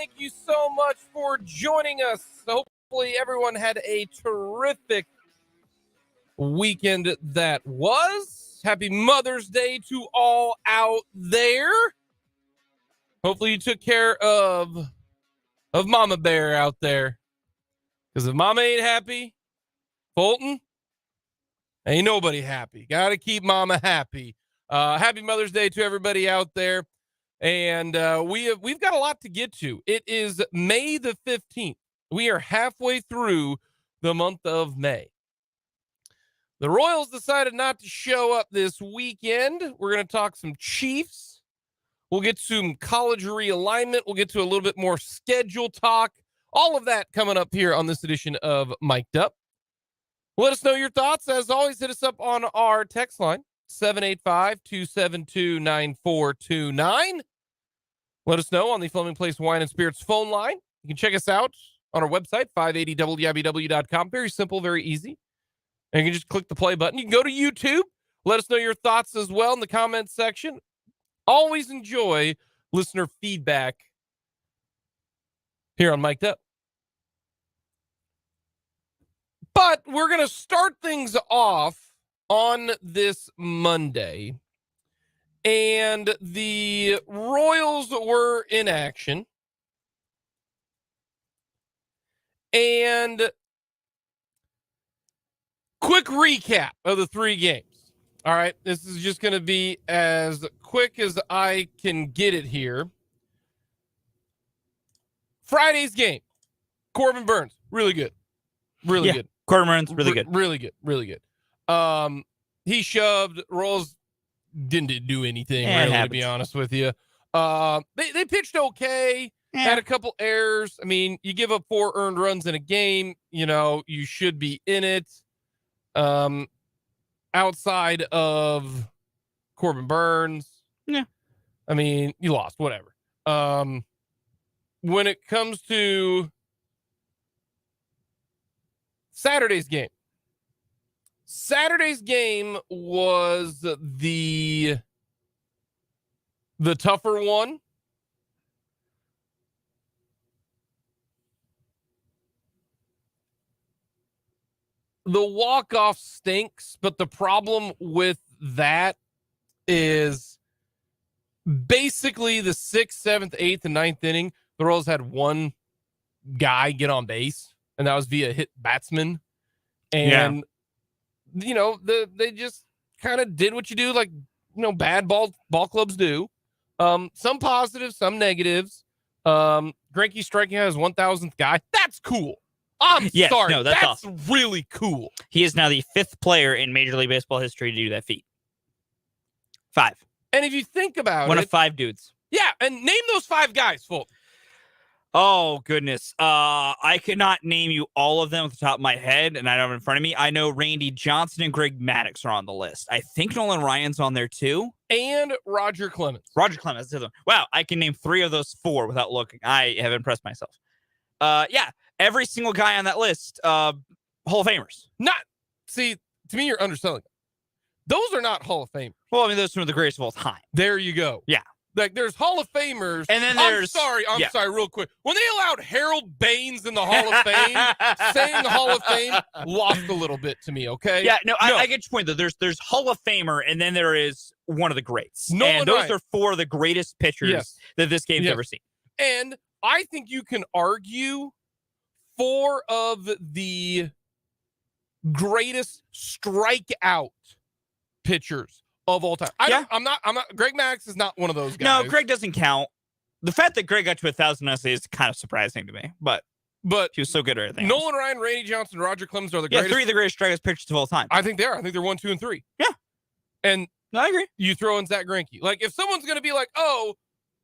Thank you so much for joining us. Hopefully everyone had a terrific weekend that was. Happy Mother's Day to all out there. Hopefully you took care of Mama Bear out there. Because if Mama ain't happy, Fulton, ain't nobody happy. Got to keep Mama happy. Happy Mother's Day to everybody out there. And we've got a lot to get to. It is May the 15th. We are halfway through the month of May. The Royals decided not to show up this weekend. We're going to talk some Chiefs. We'll get some college realignment. We'll get to a little bit more schedule talk. All of that coming up here on this edition of Mic'd Up. Let us know your thoughts. As always, hit us up on our text line, 785-272-9429. Let us know on the Fleming Place Wine and Spirits phone line. You can check us out on our website, 580wibw.com. Very simple, very easy. And you can just click the play button. You can go to YouTube. Let us know your thoughts as well in the comments section. Always enjoy listener feedback here on Mic'd Up. But we're going to start things off on this Monday. And the Royals were in action. And quick recap of the three games. All right, this is just going to be as quick as I can get it here. Friday's game, Corbin Burns, really good. Really good. Corbin Burns, really good. Really good. Really good. He shoved. Royals didn't do anything, really, to be honest with you. They pitched okay, had a couple errors. I mean, you give up 4 earned runs in a game, you should be in it. Outside of Corbin Burns, I mean, you lost, whatever. When it comes to Saturday's game was the tougher one. The walk-off stinks, but the problem with that is basically the 6th, 7th, 8th, and 9th inning, the Royals had one guy get on base, and that was via hit batsman. And, they just kind of did what you do, like, bad ball clubs do. Some positives, some negatives. Greinke striking out his 1,000th guy. That's cool. I'm sorry. No, that's awesome. Really cool. He is now the 5th player in Major League Baseball history to do that feat. 5. And if you think about one of 5 dudes. Yeah, and name those 5 guys, Fulton. Oh, goodness. I cannot name you all of them off the top of my head, and I don't have it in front of me. I know Randy Johnson and Greg Maddux are on the list. I think Nolan Ryan's on there, too. And Roger Clemens. Roger Clemens. That's the other one. Wow, I can name 3 of those 4 without looking. I have impressed myself. Every single guy on that list, Hall of Famers. To me, you're underselling it. Those are not Hall of Famers. Well, I mean, those are some of the greatest of all time. There you go. Yeah. Like, there's Hall of Famers. And then there's... I'm sorry, real quick. When they allowed Harold Baines in the Hall of Fame, saying Hall of Fame lost a little bit to me, okay? Yeah, no. I get your point, though. There's Hall of Famer, and then there is one of the greats. And those are 4 of the greatest pitchers that this game's ever seen. And I think you can argue 4 of the greatest strikeout pitchers of all time. I'm not. Greg Maddux is not one of those guys. No, Greg doesn't count. The fact that Greg got to 1,000 honestly is kind of surprising to me, but he was so good at everything. Nolan Ryan, Randy Johnson, Roger Clemens are the greatest. 3 of the greatest strikeout pitchers of all time. I think they are. I think they're 1, 2, and 3. Yeah, and I agree. You throw in Zach Greinke. Like, if someone's going to be like, oh,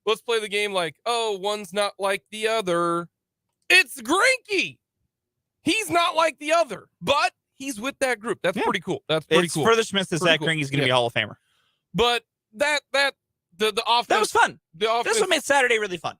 let's play the game like, oh, one's not like the other. It's Greinke. He's not like the other, but he's with that group. That's pretty cool. That's pretty cool. Further Smith that Zach Greinke's going to be a Hall of Famer. But the offense. That was fun. The offense. That's what made Saturday really fun.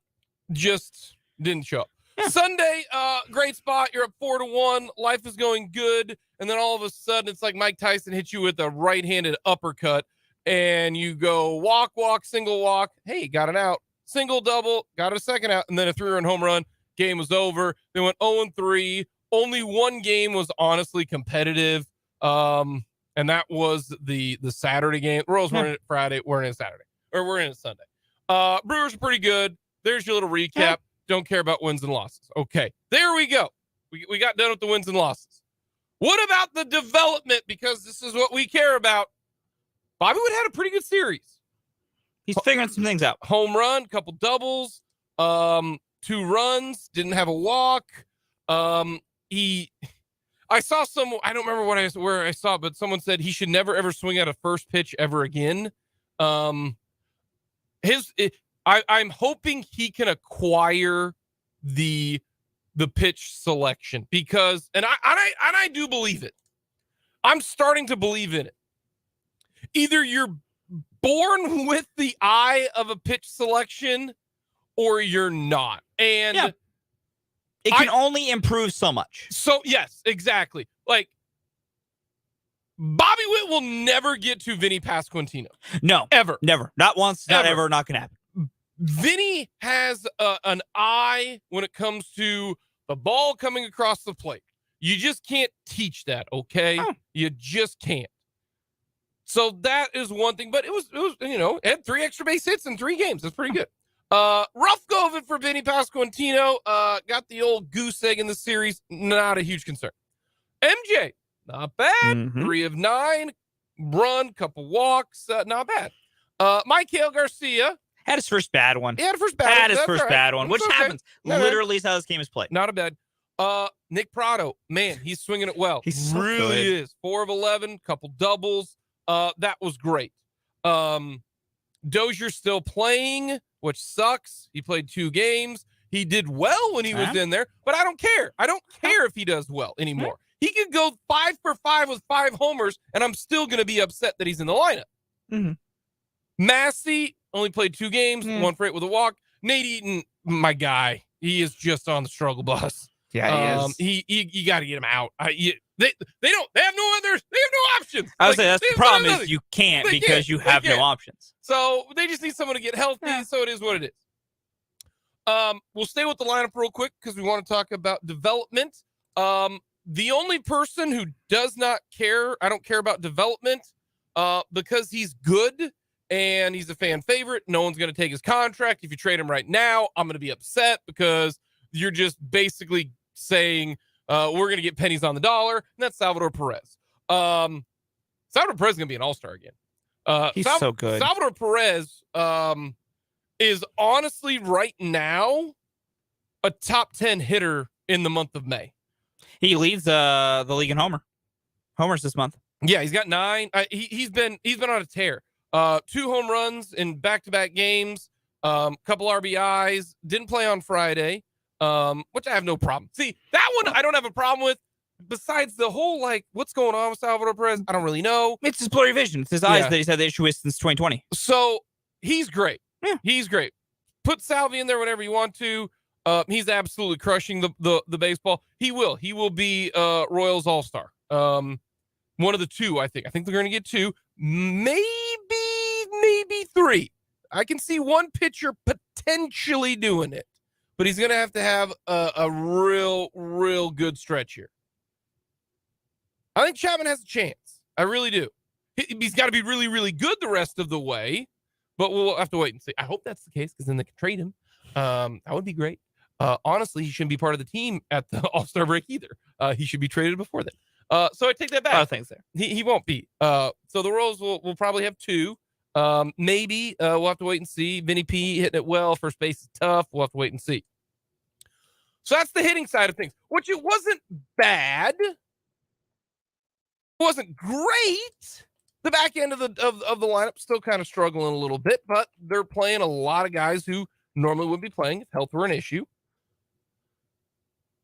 Just didn't show up. Yeah. Sunday, great spot. You're up 4-1. Life is going good. And then all of a sudden, it's like Mike Tyson hits you with a right-handed uppercut. And you go walk, single walk. Hey, got an out. single, double, got a second out, and then a 3-run home run. Game was over. They went 0-3. Only one game was honestly competitive, and that was the Saturday game. The Royals weren't in it Friday. We're in it Saturday. Or we're in it Sunday. Brewers are pretty good. There's your little recap. Yeah. Don't care about wins and losses. Okay, there we go. We got done with the wins and losses. What about the development? Because this is what we care about. Bobby Wood had a pretty good series. He's figuring some things out. Home run, couple doubles, 2 runs, didn't have a walk. I saw I don't remember where I saw it, but someone said he should never ever swing at a first pitch ever again. I'm hoping he can acquire the pitch selection because, and I do believe it. I'm starting to believe in it. Either you're born with the eye of a pitch selection or you're not. And it can only improve so much. So yes, exactly. Like Bobby Witt will never get to Vinny Pasquantino. No, ever. Never. Not once, not ever, not going to happen. Vinny has an eye when it comes to the ball coming across the plate. You just can't teach that, okay? Oh. You just can't. So that is one thing, but it was it had 3 extra base hits in 3 games. That's pretty good. Rough go of it for Vinny Pasquantino. Got the old goose egg in the series. Not a huge concern. MJ, not bad. 3 of 9. Run, couple walks. Not bad. Michael Garcia. Had his first bad one. He had his first bad one, which happens. Literally is how this game is played. Not a bad. Nick Prado, man, he's swinging it well. He's so really good. Is. 4 of 11, couple doubles. That was great. Dozier's still playing, which sucks. He played 2 games. He did well when he was in there, but I don't care. I don't care if he does well anymore. He could go 5 for 5 with 5 homers, and I'm still going to be upset that he's in the lineup. Massey only played 2 games, 1 for 8 with a walk. Nate Eaton, my guy, he is just on the struggle bus. Yeah, he is. You got to get him out. They have no options. I would say that's the problem is you can't because you have no options. So they just need someone to get healthy. So it is what it is. We'll stay with the lineup real quick because we want to talk about development. The only person who does not care, I don't care about development because he's good and he's a fan favorite. No one's going to take his contract. If you trade him right now, I'm going to be upset because you're just basically saying we're going to get pennies on the dollar, and that's Salvador Perez. Salvador Perez is going to be an all-star again. He's so good. Salvador Perez is honestly right now a top 10 hitter in the month of May. He leads the league in homers this month. Yeah, he's got 9. He's been on a tear. 2 home runs in back-to-back games. Couple RBIs. Didn't play on Friday, which I have no problem. See, that one I don't have a problem with. Besides the whole, what's going on with Salvador Perez, I don't really know. It's his blurry vision. It's his eyes that he's had the issue with since 2020. So he's great. Yeah. He's great. Put Salvi in there whenever you want to. He's absolutely crushing the baseball. He will be Royals All-Star. One of the 2, I think. I think they're going to get 2. Maybe 3. I can see one pitcher potentially doing it. But he's going to have a real good stretch here. I think Chapman has a chance. I really do. He's got to be really, really good the rest of the way, but we'll have to wait and see. I hope that's the case because then they can trade him. That would be great. Honestly, he shouldn't be part of the team at the All-Star break either. He should be traded before then. So I take that back. Oh, thanks there. He won't be. So the Royals will probably have 2. Maybe we'll have to wait and see. Vinny P hitting it well. First base is tough. We'll have to wait and see. So that's the hitting side of things, which it wasn't bad. It wasn't great. The back end of the lineup still kind of struggling a little bit, but they're playing a lot of guys who normally would be playing if health were an issue.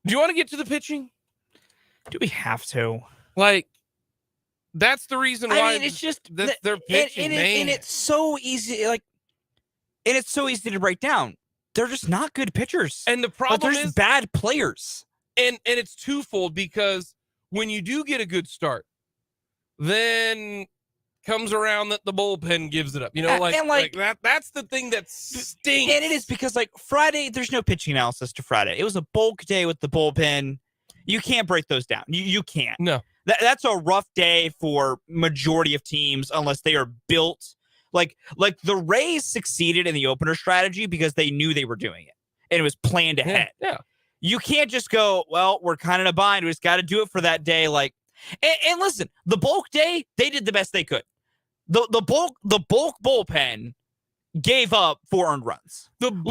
Do you want to get to the pitching? Do we have to? That's the reason why. I mean, it's just they're pitching, and it's so easy. And it's so easy to break down. They're just not good pitchers, and the problem is bad players. And it's twofold because when you do get a good start, then comes around that the bullpen gives it up. You know, And, like that's the thing that stinks. And it is because, like, Friday, there's no pitching analysis to Friday. It was a bulk day with the bullpen. You can't break those down. You can't. No. That's a rough day for majority of teams unless they are built. Like the Rays succeeded in the opener strategy because they knew they were doing it. And it was planned ahead. Yeah. You can't just go, well, we're kind of in a bind. We just got to do it for that day. Like, and listen, the bulk day, they did the best they could. The bulk bullpen gave up 4 earned runs. I'm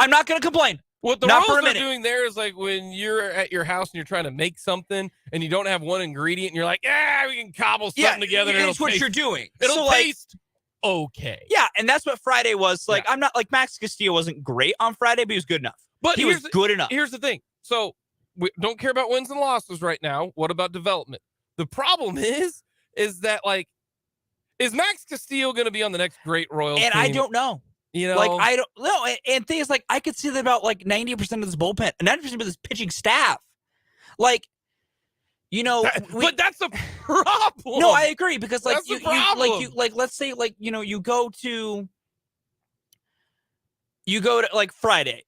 not going to complain. What the Not for a Royals are minute. doing there is like when you're at your house and you're trying to make something and you don't have one ingredient and you're like, we can cobble something together. It's what you're doing. It'll taste okay. Yeah, and that's what Friday was. Like, I'm not like Max Castillo wasn't great on Friday, but he was good enough. But he was good enough. Here's the thing. So we don't care about wins and losses right now. What about development? The problem is that, like, is Max Castillo going to be on the next great Royals team? I don't know. You know, like, I don't know. And things like, I could see that about like 90% of this bullpen, 90% of this pitching staff. Like, you know, but that's a problem. No, I agree because like let's say like, you know, you go to like Friday.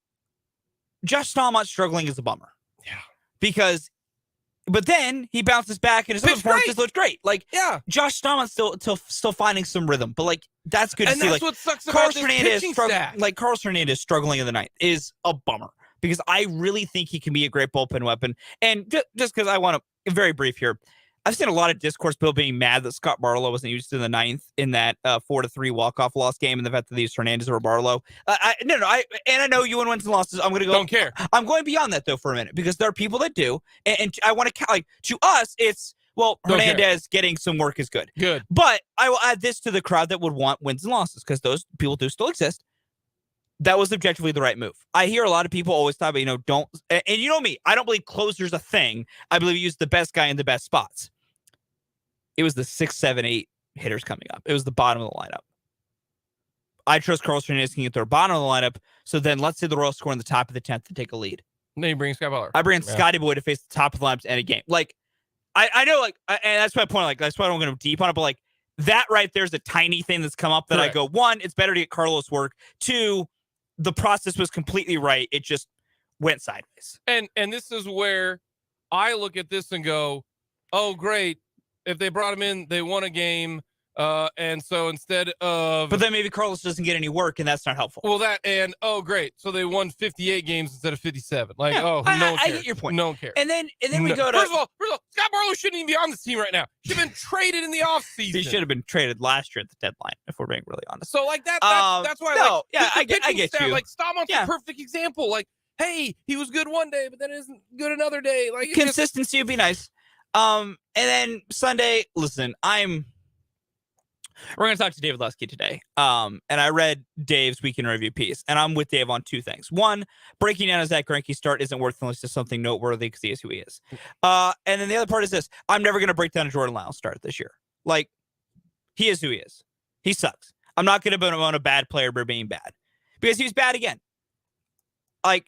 Josh Stallman struggling is a bummer. Yeah. But then he bounces back and his other performances look great. Like, Josh Stallman's still finding some rhythm, but like that's good to see. And like, that's what sucks about this pitching staff. Like Carlos Hernandez struggling in the ninth is a bummer because I really think he can be a great bullpen weapon. And just because I want to, very brief here, I've seen a lot of discourse people being mad that Scott Barlow wasn't used in the ninth in that 4-3 walk-off loss game, and the fact that they used Hernandez over Barlow. I know you win wins and losses. I'm going to go. Don't care. I'm going beyond that though for a minute because there are people that do, and I want to like to us it's Hernandez getting some work is good. Good. But I will add this to the crowd that would want wins and losses because those people do still exist. That was objectively the right move. I hear a lot of people always talk about, don't, and you know me, I don't believe closer's a thing. I believe you use the best guy in the best spots. It was the 6, 7, 8 hitters coming up. It was the bottom of the lineup. I trust Carlos Hernandez can get their bottom of the lineup. So then let's say the Royals score in the top of the 10th to take a lead. Then you bring Scott Butler. I bring Scotty Boy to face the top of the lineup to end a game. Like, I know, like, and that's my point. Like, that's why I don't go deep on it. But like that right there's a tiny thing that's come up that I go, 1, it's better to get Carlos work. 2, the process was completely right. It just went sideways. And this is where I look at this and go, oh, great. If they brought him in, they won a game. And so instead of... But then maybe Carlos doesn't get any work, and that's not helpful. Well, oh, great. So they won 58 games instead of 57. Like, no one cares. I get your point. No one cares. And then we go to... First of all, Scott Barlow shouldn't even be on this team right now. Should have been traded in the offseason. He should have been traded last year at the deadline, if we're being really honest. So, like, that's why... I get staff, you. Like, Stallman's a perfect example. Like, hey, he was good one day, but then isn't good another day. Like, consistency would be nice. And then Sunday, listen, we're going to talk to David Lesky today. And I read Dave's weekend review piece, and I'm with Dave on 2 things. 1, breaking down his Zach Greinke start isn't worth unless it's something noteworthy because he is who he is. And then the other part is this. I'm never going to break down a Jordan Lyles start this year. Like, he is who he is. He sucks. I'm not going to put him on a bad player for being bad because he was bad again. Like,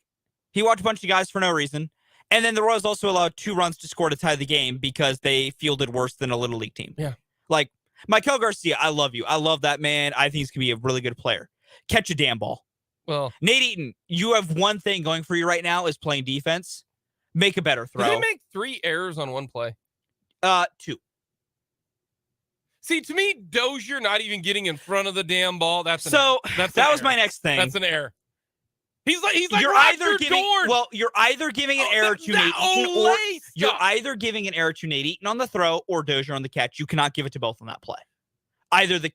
he walked a bunch of guys for no reason. And then the Royals also allowed 2 runs to score to tie the game because they fielded worse than a little league team. Yeah. Like, Maikel Garcia, I love you. I love that man. I think he's going to be a really good player. Catch a damn ball. Well, Nate Eaton, you have one thing going for you right now is playing defense. Make a better throw. Did he make 3 errors on one play? 2. See, to me, Dozier not even getting in front of the damn ball, that was my next thing. That's an error. He's like you're either giving an error to Nate Eaton, or you're either giving an error to Nate Eaton on the throw or Dozier on the catch. You cannot give it to both on that play. Either the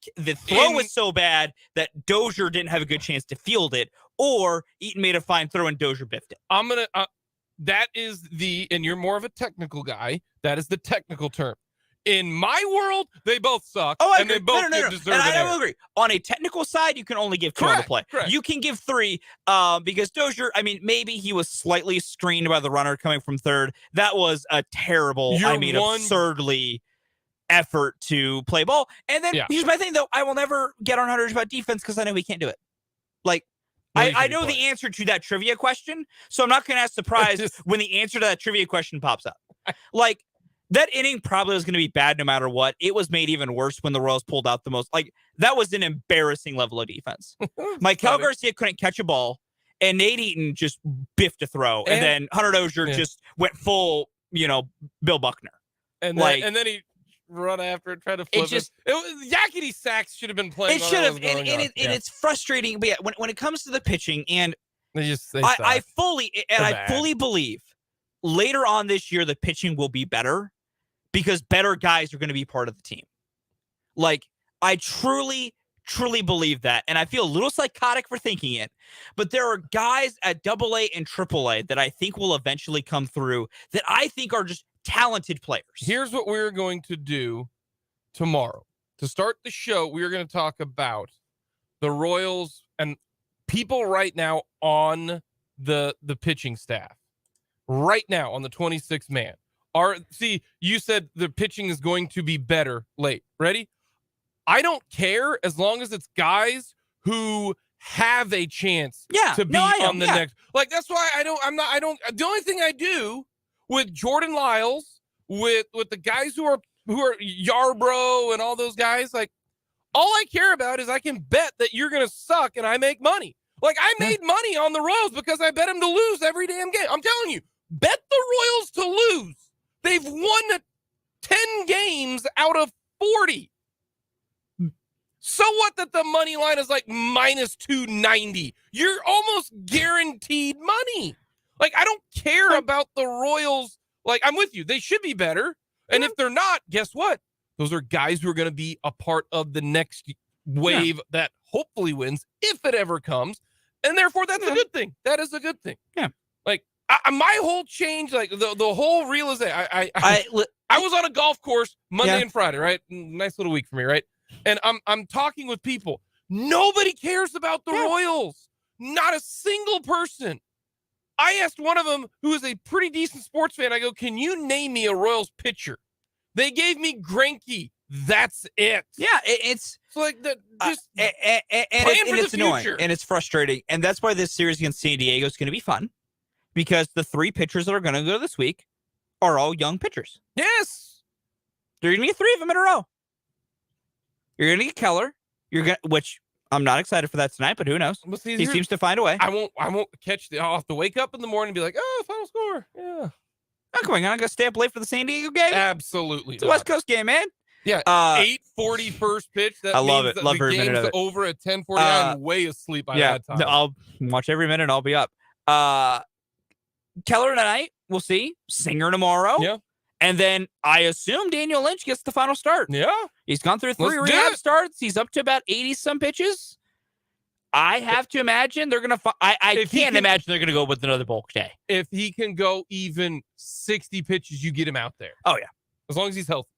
throw was so bad that Dozier didn't have a good chance to field it, or Eaton made a fine throw and Dozier biffed it. That is and you're more of a technical guy. That is the technical term. In my world, they both suck. Oh, I and agree. they both deserve and I agree. On a technical side, you can only give 2 on the play. Correct. You can give 3 because Dozier, I mean, maybe he was slightly screened by the runner coming from third. That was a terrible, absurdly effort to play ball. And then here's my thing, though. I will never get on Hunter about defense because I know we can't do it. Like, I know the answer to that trivia question, so I'm not going to act surprised when the answer to that trivia question pops up. Like, that inning probably was going to be bad no matter what. It was made even worse when the Royals pulled out the most. Like, that was an embarrassing level of defense. Maikel Garcia couldn't catch a ball, and Nate Eaton just biffed a throw. And then Hunter Dozier just went full, Bill Buckner. And then he run after it, try to flip it. Yakety Sax should have been playing. It should have, and it's frustrating. But yeah, when it comes to the pitching, and I fully believe later on this year the pitching will be better because better guys are going to be part of the team. Like, I truly believe that, and I feel a little psychotic for thinking it, but there are guys at AA and AAA that I think will eventually come through that I think are just talented players. Here's what we're going to do tomorrow. To start the show, we are going to talk about the Royals and people right now on the pitching staff. Right now on the 26th man. You said the pitching is going to be better late. Ready? I don't care as long as it's guys who have a chance to be on the next. Like, that's why the only thing I do with Jordan Lyles, with the guys who are Yarbrough and all those guys, like, all I care about is I can bet that you're going to suck and I make money. Like, I made money on the Royals because I bet them to lose every damn game. I'm telling you, bet the Royals to lose. They've won 10 games out of 40. So what that the money line is like minus 290? You're almost guaranteed money. Like, I don't care about the Royals. Like, I'm with you. They should be better. And if they're not, guess what? Those are guys who are going to be a part of the next wave that hopefully wins, if it ever comes. And therefore, that's a good thing. That is a good thing. Yeah. Like, my whole change, like the whole realization, I was on a golf course Monday and Friday, right? Nice little week for me, right? And I'm talking with people. Nobody cares about the Royals. Not a single person. I asked one of them, who is a pretty decent sports fan, I go, can you name me a Royals pitcher? They gave me Greinke. That's it. Yeah, it's like that. Just and it's annoying and it's frustrating, and that's why this series against San Diego is going to be fun because the 3 pitchers that are going to go this week are all young pitchers. Yes, there are going to be 3 of them in a row. You're going to get Keller. Which I'm not excited for that tonight, but who knows? He seems to find a way. I won't catch I'll have to wake up in the morning and be like, oh, final score. Yeah. Oh, come on, I'm going to stay up late for the San Diego game? Absolutely. It's a West Coast game, man. Yeah, 8:40 first pitch. That I love means it. Love every minute of it. Over at 10:40. I'm way asleep by that time. I'll watch every minute and I'll be up. Keller tonight, we'll see. Singer tomorrow. Yeah. And then I assume Daniel Lynch gets the final start. Yeah. He's gone through 3 rehab starts. He's up to about 80-some pitches. I have to imagine they're going to I can't imagine they're going to go with another bulk day. If he can go even 60 pitches, you get him out there. Oh, yeah. As long as he's healthy.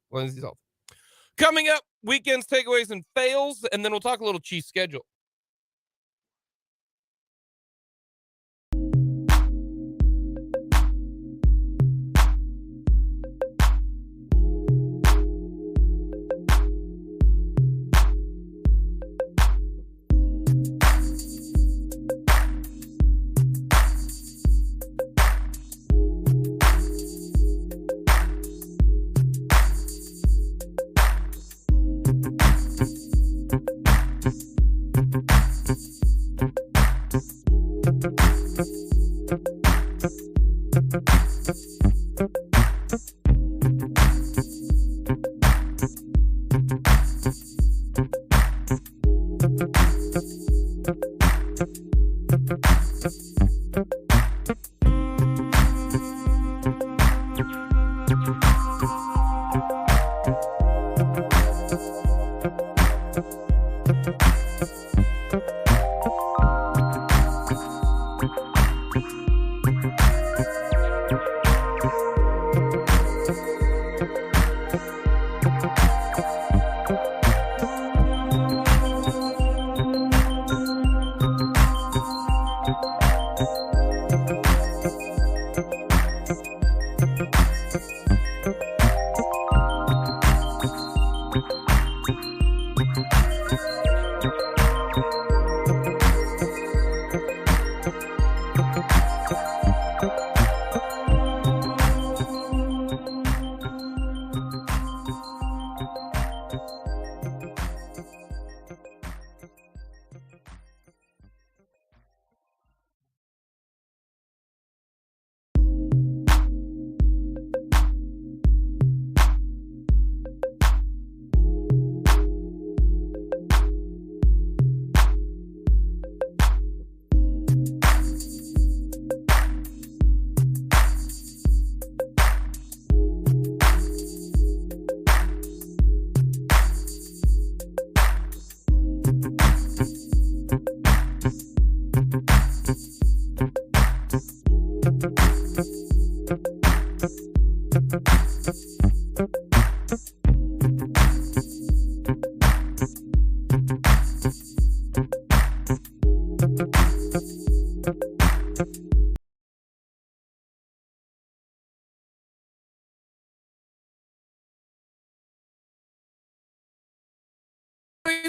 Coming up, weekends, takeaways, and fails, and then we'll talk a little Chiefs schedule.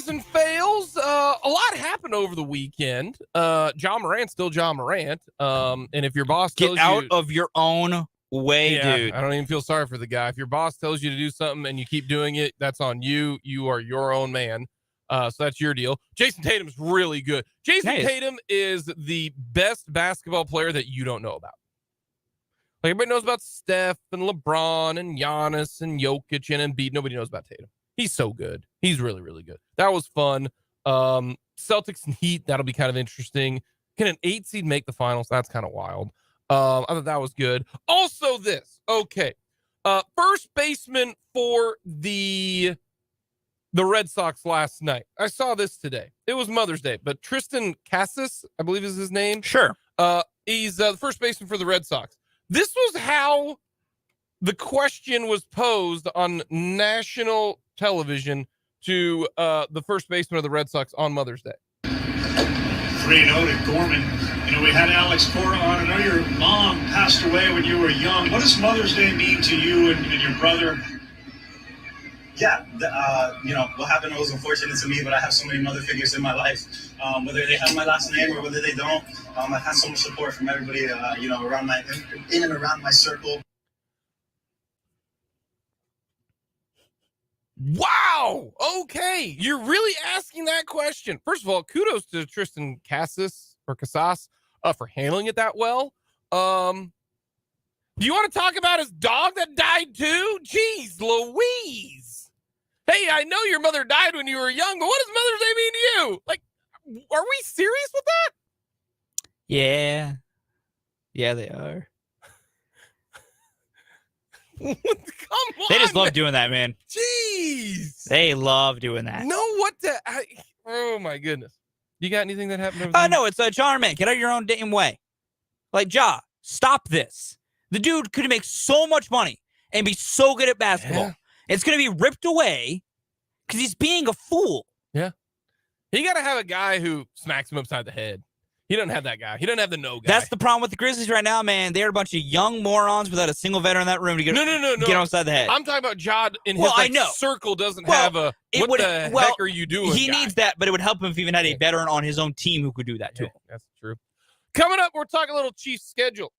And fails. A lot happened over the weekend. John Morant's still John Morant. And if your boss tells Get out you, of your own way, dude. I don't even feel sorry for the guy. If your boss tells you to do something and you keep doing it, that's on you. You are your own man. So that's your deal. Jason Tatum's really good. Jason Tatum is the best basketball player that you don't know about. Like, everybody knows about Steph and LeBron and Giannis and Jokic and Embiid. Nobody knows about Tatum. He's so good. He's really, really good. That was fun. Celtics and Heat, that'll be kind of interesting. Can an 8 seed make the finals? That's kind of wild. I thought that was good. Also this. Okay. First baseman for the Red Sox last night. I saw this today. It was Mother's Day, but Tristan Casas, I believe is his name. Sure. He's the first baseman for the Red Sox. This was how the question was posed on national television to the first baseman of the Red Sox on Mother's Day. 3-0 to Gorman. You know, we had Alex Cora on. I know your mom passed away when you were young. What does Mother's Day mean to you and your brother? Yeah, you know, what happened was unfortunate to me, but I have so many mother figures in my life. Whether they have my last name or whether they don't, I've had so much support from everybody, you know, around in and around my circle. Wow. Okay. You're really asking that question. First of all, kudos to Tristan Casas for handling it that well. Do you want to talk about his dog that died too? Jeez Louise. Hey, I know your mother died when you were young, but what does Mother's Day mean to you? Like, are we serious with that? Yeah. Yeah, they are. Come on. They just love doing that, man. Jeez. They love doing that. Oh my goodness. You got anything that happened over there? No, it's John Man. Get out of your own damn way. Like, stop this. The dude could make so much money and be so good at basketball. Yeah. It's going to be ripped away because he's being a fool. Yeah. You got to have a guy who smacks him upside the head. He doesn't have that guy. He doesn't have the no guy. That's the problem with the Grizzlies right now, man. They're a bunch of young morons without a single veteran in that room to get No. get him upside the head. I'm talking about Jod in his circle doesn't have a what the heck are you doing? He guy. needs that, but it would help him if he even had a veteran on his own team who could do that too. Yeah, that's true. Coming up, we're talking a little Chiefs schedule.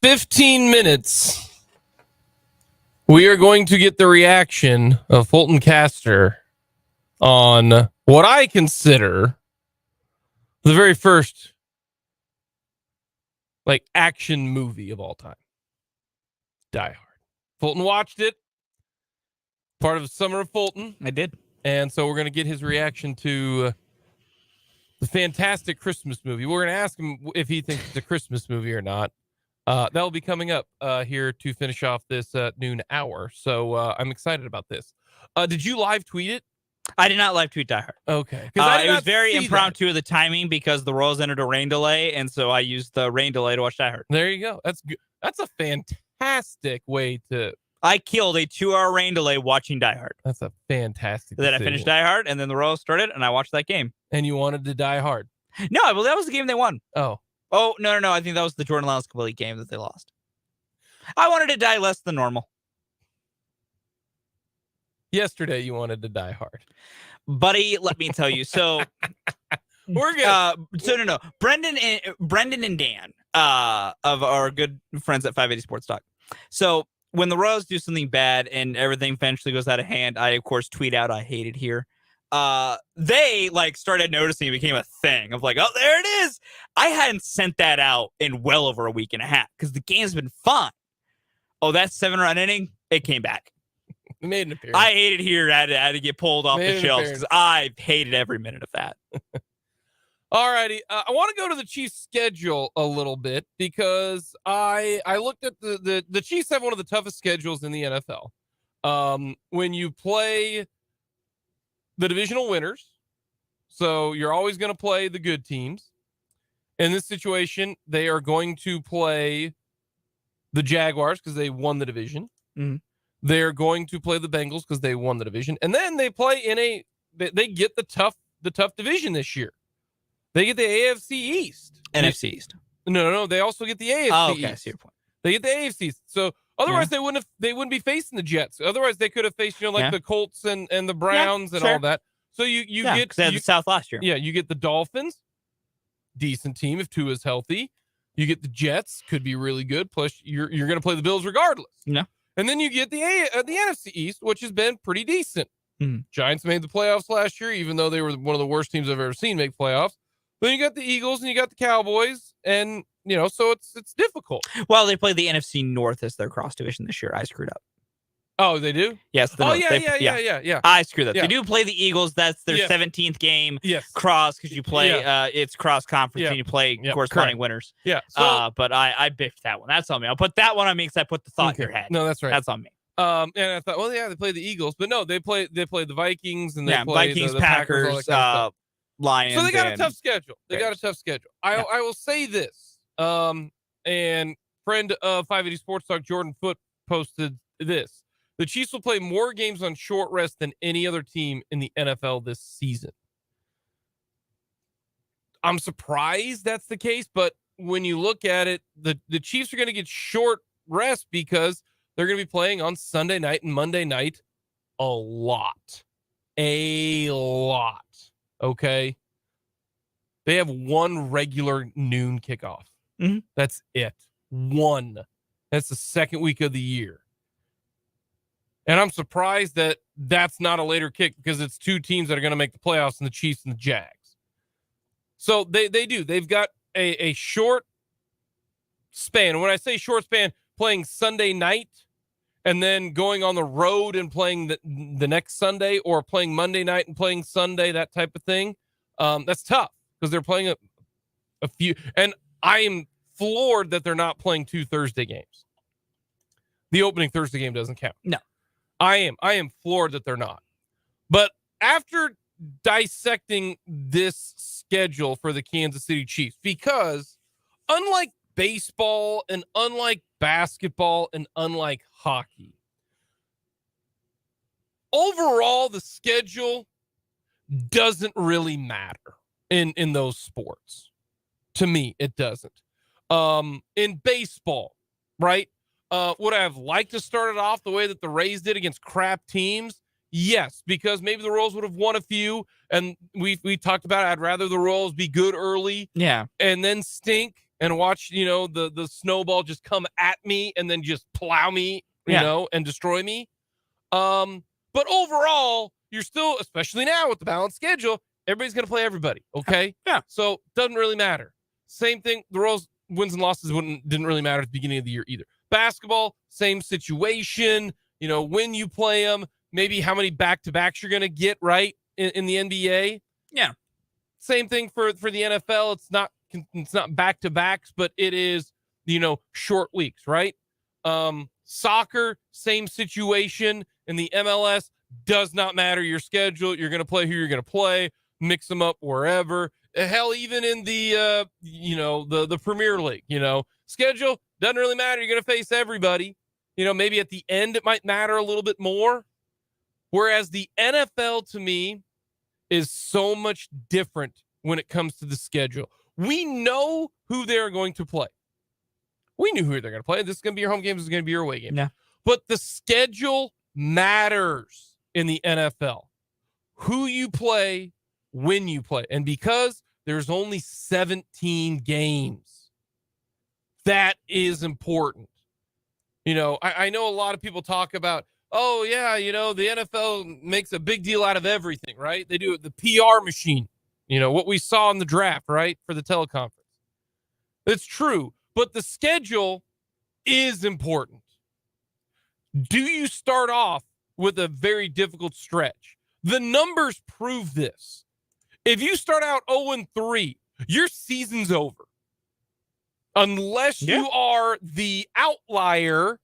15 minutes, we are going to get the reaction of Fulton Caster on what I consider the very first action movie of all time, Die Hard. Fulton watched it, part of the Summer of Fulton. I did. And so we're going to get his reaction to the fantastic Christmas movie. We're going to ask him if he thinks it's a Christmas movie or not. That will be coming up here to finish off this noon hour. So I'm excited about this. Did you live tweet it? I did not live tweet Die Hard. Okay. It was very impromptu of the timing because the Royals entered a rain delay, and so I used the rain delay to watch Die Hard. There you go. That's good. That's a fantastic way to... I killed a 2-hour rain delay watching Die Hard. That's a fantastic Then I finished Die Hard, and then the Royals started, and I watched that game. And you wanted to Die Hard? No, I believe that was the game they won. Oh, no. I think that was the Jordan Lyles complete game that they lost. I wanted to die less than normal. Yesterday you wanted to Die Hard. Buddy, let me tell you. So we're good. No. Brendan and Dan of our good friends at 580 Sports Talk. So when the Royals do something bad and everything eventually goes out of hand, I of course tweet out, "I hate it here." They started noticing it became a thing of oh, there it is. I hadn't sent that out in well over a week and a half because the game's been fun. Oh, that 7-run inning, it came back. It made an appearance. I hate it here. I had to get pulled off the shelves because I've hated every minute of that. All righty. I want to go to the Chiefs' schedule a little bit because I looked at the Chiefs have one of the toughest schedules in the NFL. When you play the divisional winners, so you're always going to play the good teams. In this situation, they are going to play the Jaguars because they won the division. Mm-hmm. They're going to play the Bengals because they won the division, and then they play they get the tough division this year. They get the AFC East. NFC East. No. They also get the AFC Oh, okay. East. I see your point. They get the AFC East. So otherwise they wouldn't be facing the Jets. Otherwise they could have faced, the Colts and the Browns and all that. So you get they had the South last year. Yeah, you get the Dolphins, decent team if Tua is healthy. You get the Jets, could be really good. Plus you're going to play the Bills regardless. Yeah. And then you get the NFC East, which has been pretty decent. Mm-hmm. Giants made the playoffs last year, even though they were one of the worst teams I've ever seen make playoffs. Then you got the Eagles and you got the Cowboys, and so it's difficult. Well, they play the NFC North as their cross division this year. I screwed up. Oh, they do? Yes. Yeah. I screwed up. Yeah. They do play the Eagles. That's their 17th game. Cross because you play. It's cross conference and you play corresponding winners. Yeah. So, but I biffed that one. That's on me. I'll put that one on me because I put the thought in your head. No, that's right. That's on me. And I thought, they play the Eagles, but no, they play the Vikings and they play Vikings, the Packers, all that kind of stuff. Lions. So they got a tough schedule. I will say this. And friend of 580 Sports Talk, Jordan Foote, posted this. The Chiefs will play more games on short rest than any other team in the NFL this season. I'm surprised that's the case, but when you look at it, the Chiefs are going to get short rest because they're going to be playing on Sunday night and Monday night a lot. Okay? They have one regular noon kickoff. Mm-hmm. That's it. One. That's the second week of the year. And I'm surprised that that's not a later kick because it's two teams that are going to make the playoffs, and the Chiefs and the Jags. So they do. They've got a short span. When I say short span, playing Sunday night and then going on the road and playing the next Sunday, or playing Monday night and playing Sunday, that type of thing. That's tough because they're playing a few. And I am floored that they're not playing 2 Thursday games. The opening Thursday game doesn't count. No. I am floored that they're not. But after dissecting this schedule for the Kansas City Chiefs, because unlike baseball and unlike basketball and unlike hockey, overall the schedule doesn't really matter in those sports. To me, it doesn't. In baseball, right? Would I have liked to start it off the way that the Rays did against crap teams? Yes, because maybe the Royals would have won a few, and we talked about it. I'd rather the Royals be good early, and then stink and watch the snowball just come at me and then just plow me, and destroy me. But overall, you're still, especially now with the balanced schedule, everybody's going to play everybody. Okay, so doesn't really matter. Same thing. The Royals wins and losses didn't really matter at the beginning of the year either. Basketball, same situation. When you play them, maybe how many back-to-backs you're going to get, right, in the NBA. Yeah. Same thing for the NFL. It's not back-to-backs, but it is, short weeks, right? Soccer, same situation. In the MLS, does not matter your schedule. You're going to play who you're going to play, mix them up wherever. Hell, even in the the Premier League, schedule doesn't really matter. You're going to face everybody. Maybe at the end it might matter a little bit more. Whereas the NFL, to me, is so much different when it comes to the schedule. We know who they're going to play. We knew who they're going to play. This is going to be your home game. This is going to be your away game. Yeah. But the schedule matters in the NFL. Who you play, when you play. And because there's only 17 games, that is important. I know a lot of people talk about, oh, yeah, the NFL makes a big deal out of everything, right? They do it, the PR machine, what we saw in the draft, right, for the teleconference. It's true, but the schedule is important. Do you start off with a very difficult stretch? The numbers prove this. If you start out 0-3 your season's over. Unless you are the outlier,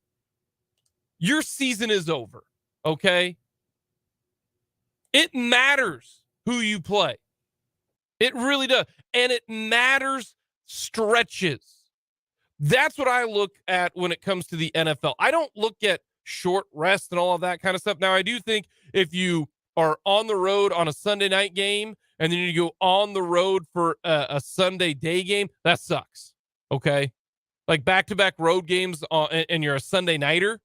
your season is over. Okay? It matters who you play. It really does. And it matters stretches. That's what I look at when it comes to the NFL. I don't look at short rest and all of that kind of stuff. Now, I do think if you are on the road on a Sunday night game and then you go on the road for a Sunday day game, that sucks. Okay? Like back-to-back road games and you're a Sunday nighter,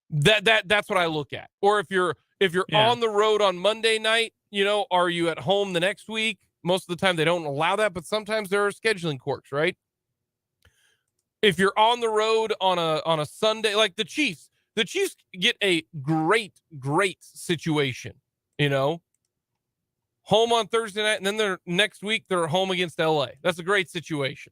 that's what I look at. Or if you're on the road on Monday night, are you at home the next week? Most of the time they don't allow that, but sometimes there are scheduling quirks, right? If you're on the road on a Sunday, like the Chiefs get a great situation, home on Thursday night, and then next week they're home against LA. That's a great situation.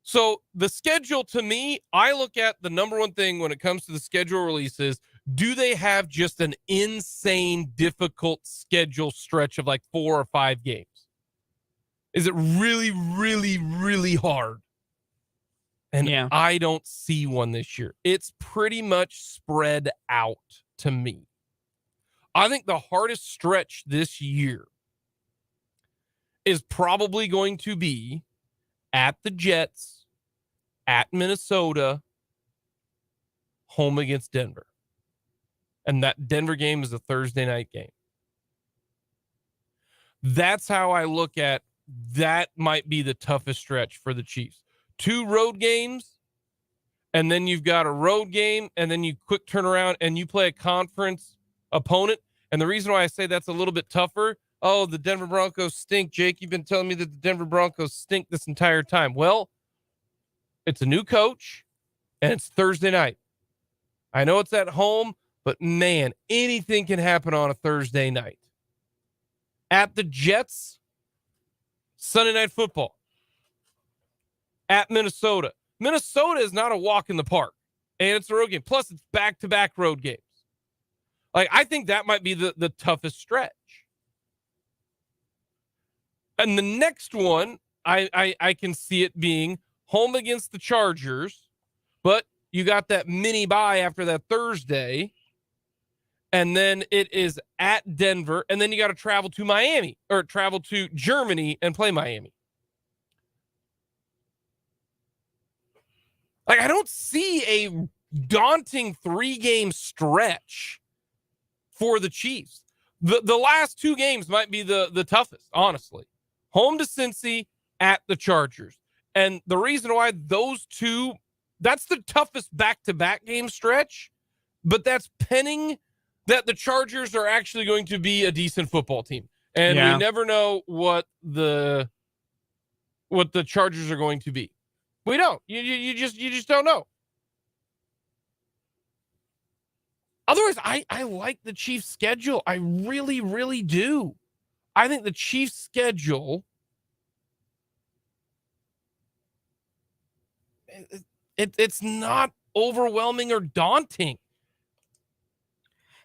So the schedule, to me, I look at the number one thing when it comes to the schedule releases. Do they have just an insane, difficult schedule stretch of like 4 or 5 games? Is it really, really, really hard? And I don't see one this year. It's pretty much spread out to me. I think the hardest stretch this year is probably going to be at the Jets, at Minnesota, home against Denver. And that Denver game is a Thursday night game. That's how I look at that. Might be the toughest stretch for the Chiefs. 2 road games, and then you've got a road game, and then you quick turn around and you play a conference opponent. And the reason why I say that's a little bit tougher, the Denver Broncos stink. Jake, you've been telling me that the Denver Broncos stink this entire time. Well, it's a new coach, and it's Thursday night. I know it's at home, but man, anything can happen on a Thursday night. At the Jets, Sunday Night Football. At Minnesota. Minnesota is not a walk in the park, and it's a road game. Plus, it's back-to-back road games. Like, I think that might be the toughest stretch. And the next one, I can see it being home against the Chargers, but you got that mini bye after that Thursday, and then it is at Denver, and then you got to travel to Miami, or travel to Germany and play Miami. Like, I don't see a daunting 3-game stretch for the Chiefs. The last 2 games might be the toughest, honestly. Home to Cincy, at the Chargers. And the reason why those 2, that's the toughest back-to-back game stretch, but that's pending that the Chargers are actually going to be a decent football team. And we never know what the Chargers are going to be. We don't. You just don't know. Otherwise, I like the Chiefs' schedule. I really, really do. I think the Chiefs' schedule, it's not overwhelming or daunting.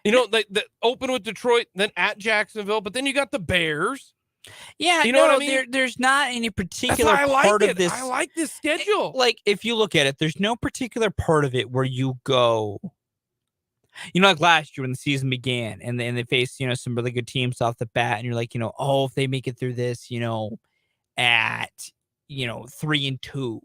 They open with Detroit, then at Jacksonville, but then you got the Bears. Yeah, what I mean? There's not any particular part of this. I like this schedule. Like, if you look at it, there's no particular part of it where you go, like last year when the season began and they faced, some really good teams off the bat, and you're like, if they make it through this, at 3-2,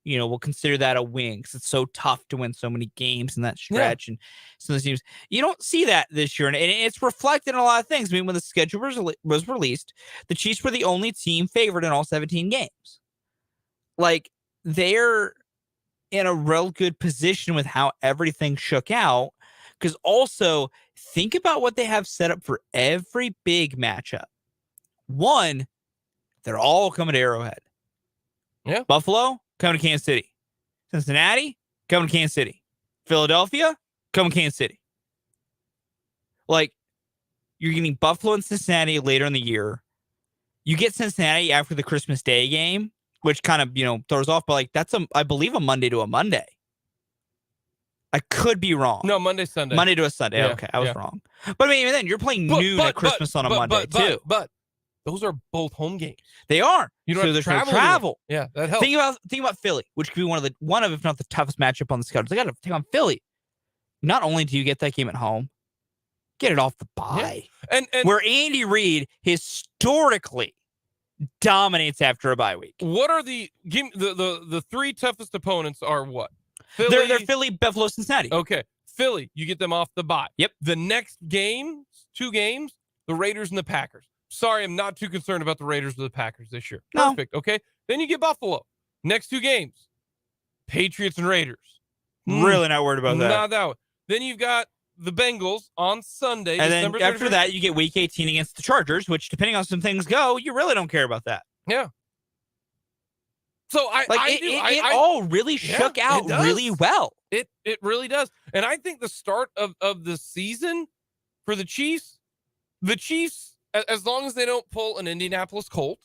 we'll consider that a win because it's so tough to win so many games in that stretch. And some of the teams, you don't see that this year, and it's reflected in a lot of things. I mean, when the schedule was released, the Chiefs were the only team favored in all 17 games. Like, they're in a real good position with how everything shook out. Because also, think about what they have set up for every big matchup. One, they're all coming to Arrowhead. Yeah. Buffalo, coming to Kansas City. Cincinnati, coming to Kansas City. Philadelphia, coming to Kansas City. Like, you're getting Buffalo and Cincinnati later in the year. You get Cincinnati after the Christmas Day game, which kind of, throws off. But, like, that's, I believe, a Monday to a Monday. I could be wrong. No, Monday, Sunday. Monday to a Sunday. Yeah, okay, I was wrong. But I mean, even then, you're playing noon at Christmas on a Monday, too. But those are both home games. They are. You don't so have to there's no travel. travel. Yeah, that helps. Think about Philly, which could be one of if not the toughest matchup on the schedule. They got to take on Philly. Not only do you get that game at home, get it off the bye. Yeah. And where Andy Reid historically dominates after a bye week. What are the 3 toughest opponents are what? Philly, They're Philly, Buffalo, Cincinnati. Okay. Philly, you get them off the bye. Yep. The next game, 2 games, the Raiders and the Packers. Sorry, I'm not too concerned about the Raiders or the Packers this year. No. Perfect. Okay. Then you get Buffalo. Next 2 games, Patriots and Raiders. Really not worried about that. Not that one. Then you've got the Bengals on Sunday. And December then after 31st. that, you get Week 18 against the Chargers, which, depending on some things go, you really don't care about that. Yeah. So it all really shook out really well. It really does. And I think the start of the season for the Chiefs, as long as they don't pull an Indianapolis Colt,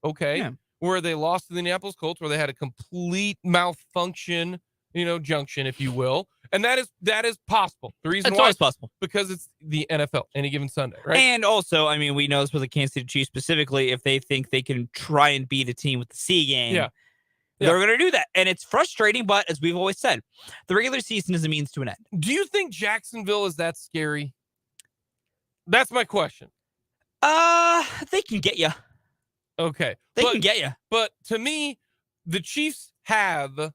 okay, where they lost to the Indianapolis Colts, where they had a complete malfunction, junction, if you will. And that is possible. The reason It's why always possible. because it's the NFL any given Sunday, right? And also, I mean, we know this with the Kansas City Chiefs specifically, if they think they can try and beat a team with the C game, they're going to do that. And it's frustrating, but as we've always said, the regular season is a means to an end. Do you think Jacksonville is that scary? That's my question. They can get you. Okay. They can get you. But to me, the Chiefs have,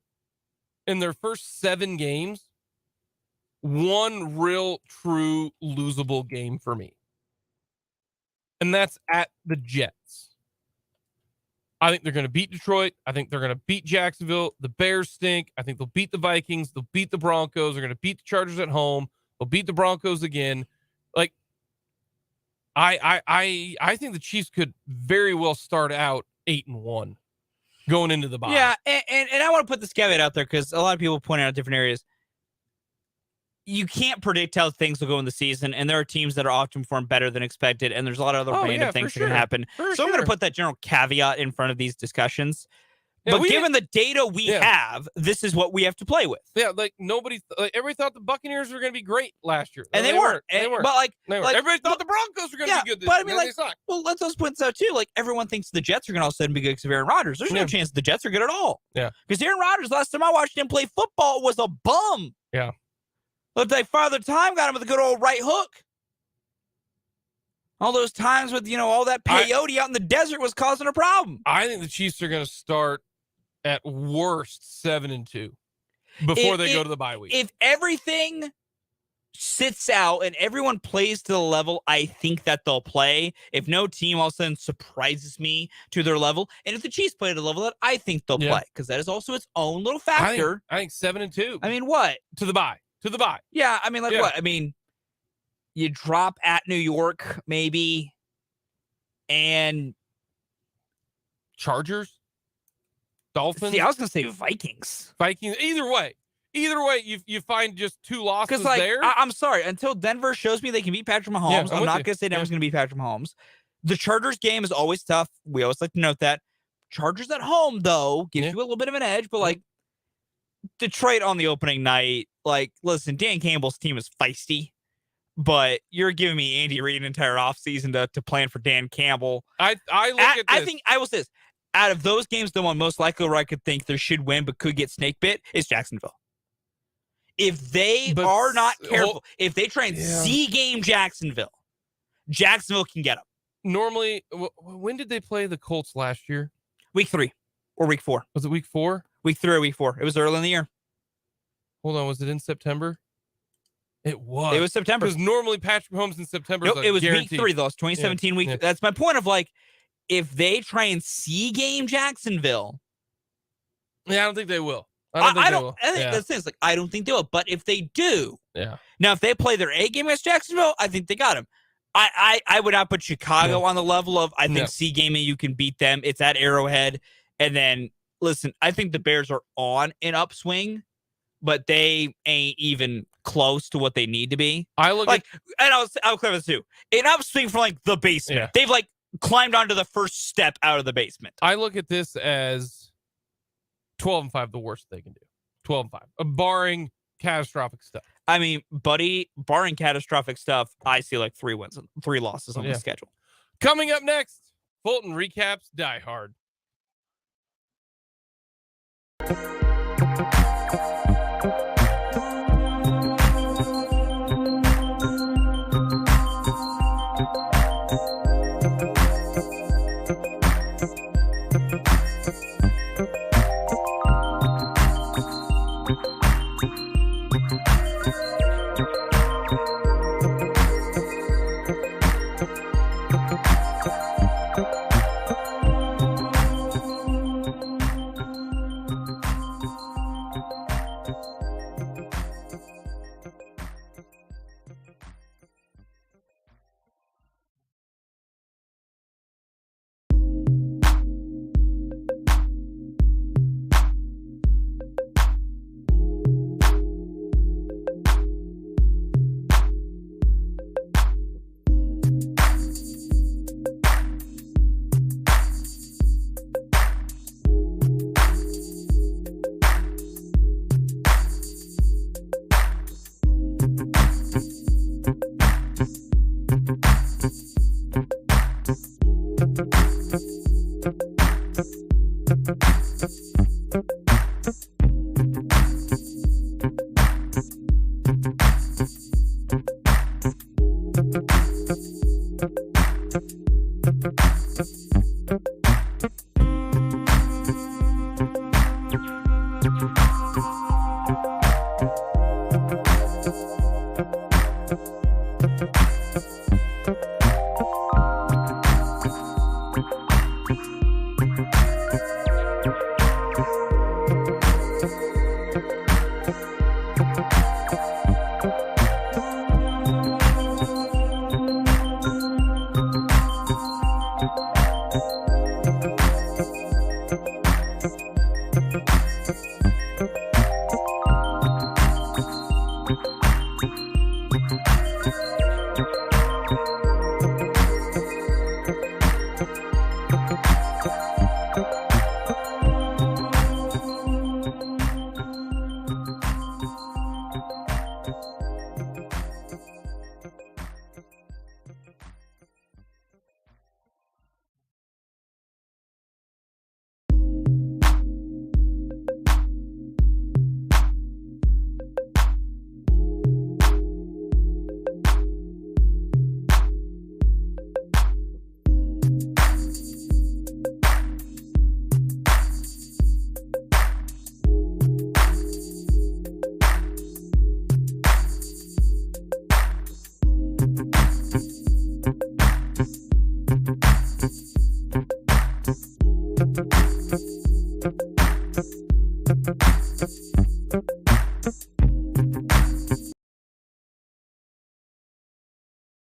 in their first 7 games, one real, true, losable game for me. And that's at the Jets. I think they're going to beat Detroit. I think they're going to beat Jacksonville. The Bears stink. I think they'll beat the Vikings. They'll beat the Broncos. They're going to beat the Chargers at home. They'll beat the Broncos again. Like, I think the Chiefs could very well start out 8-1 going into the bye. Yeah, and I want to put this caveat out there because a lot of people point out different areas. You can't predict how things will go in the season, and there are teams that are often perform better than expected, and there's a lot of other random things that can happen. So I'm going to put that general caveat in front of these discussions. Yeah, but given the data we have, this is what we have to play with. Yeah, like everybody thought the Buccaneers were going to be great last year, and they weren't. They weren't. But everybody thought the Broncos were going to be good. This year. They suck. Well, let's also point this out too. Like, everyone thinks the Jets are going to all of a sudden be good because of Aaron Rodgers. There's no chance the Jets are good at all. Yeah, because Aaron Rodgers, last time I watched him play football, was a bum. Yeah. Looked like Father Time got him with a good old right hook. All those times with, all that peyote out in the desert was causing a problem. I think the Chiefs are going to start at worst 7-2 before they go to the bye week. If everything sits out and everyone plays to the level I think that they'll play, if no team all of a sudden surprises me to their level, and if the Chiefs play at a level that I think they'll play, because that is also its own little factor. I think 7-2. I mean, what? To the bye. Yeah, I mean, what? I mean, you drop at New York, maybe, and Chargers, Dolphins. See, I was going to say Vikings. Either way, you find just 2 losses there. I'm sorry. Until Denver shows me they can beat Patrick Mahomes, I'm not going to say Denver's going to beat Patrick Mahomes. The Chargers game is always tough. We always like to note that. Chargers at home, though, gives you a little bit of an edge, but Detroit on the opening night, listen, Dan Campbell's team is feisty, but you're giving me Andy Reid an entire offseason to plan for Dan Campbell. I look at this. I think I will say this. Out of those games, the one most likely where I could think there should win but could get snake bit is Jacksonville. If they are not careful, if they try and C-game Jacksonville can get them. Normally, when did they play the Colts last year? Week 3 or week 4. Was it week 4? Week 3 or week 4. It was early in the year. Hold on, was it in September? It was. It was September. Because normally Patrick Mahomes in September. No, it was guaranteed. Week 3 though. It's 2017 week. Yeah. That's my point of if they try and C-game Jacksonville. Yeah, I don't think they will. I think that's the thing. I don't think they will. But if they do, now if they play their A game against Jacksonville, I think they got him. I would not put Chicago on the level of I think C-gaming you can beat them. It's at Arrowhead, and then listen, I think the Bears are on an upswing, but they ain't even close to what they need to be. I look and I'll clear this too. An upswing for the basement. Yeah. They've climbed onto the first step out of the basement. I look at this as 12-5, the worst they can do. 12-5, barring catastrophic stuff. I mean, buddy, barring catastrophic stuff, I see 3 wins, 3 losses on the schedule. Coming up next, Fulton recaps Die Hard.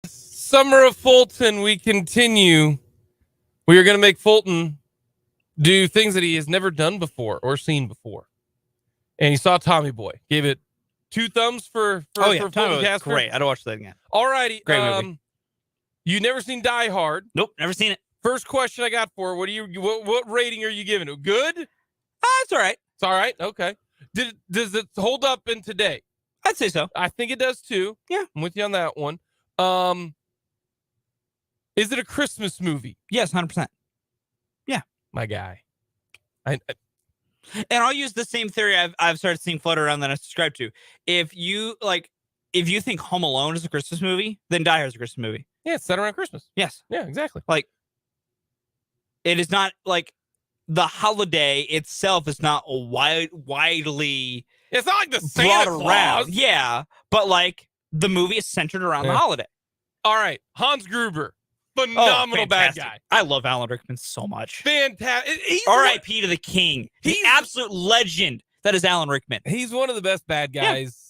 Summer of Fulton, we continue. We are going to make Fulton do things that he has never done before or seen before. And he saw Tommy Boy. Gave it 2 thumbs for Tommy Fulton was Casper. great. I'd watch that again. All righty. Great movie. You never seen Die Hard. Nope, never seen it. First question I got for what rating are you giving it? Good? It's all right. It's all right. Okay. Does it hold up in today? I'd say so. I think it does too. Yeah. I'm with you on that one. Is it a Christmas movie? Yes, 100%. Yeah. My guy. And I'll use the same theory I've started seeing floated around that I subscribe to. If you think Home Alone is a Christmas movie, then Die Hard is a Christmas movie. Yeah, it's set around Christmas. Yes. Yeah, exactly. Like, it is not like the holiday itself is not widely It's not like the Santa Claus. around. Yeah, but like the movie is centered around the holiday. All right, Hans Gruber, phenomenal bad guy. I love Alan Rickman so much. Fantastic. R.I.P. to the king. The absolute legend that is Alan Rickman. He's one of the best bad guys.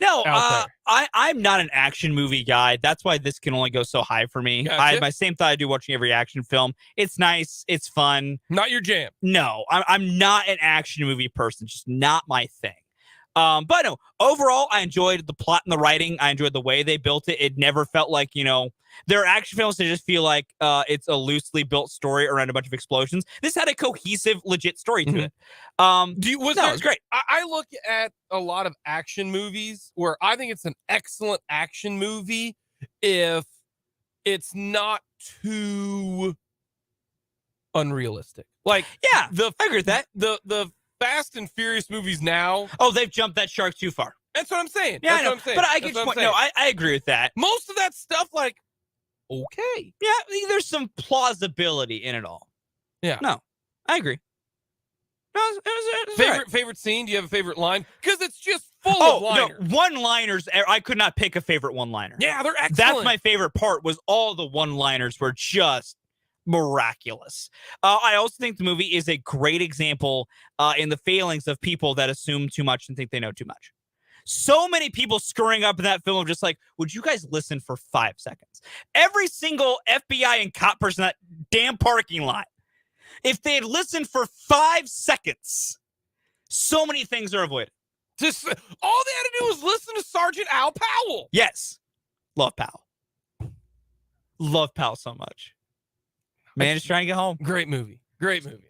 No, out I'm not an action movie guy. That's why this can only go so high for me. Gotcha. I have my same thought I do watching every action film. It's nice. It's fun. Not your jam. No, I'm not an action movie person. Just not my thing. But no, overall, I enjoyed the plot and the writing. I enjoyed the way they built it. It never felt like, there are action films that just feel like it's a loosely built story around a bunch of explosions. This had a cohesive, legit story to it. It's great. I look at a lot of action movies where I think it's an excellent action movie if it's not too unrealistic. Like, Yeah, I agree with that. The Fast and Furious movies now. Oh, they've jumped that shark too far. That's what I'm saying. Yeah, that's I know. what I'm saying. But I get your point. No, I agree with that. Most of that stuff, like, okay. Yeah, there's some plausibility in it all. Yeah. No, I agree. No, it was all right. Favorite scene? Do you have a favorite line? Because it's just full of liners. No, one-liners. I could not pick a favorite one-liner. Yeah, they're excellent. That's my favorite part. Was all the one-liners were just miraculous. I also think the movie is a great example in the failings of people that assume too much and think they know too much. So many people screwing up in that film, just like, would you guys listen for 5 seconds? Every single FBI and cop person in that damn parking lot, if they had listened for 5 seconds, so many things are avoided. Just all they had to do was listen to Sergeant Al Powell. Yes. Love Powell. Love Powell so much. Man, just trying to get home. Great movie.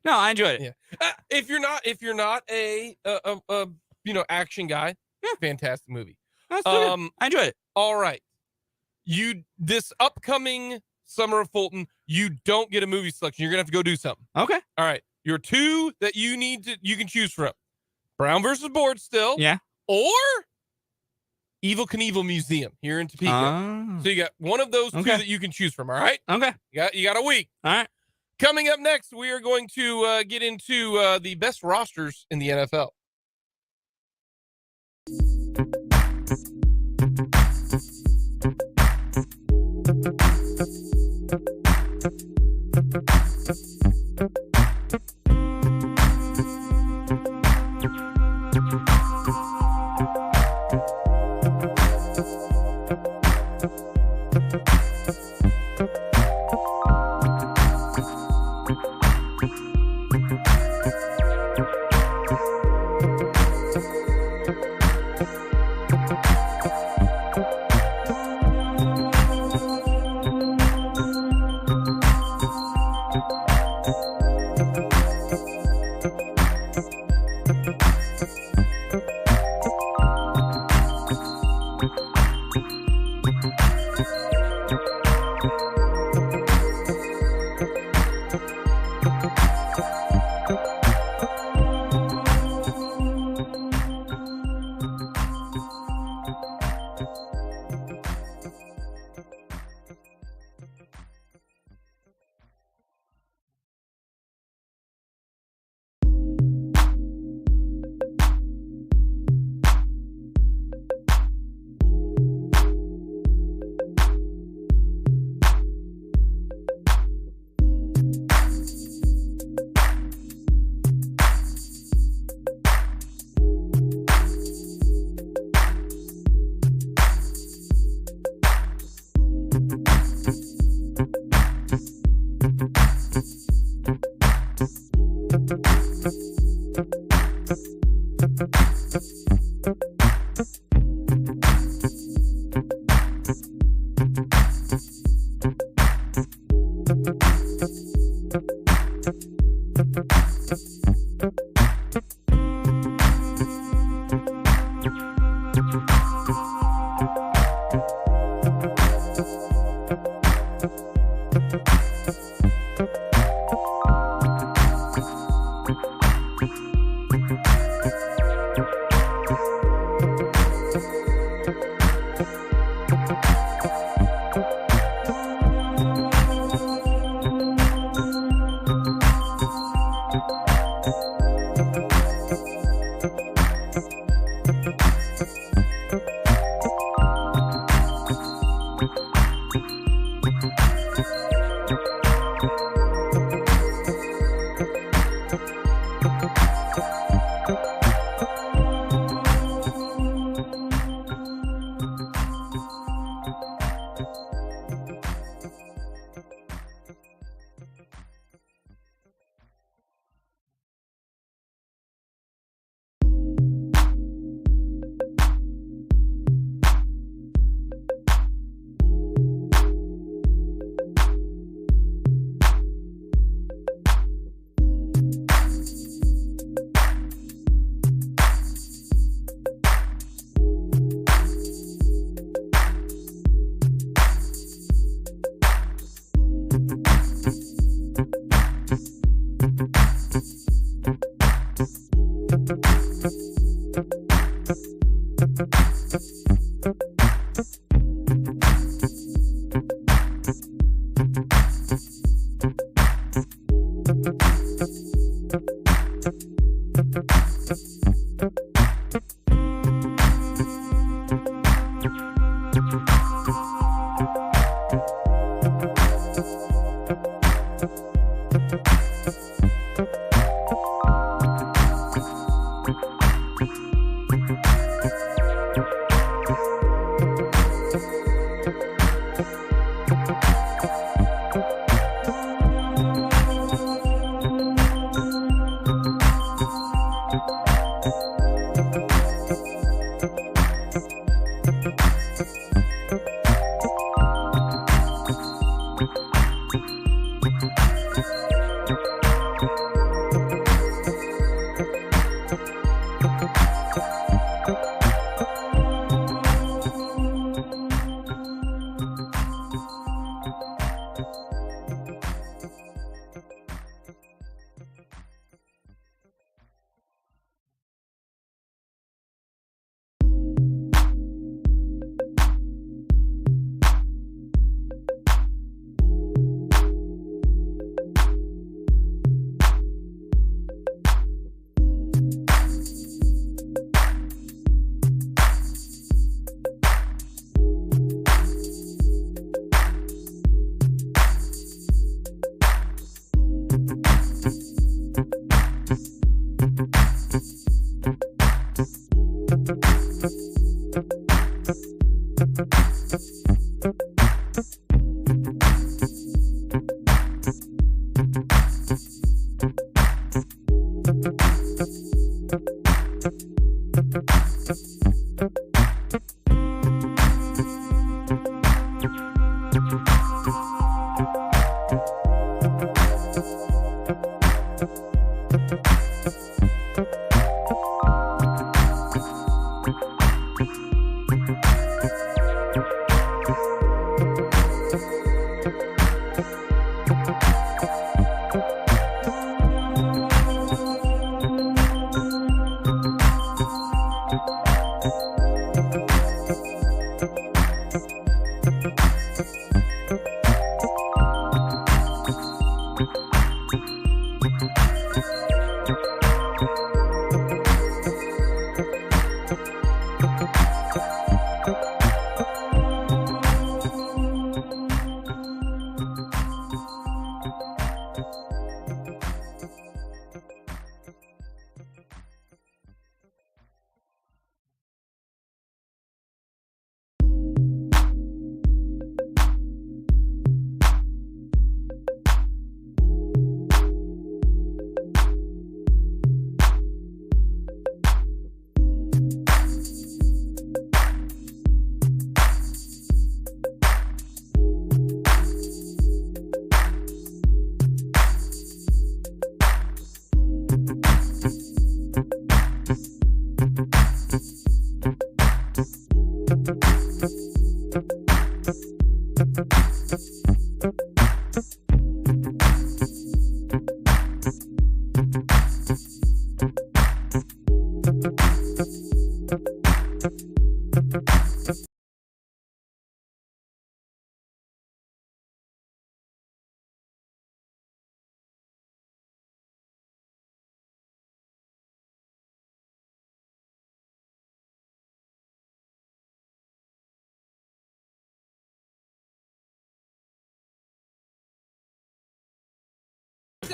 No, I enjoyed it. Yeah. If you're not a action guy, fantastic movie. That's good. I enjoyed it. All right. This upcoming Summer of Fulton, you don't get a movie selection. You're gonna have to go do something. Okay. All right. Your two that you can choose from: Brown versus Board, still. Yeah. Or Evil Knievel Museum here in Topeka. So you got one of those two that you can choose from. All right. Okay. You got a week. All right. Coming up next, we are going to get into the best rosters in the NFL.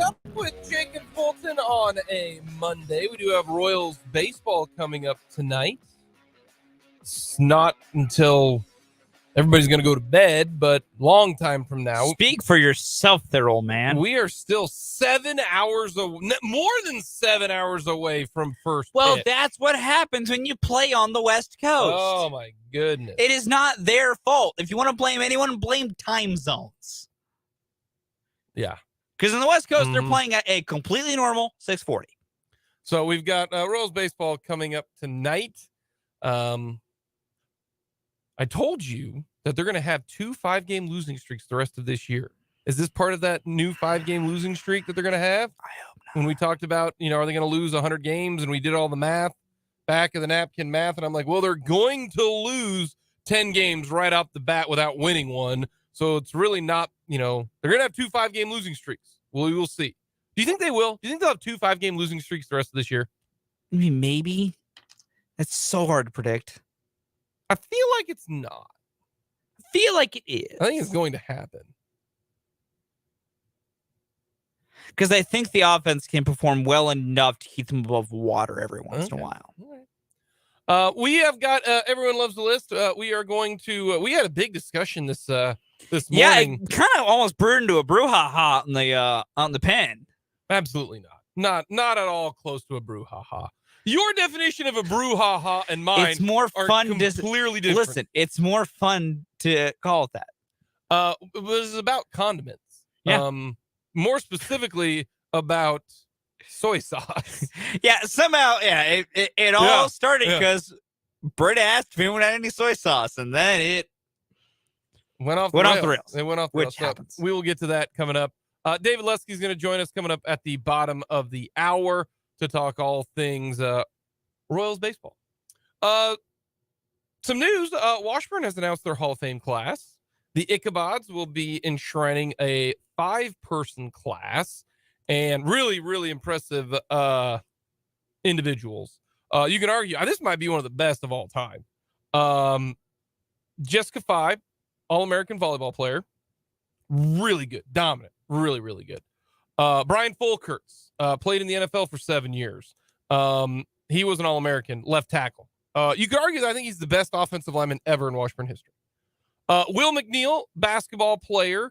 Up with Jake and Fulton on a Monday. We do have Royals baseball coming up tonight. It's not until everybody's going to go to bed, but long time from now. Speak for yourself there, old man. We are still 7 hours, more than 7 hours away from first Well, pitch. that's what happens when you play on the West Coast. Oh, my goodness. It is not their fault. If you want to blame anyone, blame time zones. Yeah. Because in the West Coast, they're playing at a completely normal 6:40. So we've got Royals baseball coming up tonight. I told you that they're going to have 2 5-game losing streaks the rest of this year. Is this part of that new 5-game losing streak that they're going to have? I hope not. When we talked about, are they going to lose 100 games? And we did all the math, back of the napkin math. And I'm like, well, they're going to lose 10 games right off the bat without winning one. So it's really not, they're going to have 2 5-game losing streaks. Well, we will see. Do you think they will? Do you think they'll have 2 5-game losing streaks the rest of this year? I mean, maybe. It's so hard to predict. I feel like it's not. I feel like it is. I think it's going to happen. Because I think the offense can perform well enough to keep them above water every once in a while. We have got everyone loves the list. We are going to. We had a big discussion this morning. Yeah, it kind of almost brewed into a brouhaha on the pen. Absolutely not. Not at all close to a brouhaha. Your definition of a brouhaha and mine It's more fun. Clearly different. Listen, it's more fun to call it that. It was about condiments. Yeah. More specifically about soy sauce. Yeah, somehow, it all started because Britt asked if anyone had any soy sauce, and then it went off the rails. It went off the rails. Which happens. We will get to that coming up. David Lesky is going to join us coming up at the bottom of the hour to talk all things Royals baseball. Some news. Washburn has announced their Hall of Fame class. The Ichabods will be enshrining a 5-person class and really, really impressive individuals. You can argue this might be one of the best of all time. Jessica Five, All-American volleyball player. Really good. Dominant. Really, really good. Brian Fulkerts played in the NFL for 7 years. He was an All-American left tackle. You could argue that I think he's the best offensive lineman ever in Washburn history. Will McNeil, basketball player.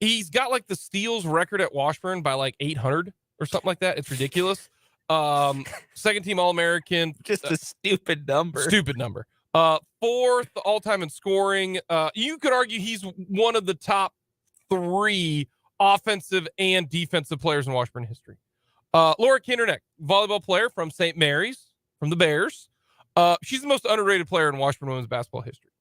He's got like the steals record at Washburn by like 800 or something like that. It's ridiculous. Second team All-American. Just a stupid number. Stupid number. 4th all-time in scoring. You could argue he's one of the top 3 offensive and defensive players in Washburn history. Laura Kinderneck, volleyball player from St. Mary's, from the Bears. She's the most underrated player in Washburn women's basketball history.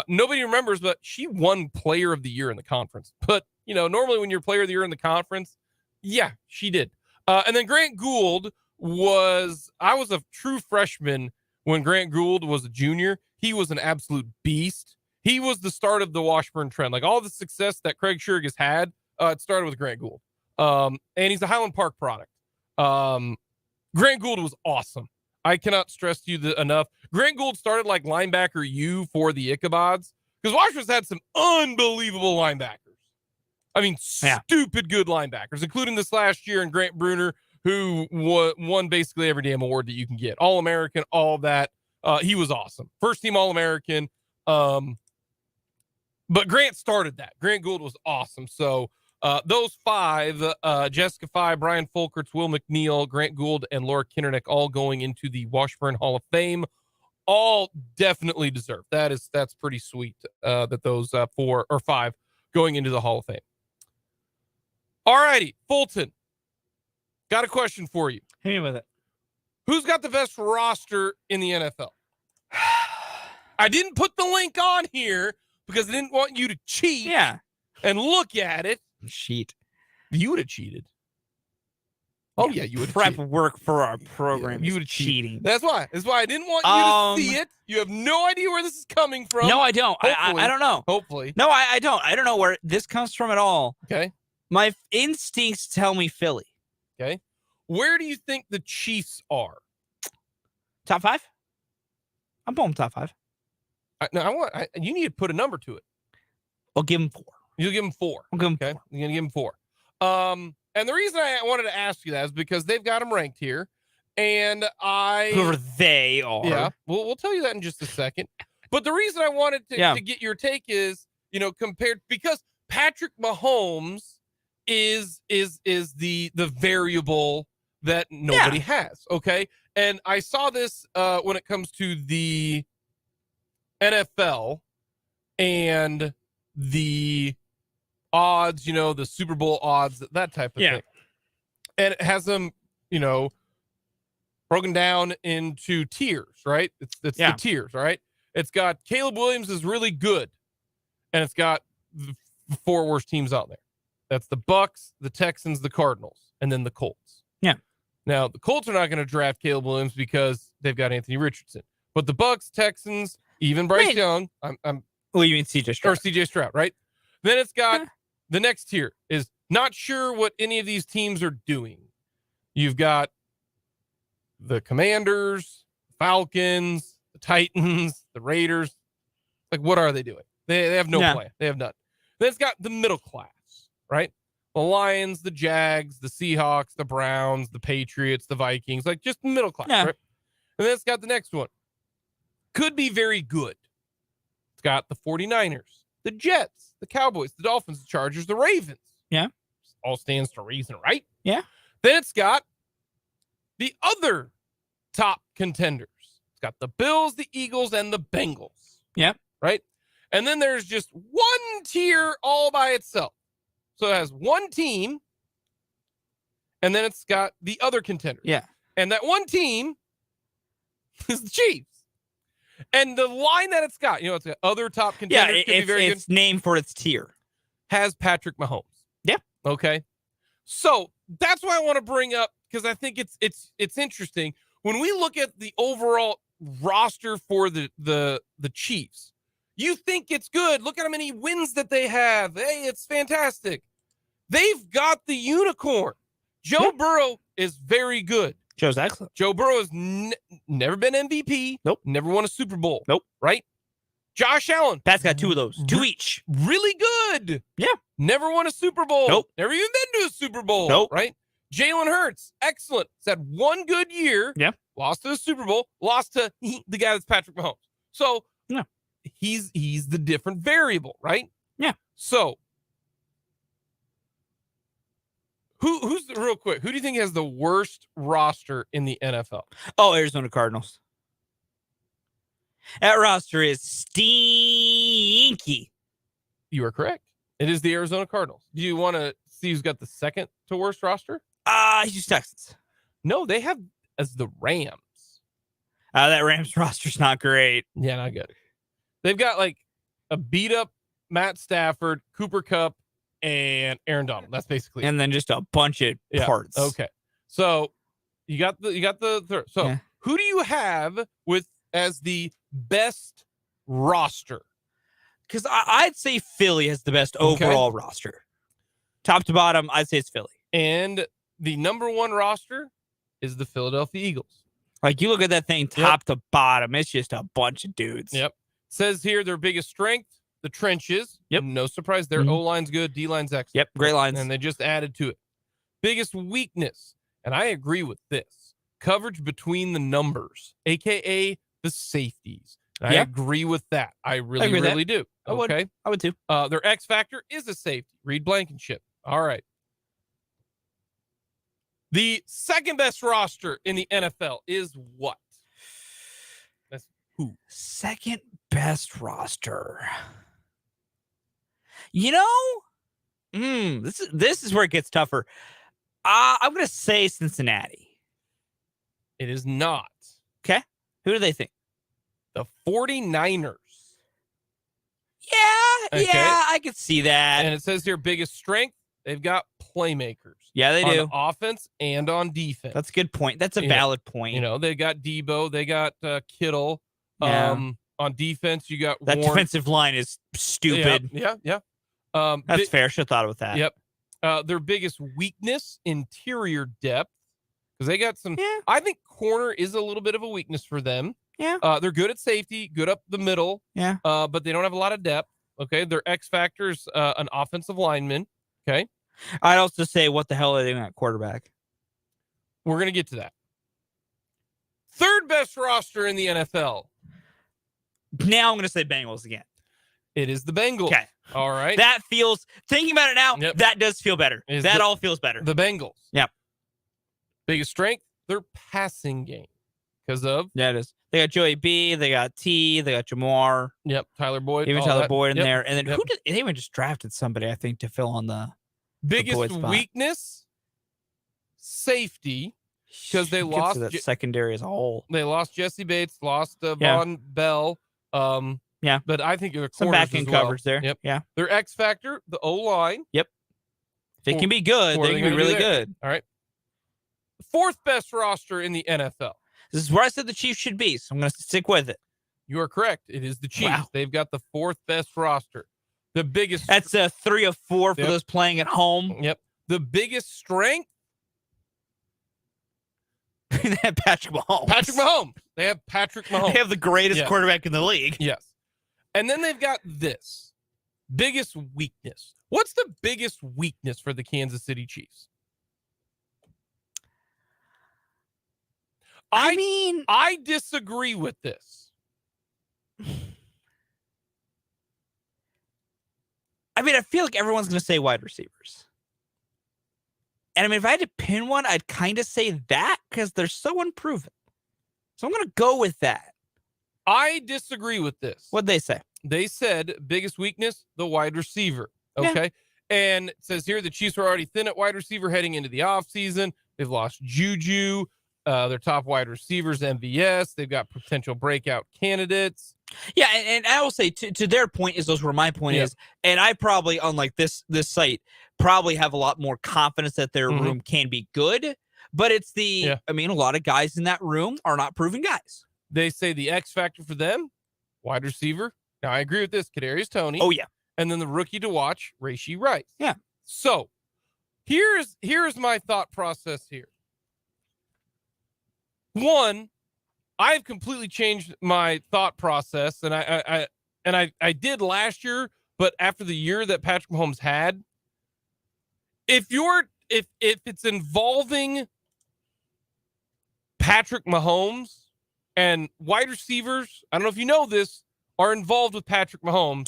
Nobody remembers, but she won player of the year in the conference. But, normally when you're player of the year in the conference, yeah, she did. And then Grant Gould I was a true freshman when Grant Gould was a junior. He was an absolute beast. He was the start of the Washburn trend. Like all the success that Craig Schurig has had, it started with Grant Gould. And he's a Highland Park product. Grant Gould was awesome. I cannot stress to you enough. Grant Gould started like linebacker U for the Ichabods because Washburn's had some unbelievable linebackers. I mean, stupid good linebackers, including this last year and Grant Bruner, who won basically every damn award that you can get. All-American, all that. He was awesome. First team All-American. But Grant started that. Grant Gould was awesome. So those 5, Jessica Five, Brian Fulkerts, Will McNeil, Grant Gould, and Laura Kinderneck all going into the Washburn Hall of Fame. All definitely deserved. That's pretty sweet that those 4 or 5 going into the Hall of Fame. All righty, Fulton. Got a question for you. Hit me with it. Who's got the best roster in the NFL? I didn't put the link on here because I didn't want you to cheat. Yeah. And look at it. Cheat. You would have cheated. Oh, yeah, you would have prep cheated. work for our program. Yeah, you would have cheating. That's why. I didn't want you to see it. You have no idea where this is coming from. No, I don't. I don't know. Hopefully. No, I don't. I don't know where this comes from at all. Okay. My instincts tell me Philly. Okay. Where do you think the Chiefs are? Top 5? I'm pulling top 5. You need to put a number to it. I'll give them 4. You'll give them 4. I'll give them okay. 4. You're gonna give them 4. And the reason I wanted to ask you that is because they've got them ranked here, and whoever they are. Yeah. We'll tell you that in just a second. But the reason I wanted to get your take is, compared because Patrick Mahomes is the variable that nobody has. Okay. And I saw this when it comes to the NFL and the odds, the Super Bowl odds, that type of thing. And it has them, broken down into tiers, right? It's the tiers, right? It's got Caleb Williams is really good, and it's got the 4 worst teams out there. That's the Bucks, the Texans, the Cardinals, and then the Colts. Yeah. Now the Colts are not going to draft Caleb Williams because they've got Anthony Richardson, but the Bucks, Texans, even Bryce Young. You mean CJ Stroud? Or CJ Stroud, right? Then it's got the next tier is Not sure what any of these teams are doing. You've got the Commanders, Falcons, the Titans, the Raiders. Like, what are they doing? They have no plan. They have none. Then it's got the middle class, right? The Lions, the Jags, the Seahawks, the Browns, the Patriots, the Vikings, like just middle class, right? And then it's got the next one. Could be very good. It's got the 49ers, the Jets, the Cowboys, the Dolphins, the Chargers, the Ravens. Yeah. All stands to reason, right? Yeah. Then it's got the other top contenders. It's got the Bills, the Eagles, and the Bengals. Yeah. Right? And then there's just one tier all by itself. So it has one team, and then it's got the other contenders. Yeah. And that one team is the Chiefs. And the line that it's got, it's got other top contenders. Yeah, it's named for its tier. Has Patrick Mahomes. Yeah. Okay. So that's why I want to bring up, because I think it's interesting. When we look at the overall roster for the Chiefs, you think it's good. Look at how many wins that they have. Hey, it's fantastic. They've got the unicorn. Joe Burrow is very good. Joe's excellent. Joe Burrow has never been MVP. Nope. Never won a Super Bowl. Nope. Right? Josh Allen. Pat's got 2 of those. 2 each. Really good. Yeah. Never won a Super Bowl. Nope. Never even been to a Super Bowl. Nope. Right? Jalen Hurts. Excellent. He's had one good year. Yeah. Lost to the Super Bowl. Lost to the guy that's Patrick Mahomes. So yeah. He's the different variable, right? Yeah. So who's real quick? Who do you think has the worst roster in the NFL? Oh, Arizona Cardinals. That roster is stinky. You are correct. It is the Arizona Cardinals. Do you want to see who's got the second to worst roster? Houston Texans. No, they have as the Rams. That Rams roster's not great. Yeah, not good. They've got like a beat up Matt Stafford, Cooper Kupp, and Aaron Donald. That's basically and then just a bunch of parts. Okay. So you got the third. So who do you have with as the best roster? Because I'd say Philly has the best overall roster. Top to bottom, I'd say it's Philly. And the number one roster is the Philadelphia Eagles. Like, you look at that thing top to bottom, it's just a bunch of dudes. Yep. Says here their biggest strength, the trenches. Yep. No surprise. Their O-line's good. D-line's excellent. Yep. Great lines. And they just added to it. Biggest weakness, and I agree with this, coverage between the numbers, a.k.a. the safeties. I agree with that. I really do. Okay. I would too. Their X factor is a safety. Reed Blankenship. All right. The second best roster in the NFL is what? That's who? Second best roster. This is where it gets tougher. I'm going to say Cincinnati. It is not. Okay. Who do they think? The 49ers. Yeah, I could see that. And it says here, biggest strength, they've got playmakers. Yeah, they do. On offense and on defense. That's a good point. That's a valid point. They got Debo, they got Kittle. Yeah. On defense, you got that Warren. defensive line is stupid. Yeah. That's fair. Should have thought about that. Yep. Their biggest weakness, interior depth, because they got some. Yeah. I think corner is a little bit of a weakness for them. Yeah. They're good at safety, good up the middle. Yeah. But they don't have a lot of depth. Okay. Their X factor is an offensive lineman. Okay. I'd also say, what the hell are they doing at quarterback? We're going to get to that. Third best roster in the NFL. Now I'm going to say Bengals again. It is the Bengals. Okay. All right. That feels, thinking about it now, that does feel better. All feels better. The Bengals. Yep. Biggest strength, their passing game. Because of? Yeah, it is. They got Joey B, they got T, they got Jamar. Yep. Tyler Boyd. Even Tyler Boyd in there. And then they even just drafted somebody, I think, to fill on the biggest weakness, safety. Because they lost that secondary as a whole. They lost Jesse Bates, lost Von Bell. But I think the some back end coverage there. Yep. Yeah. Their X factor, the O line. Yep. If they can be good, they can be really good. All right. Fourth best roster in the NFL. This is where I said the Chiefs should be, so I'm going to stick with it. You are correct. It is the Chiefs. Wow. They've got the fourth best roster. The biggest. That's a 3 of 4 for those playing at home. Yep. the biggest strength? They have Patrick Mahomes. Patrick Mahomes. They have Patrick Mahomes. They have the greatest Yes. quarterback in the league. Yes. And then they've got this. Biggest weakness. What's the biggest weakness for the Kansas City Chiefs? I mean, I disagree with this. I feel like everyone's going to say wide receivers. And I mean, if I had to pin one, I'd kind of say that because they're so unproven. So I'm going to go with that. I disagree with this. What'd they say? They said biggest weakness, the wide receiver. Yeah. Okay. And it says here the Chiefs are already thin at wide receiver heading into the offseason. They've lost Juju, their top wide receivers, MVS. They've got potential breakout candidates. Yeah, and I will say to their point is those were my point is, and I probably, unlike this site, probably have a lot more confidence that their room can be good. But it's a lot of guys in that room are not proven guys. They say the X factor for them, wide receiver. Now I agree with this, Kadarius Toney. Oh yeah. And then the rookie to watch, Rashee Rice. Yeah. So here's my thought process here. One, I've completely changed my thought process, and I did last year, but after the year that Patrick Mahomes had, if it's involving Patrick Mahomes and wide receivers, I don't know if you know this, are involved with Patrick Mahomes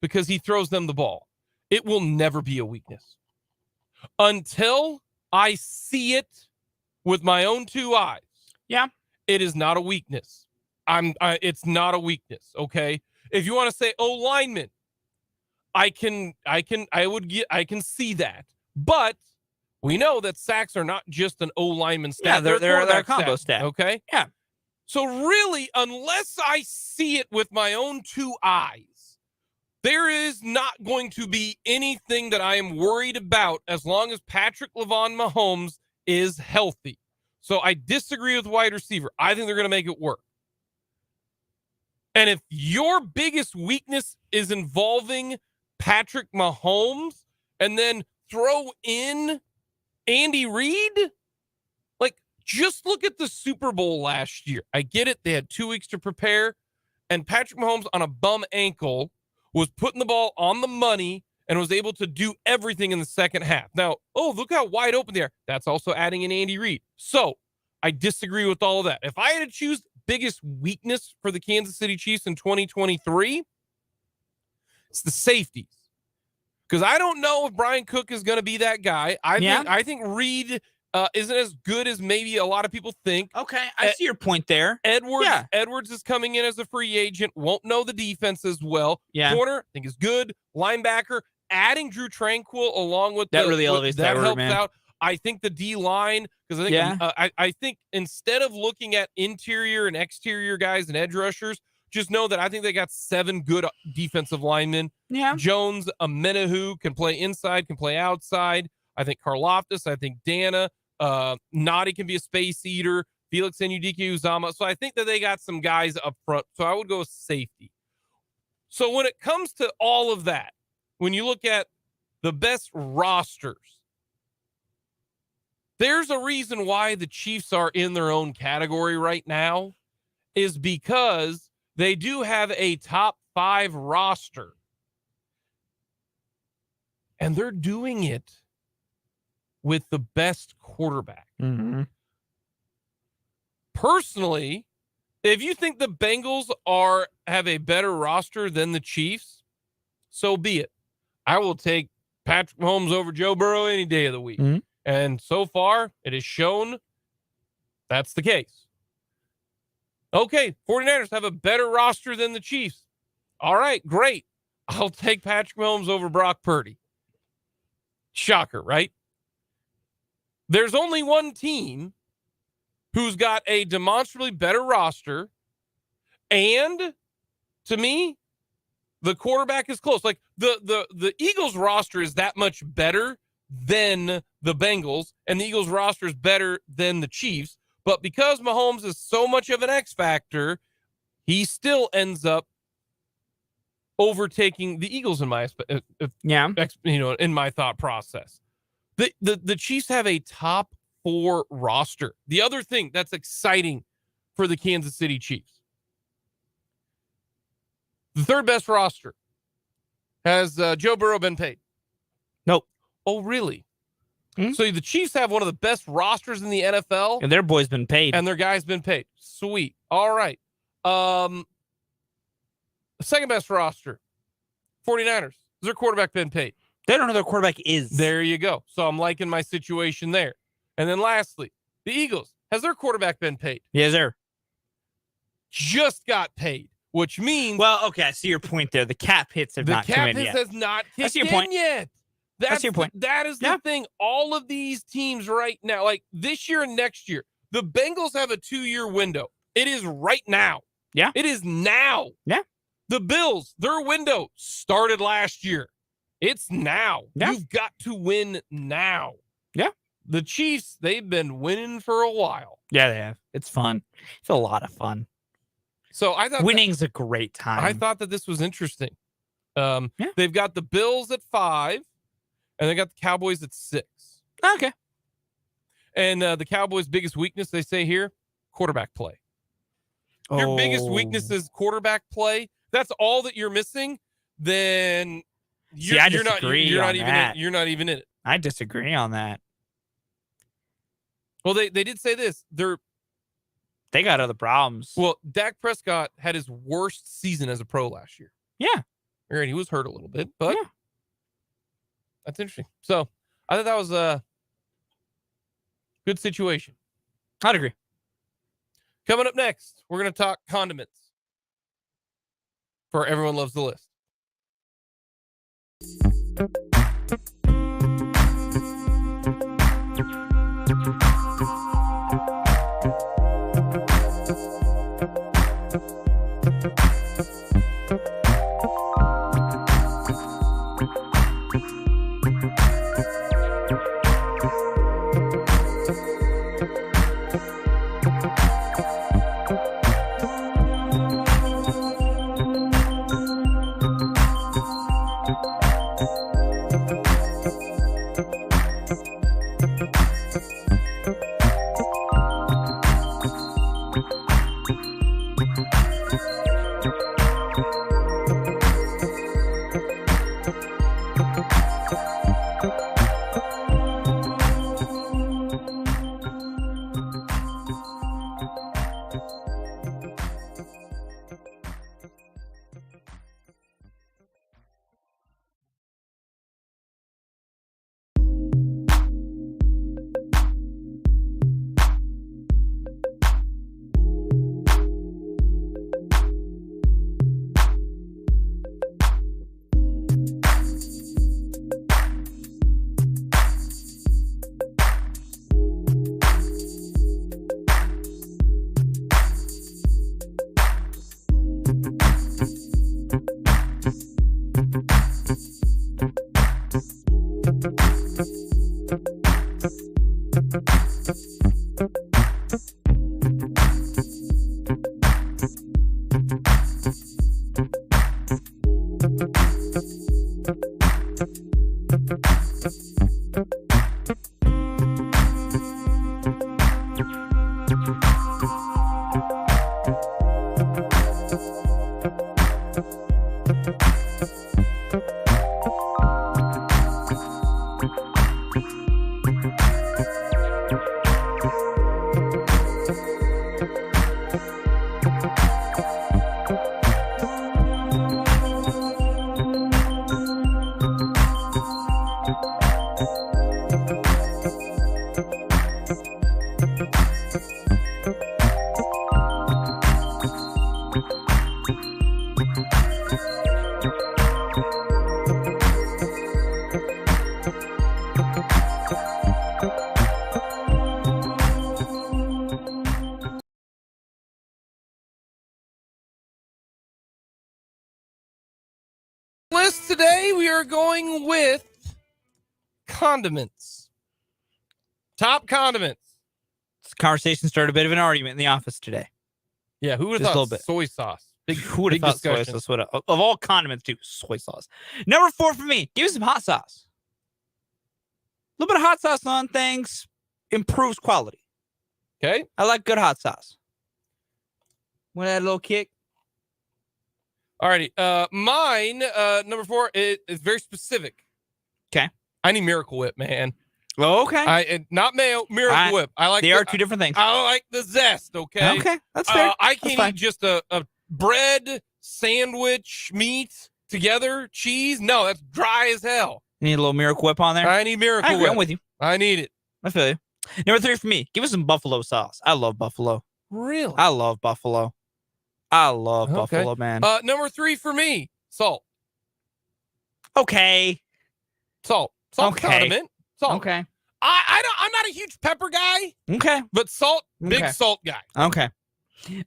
because he throws them the ball. It will never be a weakness until I see it with my own two eyes. Yeah. It is not a weakness. It's not a weakness. Okay. If you want to say lineman, I can see that, but we know that sacks are not just an lineman stat. Yeah, they're a combo stat. stat. Okay. Yeah. So really, unless I see it with my own two eyes, there is not going to be anything that I am worried about as long as Patrick LeVon Mahomes is healthy. So I disagree with wide receiver. I think they're going to make it work. And if your biggest weakness is involving Patrick Mahomes and then throw in Andy Reid, like just look at the Super Bowl last year. I get it. They had 2 weeks to prepare, and Patrick Mahomes on a bum ankle was putting the ball on the money and was able to do everything in the second half. Now, look how wide open they are. That's also adding in Andy Reid. So I disagree with all of that. If I had to choose biggest weakness for the Kansas City Chiefs in 2023, it's the safeties. Because I don't know if Brian Cook is going to be that guy. I think Reid isn't as good as maybe a lot of people think. Okay, I see your point there. Edwards is coming in as a free agent. Won't know the defense as well. Yeah. Corner, I think is good. Linebacker, adding Drew Tranquill along with that really elevates that helps man. out. I think the D line, because I think instead of looking at interior and exterior guys and edge rushers, just know that I think they got 7 good defensive linemen. Yeah. Jones, Amenahu can play inside, can play outside. I think Karlaftis, I think Dana, Nadi can be a space eater. Felix Uzama. So I think that they got some guys up front. So I would go with safety. So when it comes to all of that, when you look at the best rosters, there's a reason why the Chiefs are in their own category right now, is because they do have a top 5 roster. And they're doing it with the best quarterback. Mm-hmm. Personally, if you think the Bengals have a better roster than the Chiefs, so be it. I will take Patrick Mahomes over Joe Burrow any day of the week. Mm-hmm. And so far, it has shown that's the case. Okay, 49ers have a better roster than the Chiefs. All right, great. I'll take Patrick Mahomes over Brock Purdy. Shocker, right? There's only one team who's got a demonstrably better roster, and to me, the quarterback is close. Like the Eagles roster is that much better than the Bengals, and the Eagles roster is better than the Chiefs. But because Mahomes is so much of an X factor, he still ends up overtaking the Eagles in my in my thought process. The Chiefs have a top 4 roster. The other thing that's exciting for the Kansas City Chiefs, the third best roster. Has Joe Burrow been paid? Nope. Oh, really? Mm-hmm. So the Chiefs have one of the best rosters in the NFL. And their boy's been paid. And their guy's been paid. Sweet. All right. Second best roster, 49ers. Has their quarterback been paid? They don't know who their quarterback is. There you go. So I'm liking my situation there. And then lastly, the Eagles. Has their quarterback been paid? Yes, sir. Just got paid, which means... Well, okay, I see your point there. The cap hits have not come in yet. The cap hits has not kicked in point. yet. That's your point. That is the thing. All of these teams right now, like this year and next year, the Bengals have a 2-year window. It is right now. Yeah. It is now. Yeah. The Bills, their window started last year. It's now. Yeah. You've got to win now. Yeah. The Chiefs, they've been winning for a while. Yeah, they have. It's fun. It's a lot of fun. So I thought winning's a great time. I thought that this was interesting. They've got the Bills at 5, and they got the Cowboys at 6. Okay. And the Cowboys' biggest weakness, they say here, quarterback play. Your biggest weakness is quarterback play. That's all that you're missing. Then you're not even in it. I disagree on that. Well, they did say this. They got other problems. Well, Dak Prescott had his worst season as a pro last year. Yeah. And he was hurt a little bit, but yeah. That's interesting. So I thought that was a good situation. I'd agree. Coming up next, we're going to talk condiments for Everyone Loves the List. List today, we are going with condiments. Top condiments. This conversation started a bit of an argument in the office today. Yeah, who would have thought soy sauce? Who would have thought soy sauce would have, of all condiments, too, soy sauce. Number 4 for me, give me some hot sauce. little bit of hot sauce on things improves quality. Okay. I like good hot sauce. Want to add a little kick? Alrighty. Mine, number 4, is very specific. Okay. I need Miracle Whip, man. Oh, okay. Not mayo, Miracle Whip. I like. They are two different things. I like the zest. Okay. Okay, that's fair. I can't eat just a bread sandwich meat together cheese. No, that's dry as hell. You need a little Miracle Whip on there? I need Miracle I agree. Whip. I'm with you. I need it. I feel you. Number 3 for me. Give us some buffalo sauce. I love buffalo. Really? I love buffalo. I love buffalo, man. Number 3 for me, salt. Okay. Salt. Salt condiment. Salt. Okay. I'm not a huge pepper guy. Okay. But salt, big Okay. salt guy. Okay.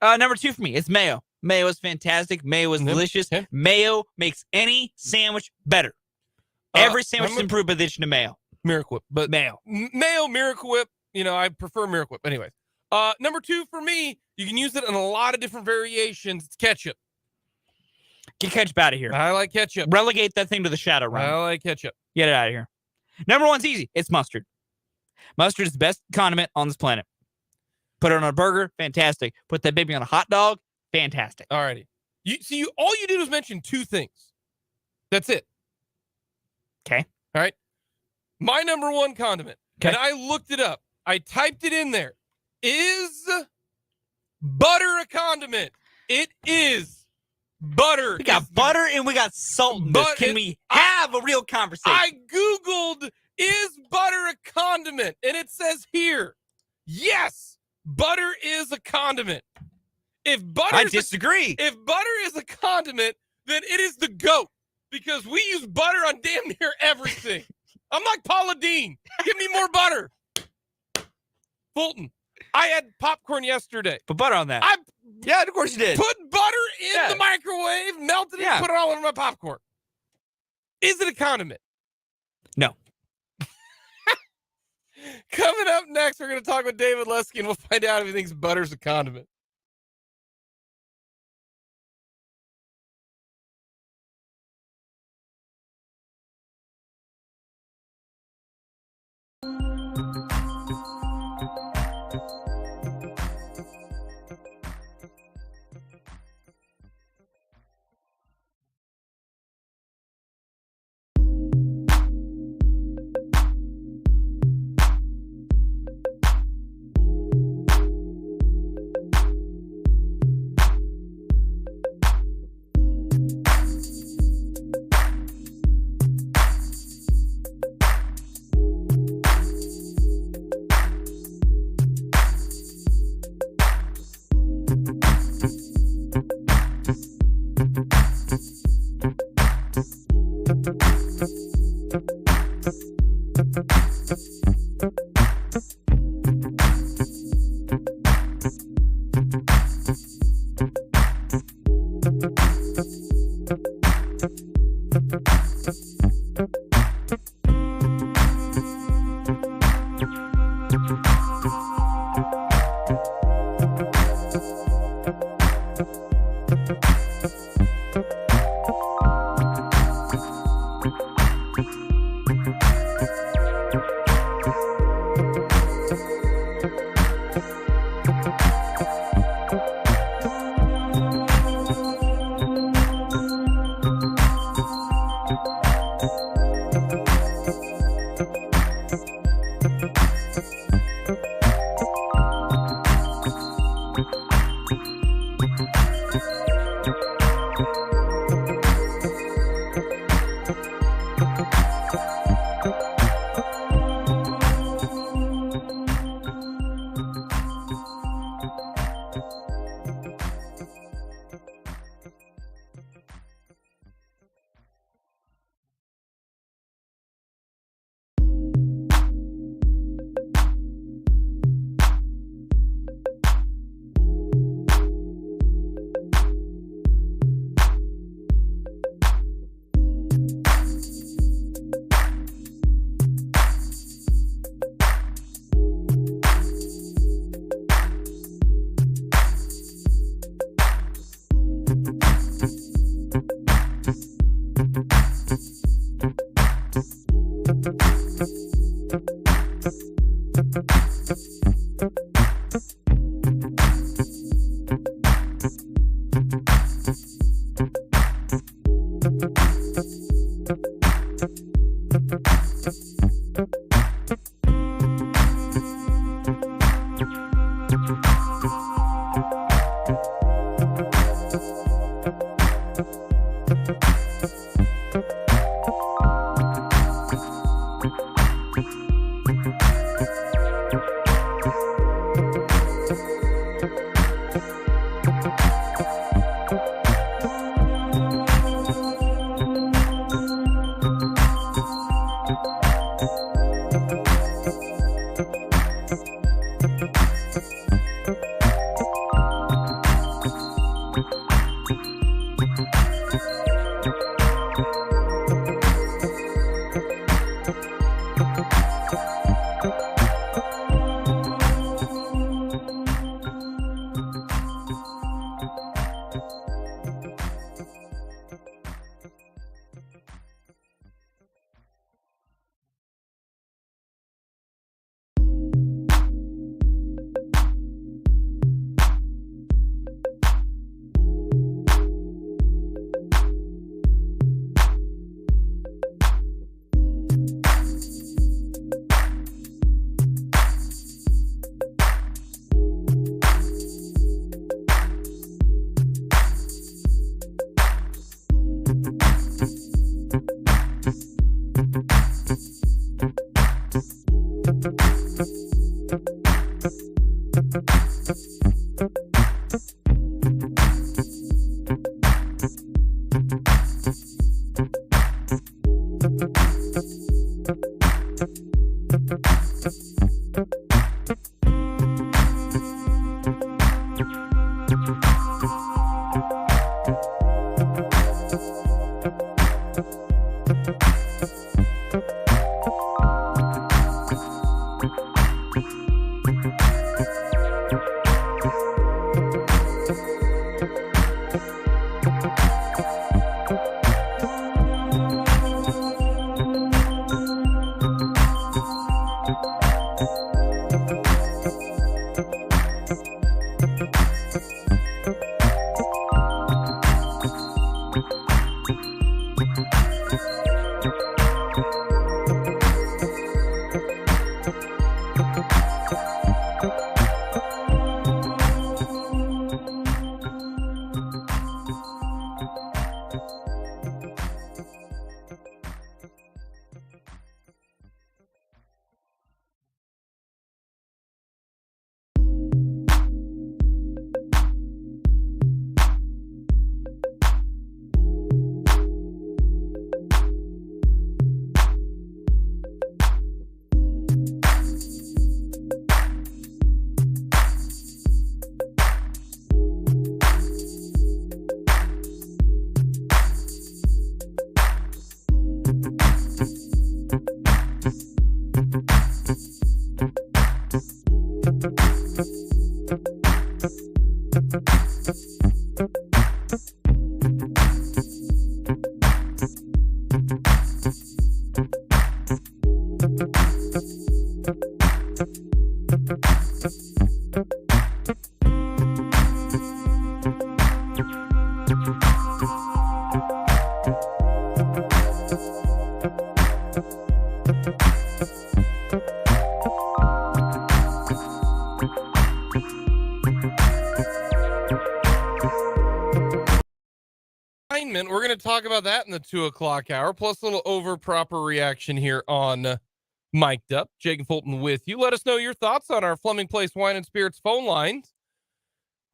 Number 2 for me, it's mayo. Mayo is fantastic. Mayo is delicious. Yep. Mayo makes any sandwich better. Every sandwich is improved by the addition of mayo. Miracle Whip, but Mayo. Mayo, Miracle Whip. I prefer Miracle Whip. Anyways, number 2 for me, you can use it in a lot of different variations. It's ketchup. Get ketchup out of here. I like ketchup. Relegate that thing to the shadow realm. I like ketchup. Get it out of here. Number 1's easy. It's mustard. Mustard is the best condiment on this planet. Put it on a burger, fantastic. Put that baby on a hot dog, fantastic. Alrighty. All you did was mention 2 things. That's it. Okay. All right. My number 1 condiment. Okay. And I looked it up. I typed it in there. Is butter a condiment? It is. Butter. We got butter and we got salt in this. Can we have a real conversation? I Googled, is butter a condiment? And it says here, yes, butter is a condiment. I disagree. If butter is a condiment, then it is the GOAT. Because we use butter on damn near everything. I'm like Paula Deen. Give me more butter. Fulton, I had popcorn yesterday. Put butter on that. Yeah, of course you did. Put butter in the microwave, melted it, and put it all over my popcorn. Is it a condiment? No. Coming up next, we're going to talk with David Lesky, and we'll find out if he thinks butter's a condiment. We're going to talk about that in the 2 o'clock hour, plus a little over proper reaction here on Mic'd Up. Jake and Fulton with you. Let us know your thoughts on our Fleming Place Wine and Spirits phone lines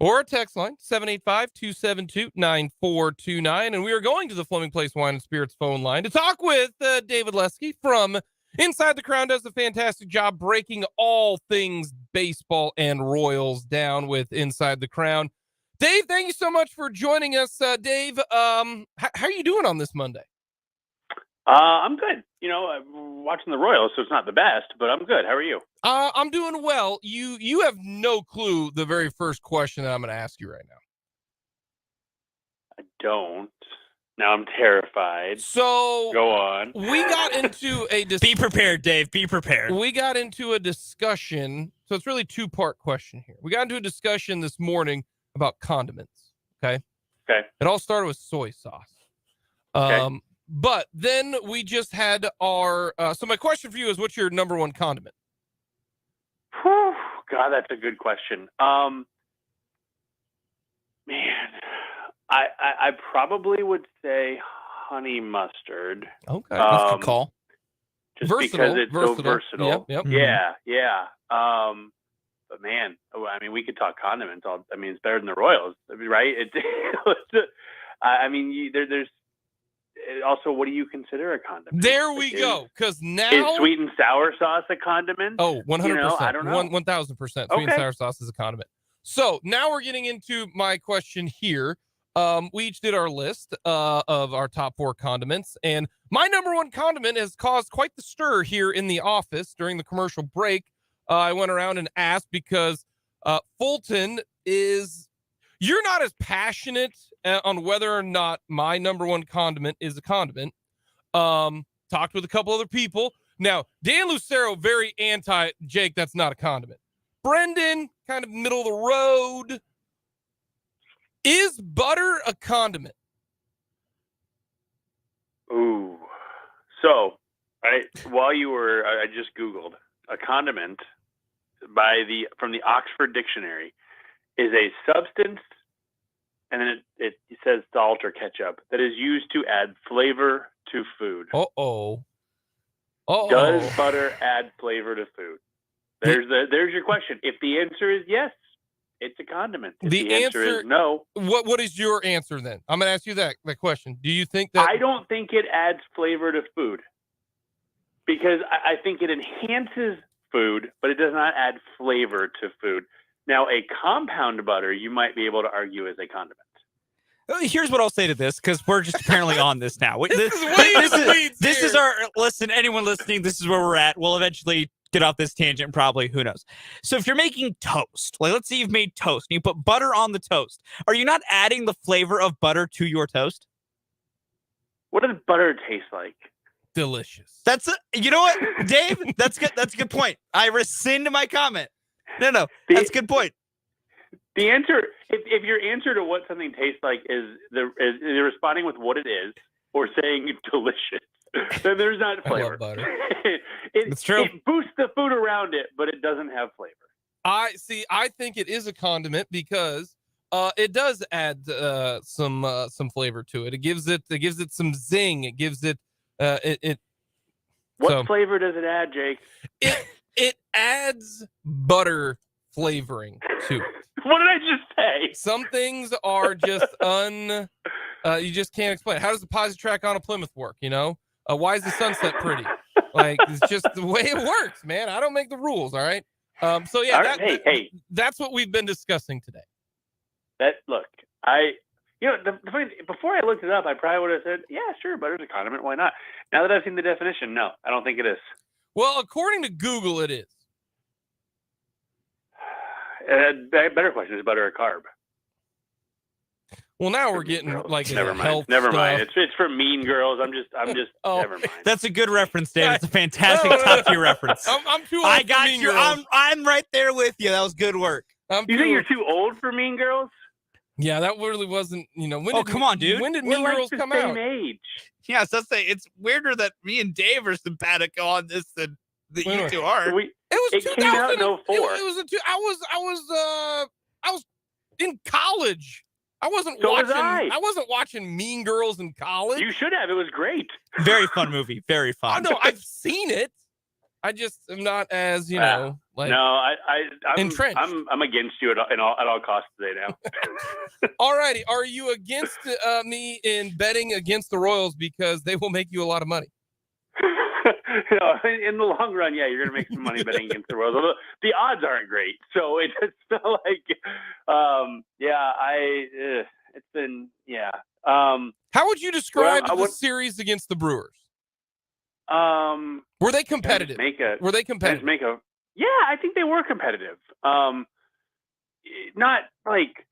or a text line, 785-272-9429. And we are going to the Fleming Place Wine and Spirits phone line to talk with David Lesky from Inside the Crown. Does a fantastic job breaking all things baseball and Royals down with Inside the Crown. Dave, thank you so much for joining us. Dave, how are you doing on this Monday? I'm good. You know, I'm watching the Royals, so it's not the best, but I'm good. How are you? I'm doing well. You have no clue the very first question that I'm going to ask you right now. I don't. Now I'm terrified. So go on. We got into a be prepared, Dave. Be prepared. We got into a discussion. So it's really a 2-part question here. We got into a discussion this morning about condiments. Okay. It all started with soy sauce. Okay. But then we just had our. So my question for you is, what's your number one condiment? Whew, God, that's a good question. Man, I probably would say honey mustard. Okay. That's a good call. Just Versatile, because it's versatile. so versatile. Yep. Yeah. But man, I mean, we could talk condiments. I mean, it's better than the Royals, right? I mean, there's also, what do you consider a condiment? There we go. Because now is sweet and sour sauce a condiment? Oh, 100%. You know, I don't know. 1,000%. Sweet and sour sauce is a condiment. So now we're getting into my question here. We each did our list of our top 4 condiments, and my number 1 condiment has caused quite the stir here in the office during the commercial break. I went around and asked because Fulton you're not as passionate on whether or not my number 1 condiment is a condiment. Talked with a couple other people. Now, Dan Lucero, very anti, Jake, that's not a condiment. Brendan, kind of middle of the road. Is butter a condiment? Ooh. So, while you were, I just Googled a condiment from the Oxford Dictionary is a substance, and then it says salt or ketchup, that is used to add flavor to food. Does butter add flavor to food? There's your question. If the answer is yes, it's a condiment. If the answer is no. What is your answer then? I'm going to ask you that question. Do you think that? I don't think it adds flavor to food, because I think it enhances food, but it does not add flavor to food. Now, a compound butter, you might be able to argue is a condiment. Here's what I'll say to this, because we're just apparently on this now. This is our, listen, anyone listening, this is where we're at. We'll eventually get off this tangent, probably, who knows. So if you're making toast, like let's say you've made toast and you put butter on the toast, are you not adding the flavor of butter to your toast? What does butter taste like? Delicious. You know what, Dave? That's good. That's a good point. I rescind my comment. No, that's a good point. The answer, if your answer to what something tastes like is responding with what it is or saying delicious, then there's not flavor. I love butter. It's true. It boosts the food around it, but it doesn't have flavor. I think it is a condiment because it does add some flavor to it. It gives it some zing. It gives it What flavor does it add, Jake? It adds butter flavoring to it. What did I just say? Some things are just you just can't explain. How does the positrack on a Plymouth work? You know, why is the sunset pretty? Like, it's just the way it works, man. I don't make the rules. All right. So yeah, right. That's what we've been discussing today. Before I looked it up, I probably would have said, yeah, sure, butter's a condiment. Why not? Now that I've seen the definition, no, I don't think it is. Well, according to Google, it is. Better question, is butter a carb? Well, now we're getting like never mind. It's for Mean Girls. I'm just never mind. That's a good reference, Dave. It's a fantastic top tier reference. I'm too old. I got for mean you. Girls. I'm right there with you. That was good work. You think you're too old for Mean Girls? Yeah, that really wasn't. You know, come on, dude. When did Mean Girls come out? Age. Yeah, so it's weirder that me and Dave are simpatico on this than you two are. It came out in 04. It was I was in college. I wasn't watching Mean Girls in college. You should have. It was great. Very fun movie. Very fun. I know. I've seen it. I just am not as I'm entrenched. I'm against you at all costs today now. Alrighty, are you against me in betting against the Royals because they will make you a lot of money? In the long run, yeah, you're gonna make some money betting against the Royals. Although the odds aren't great, so it's like, it's been, yeah. How would you describe the series against the Brewers? Were they competitive? Were they competitive? Yeah, I think they were competitive. Not like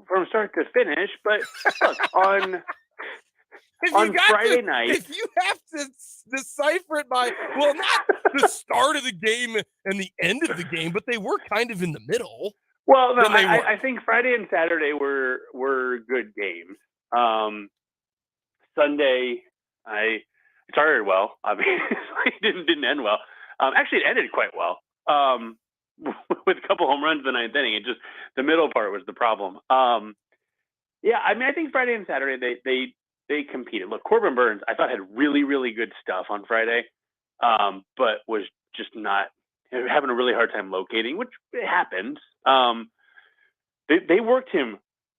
from start to finish, but look, on Friday night. If you have to decipher it by, well, not the start of the game and the end of the game, but they were kind of in the middle. Well, no, I think Friday and Saturday were good games. Sunday, it started well. Obviously, it didn't end well. Actually, it ended quite well. With a couple home runs in the ninth inning. It just, the middle part was the problem. Yeah, I mean, I think Friday and Saturday they competed. Look, Corbin Burns, I thought had really, really good stuff on Friday, but was just not having a really hard time locating, which happens. They worked him,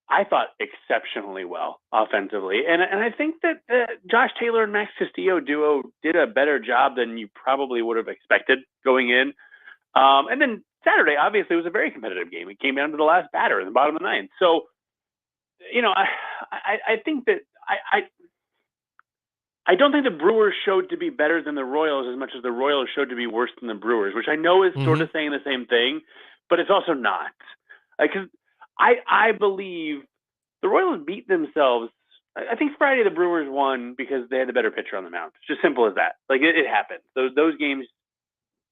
I thought, exceptionally well offensively, and I think that Josh Taylor and Max Castillo duo did a better job than you probably would have expected going in. And then Saturday, obviously, was a very competitive game. It came down to the last batter in the bottom of the ninth. So, I think that I don't think the Brewers showed to be better than the Royals as much as the Royals showed to be worse than the Brewers, which I know is sort of saying the same thing, but it's also not. Because I believe the Royals beat themselves. I think Friday the Brewers won because they had the better pitcher on the mound. It's just simple as that. Like it happened. Those games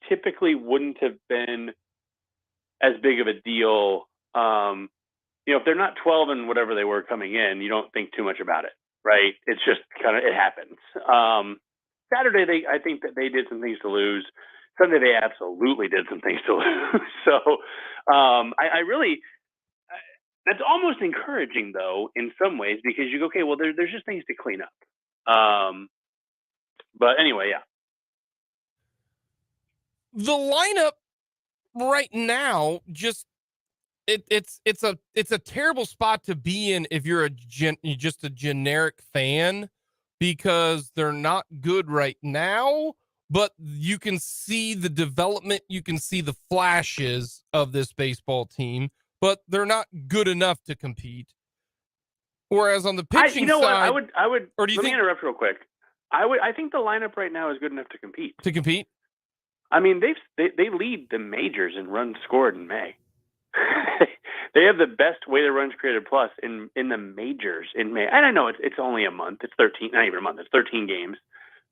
typically wouldn't have been as big of a deal. If they're not 12 and whatever they were coming in, you don't think too much about it, right? It's just kind of, it happens. Saturday, I think that they did some things to lose. Sunday, they absolutely did some things to lose. So I really, that's almost encouraging though, in some ways, because you go, okay, well, there's just things to clean up. But anyway, yeah. The lineup right now just it's a terrible spot to be in if you're just a generic fan, because they're not good right now, but you can see the development, you can see the flashes of this baseball team, but they're not good enough to compete. Whereas on the pitching side, I would. Or do you let think, me interrupt real quick. I think the lineup right now is good enough to compete. I mean, they lead the majors in runs scored in May. They have the best weighted runs created plus in the majors in May. And I know it's only a month. It's 13, not even a month. It's 13 games.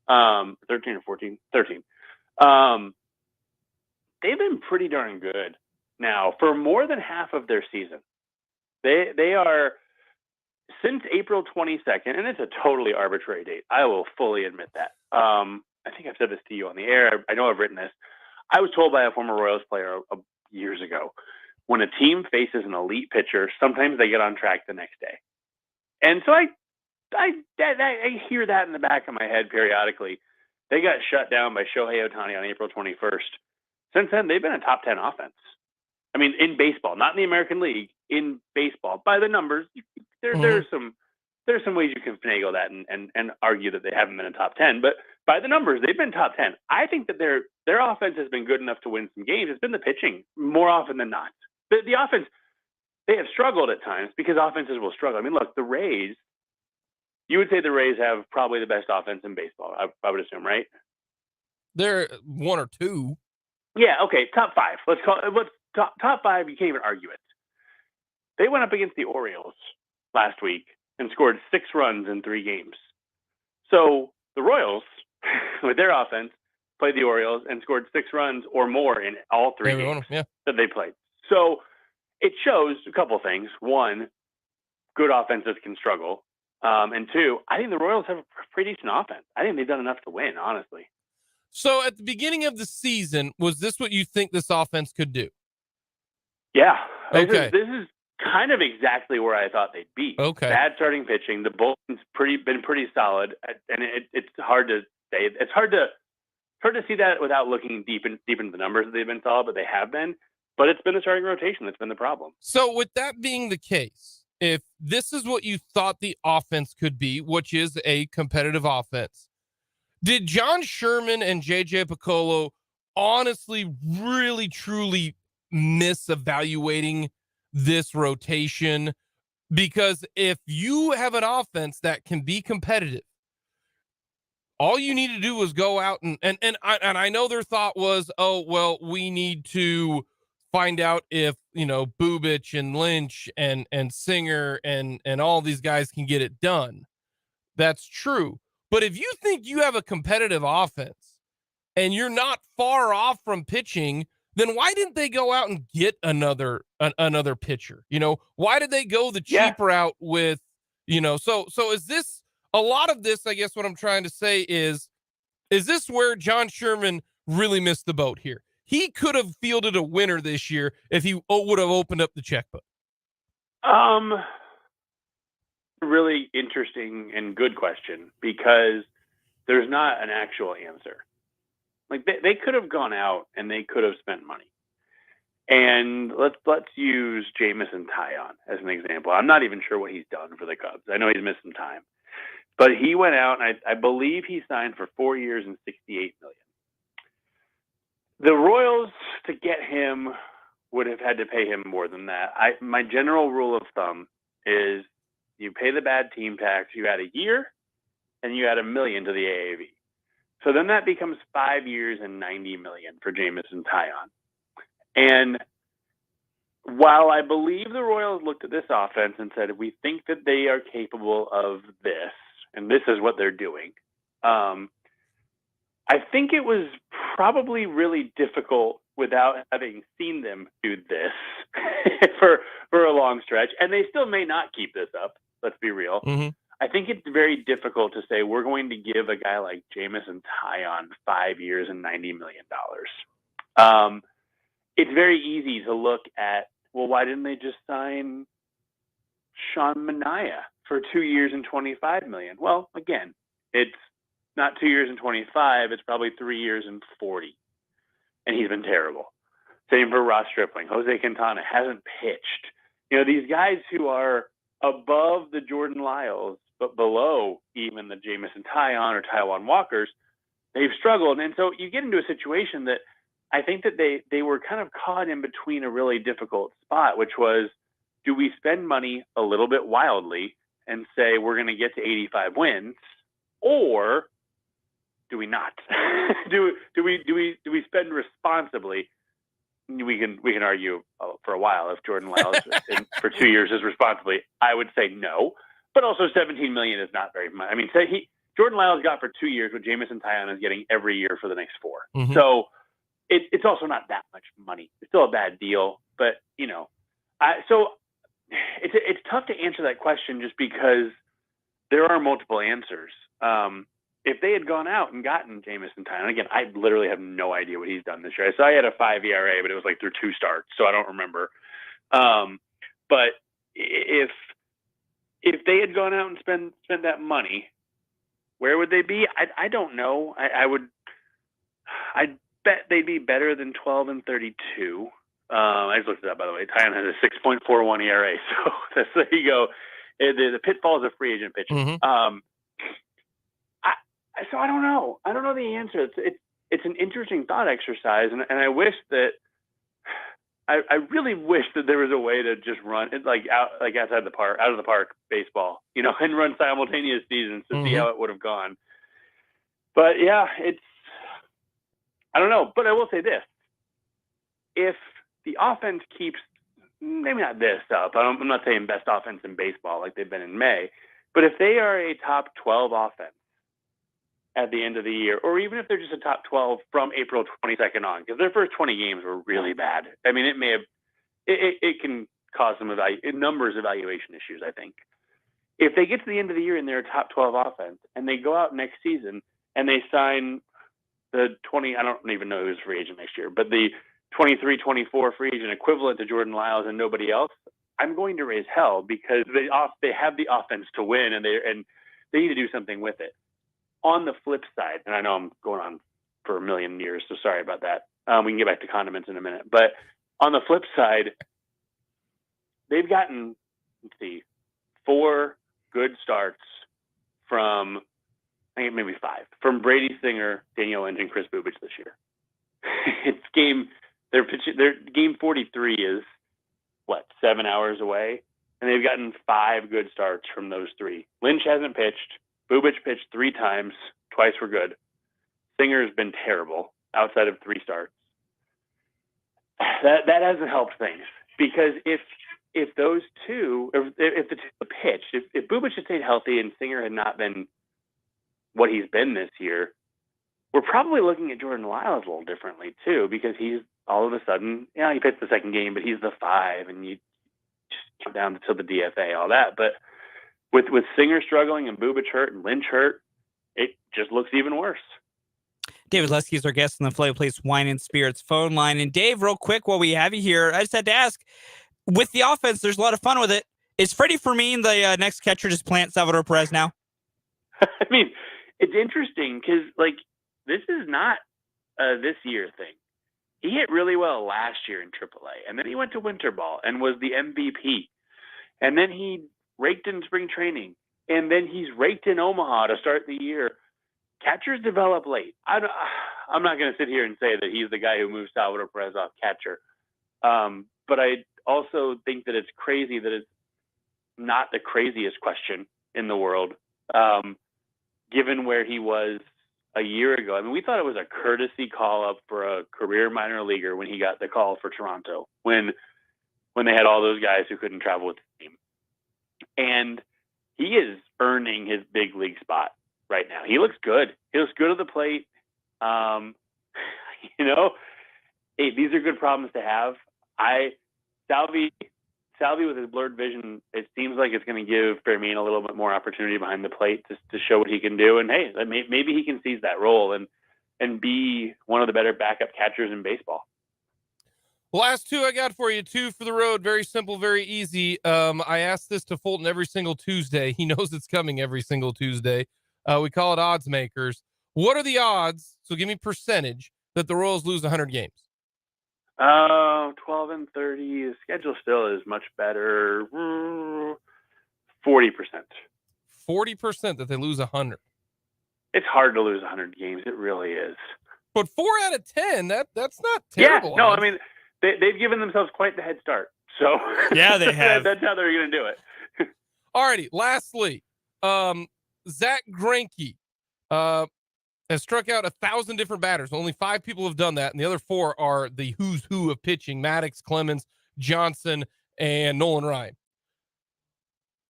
13 or 14, 13. They've been pretty darn good now for more than half of their season. They are, since April 22nd, and it's a totally arbitrary date. I will fully admit that. I think I've said this to you on the air. I know I've written this. I was told by a former Royals player years ago, when a team faces an elite pitcher, sometimes they get on track the next day. And so I hear that in the back of my head periodically. They got shut down by Shohei Ohtani on April 21st. Since then, they've been a top 10 offense. I mean, in baseball, not in the American League, in baseball. By the numbers, there's some ways you can finagle that and argue that they haven't been in top 10. But by the numbers, they've been top 10. I think that their offense has been good enough to win some games. It's been the pitching more often than not. The offense, they have struggled at times because offenses will struggle. I mean, look, the Rays, you would say the Rays have probably the best offense in baseball, I would assume, right? They're one or two. Yeah, okay, top five. Let's top five, you can't even argue it. They went up against the Orioles last week and scored 6 runs in 3 games. So the Royals, with their offense, played the Orioles and scored 6 runs or more in all 3 games that they played. So it shows a couple things. One, good offenses can struggle. And 2, I think the Royals have a pretty decent offense. I think they've done enough to win, honestly. So at the beginning of the season, was this what you think this offense could do? Yeah. Okay. This is kind of exactly where I thought they'd be. Okay. Bad starting pitching. The bullpen's been pretty solid, and it's hard to say. It's hard to see that without looking deep into the numbers that they've been solid, but they have been. But it's been the starting rotation that's been the problem. So with that being the case, if this is what you thought the offense could be, which is a competitive offense, did John Sherman and JJ Piccolo honestly, really, truly miss evaluating this rotation? Because if you have an offense that can be competitive, all you need to do is go out and I know their thought was, oh, well, we need to find out if, Bubich and Lynch and Singer and all these guys can get it done. That's true. But if you think you have a competitive offense and you're not far off from pitching, then why didn't they go out and get another pitcher? Why did they go the cheap route with, so is this a lot of this? I guess what I'm trying to say is this where John Sherman really missed the boat here? He could have fielded a winner this year if he would have opened up the checkbook. a really interesting and good question because there's not an actual answer. Like they could have gone out and they could have spent money. And let's use Jamison Tyon as an example. I'm not even sure what he's done for the Cubs. I know he's missed some time. But he went out and I believe he signed for 4 years and $68 million. The Royals, to get him, would have had to pay him more than that. My general rule of thumb is you pay the bad team tax, you add a year, and you add $1 million to the AAV. So then that becomes 5 years and $90 million for Jamison Tyon. And while I believe the Royals looked at this offense and said, we think that they are capable of this, and this is what they're doing, I think it was probably really difficult without having seen them do this for a long stretch. And they still may not keep this up. Let's be real. Mm-hmm. I think it's very difficult to say we're going to give a guy like Jamison Tyon 5 years and $90 million. It's very easy to look at, well, why didn't they just sign Sean Manaea for 2 years and $25 million? Well, again, it's not 2 years and 25, it's probably 3 years and 40. And he's been terrible. Same for Ross Stripling. Jose Quintana hasn't pitched. These guys who are above the Jordan Lyles, but below even the Jamison Tyon or Taijuan Walkers, they've struggled. And so you get into a situation that I think that they were kind of caught in between a really difficult spot, which was, do we spend money a little bit wildly and say we're going to get to 85 wins, or do we not? do we spend responsibly? We can argue for a while if Jordan Lyles for 2 years is responsibly. I would say no, but also $17 million is not very much. I mean, Jordan Lyles got for 2 years what Jamison Tyon is getting every year for the next 4. Mm-hmm. So it's also not that much money. It's still a bad deal, but so it's tough to answer that question just because there are multiple answers. If they had gone out and gotten Jamison Tyon, again, I literally have no idea what he's done this year. I saw he had a 5 ERA, but it was like through 2 starts, so I don't remember. But if they had gone out and spent that money, where would they be? I don't know. I'd bet they'd be better than 12 and 32. I just looked it up, by the way. Tyon has a 6.41 ERA, so there you go. The pitfalls of free agent pitching. Mm-hmm. So I don't know. I don't know the answer. It's an interesting thought exercise, and I wish that I really wish that there was a way to just run it outside the park, out of the park baseball, and run simultaneous seasons to see how it would have gone. But yeah, I don't know. But I will say this: if the offense keeps, maybe not this up, I'm not saying best offense in baseball like they've been in May, but if they are a top 12 offense at the end of the year, or even if they're just a top 12 from April 22nd on, because their first 20 games were really bad. I mean, it can cause some numbers evaluation issues, I think. If they get to the end of the year and they're a top 12 offense and they go out next season and they sign the I don't even know who's free agent next year, but the 23-24 free agent equivalent to Jordan Lyles and nobody else, I'm going to raise hell because they have the offense to win and they need to do something with it. On the flip side, and I know I'm going on for a million years, so sorry about that. We can get back to condiments in a minute. But on the flip side, they've gotten, 4 good starts from, I think maybe 5, from Brady Singer, Daniel Lynch, and Chris Bubich this year. Their game 43 is, 7 hours away? And they've gotten 5 good starts from those 3. Lynch hasn't pitched. Bubich pitched 3 times. Twice were good. Singer's been terrible outside of 3 starts. That hasn't helped things because if those two, if the two pitched, if Bubich had stayed healthy and Singer had not been what he's been this year, we're probably looking at Jordan Lyles a little differently too, because he's all of a sudden, he pitched the second game, but he's the 5, and you just come down to the DFA, all that. But with Singer struggling and Bubich hurt and Lynch hurt, it just looks even worse. David Lesky is our guest on the Flavor Place Wine and Spirits phone line. And Dave, real quick, while we have you here, I just had to ask, with the offense, there's a lot of fun with it. Is Freddie Fermin the next catcher to plant Salvador Perez now? I mean, it's interesting because, like, this is not this year thing. He hit really well last year in AAA, and then he went to winter ball and was the MVP. And then he raked in spring training, and then he's raked in Omaha to start the year. Catchers develop late. I'm not going to sit here and say that he's the guy who moved Salvador Perez off catcher. But I also think that it's crazy that it's not the craziest question in the world, given where he was a year ago. I mean, we thought it was a courtesy call up for a career minor leaguer when he got the call for Toronto, when they had all those guys who couldn't travel with the team. And he is earning his big league spot right now. He looks good. He looks good at the plate. You know, hey, these are good problems to have. Salvi with his blurred vision, it seems like it's going to give Fermin a little bit more opportunity behind the plate to show what he can do. And hey, maybe he can seize that role and be one of the better backup catchers in baseball. Last two I got for you, two for the road. Very simple, very easy. I ask this to Fulton every single Tuesday. He knows it's coming every single Tuesday. We call it odds makers. What are the odds? So give me percentage that the Royals lose 100 games. 12 and 30. The schedule still is much better. 40%. 40% that they lose 100. It's hard to lose 100 games. It really is. But 4 out of 10, that's not terrible. Yeah, no, I mean, they've given themselves quite the head start. So yeah, they have. That's how they're going to do it. Alrighty. Lastly, Zach Greinke has struck out 1,000 different batters. Only 5 people have done that, and the other 4 are the who's who of pitching: Maddox, Clemens, Johnson, and Nolan Ryan.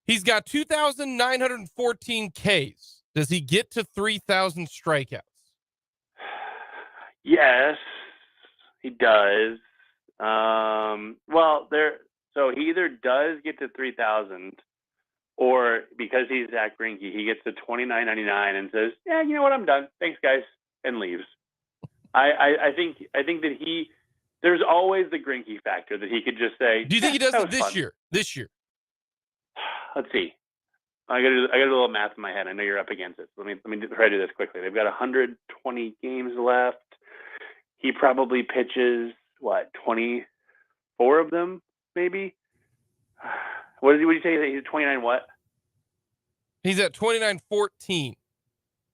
He's got 2,914 Ks. Does he get to 3,000 strikeouts? Yes, he does. So he either does get to 3,000, or because he's Zach Greinke, he gets to 29.99 and says, "Yeah, you know what? I'm done. Thanks, guys," and leaves. I think that there's always the Greinke factor that he could just say. Do you think he does it this fun. year? This year? Let's see. I got to do a little math in my head. I know you're up against it. Let me try to do this quickly. They've got 120 games left. He probably pitches 24 of them, maybe. What did you say? He's 29 what? He's at 29.14.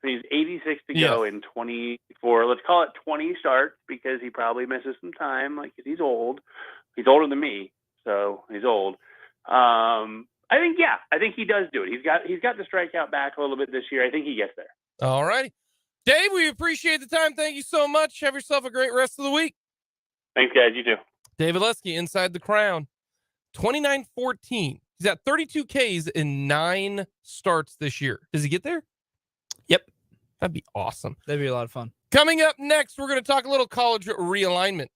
So he's 86 to go in 24. Let's call it 20 starts because he probably misses some time. Like, he's old. He's older than me, so he's old. I think he does do it. He's got the strikeout back a little bit this year. I think he gets there. All righty. Dave, we appreciate the time. Thank you so much. Have yourself a great rest of the week. Thanks, guys. You too. David Lesky, Inside the Crown. 29.14. He's at 32 Ks in 9 starts this year. Does he get there? Yep. That'd be awesome. That'd be a lot of fun. Coming up next, we're going to talk a little college realignment.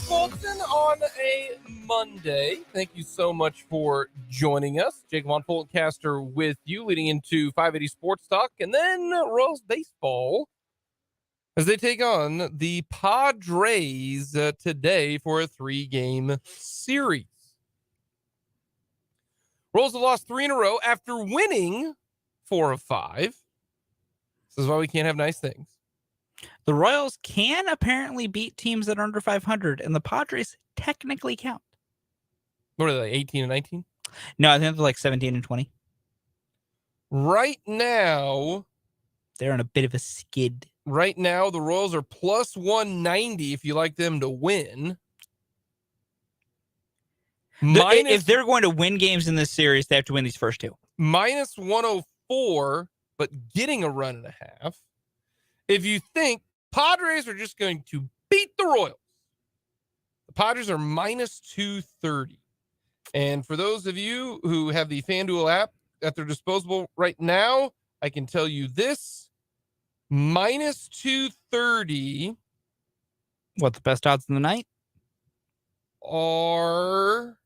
Fulton on a Monday. Thank you so much for joining us. Jake and Fulton caster with you, leading into 580 Sports Talk, and then Royals baseball as they take on the Padres today for a 3-game series. Royals have lost 3 in a row after winning 4 of 5. This is why we can't have nice things. The Royals can apparently beat teams that are under 500, and the Padres technically count. What are they, 18 and 19? No, I think they're like 17 and 20. Right now, they're on a bit of a skid. Right now, the Royals are plus 190 if you like them to win. If they're going to win games in this series, they have to win these first 2. Minus 104, but getting a run and a half. If you think Padres are just going to beat the Royals, the Padres are minus 230. And for those of you who have the FanDuel app at their disposal right now, I can tell you this, minus 230. What, the best odds in the night? Are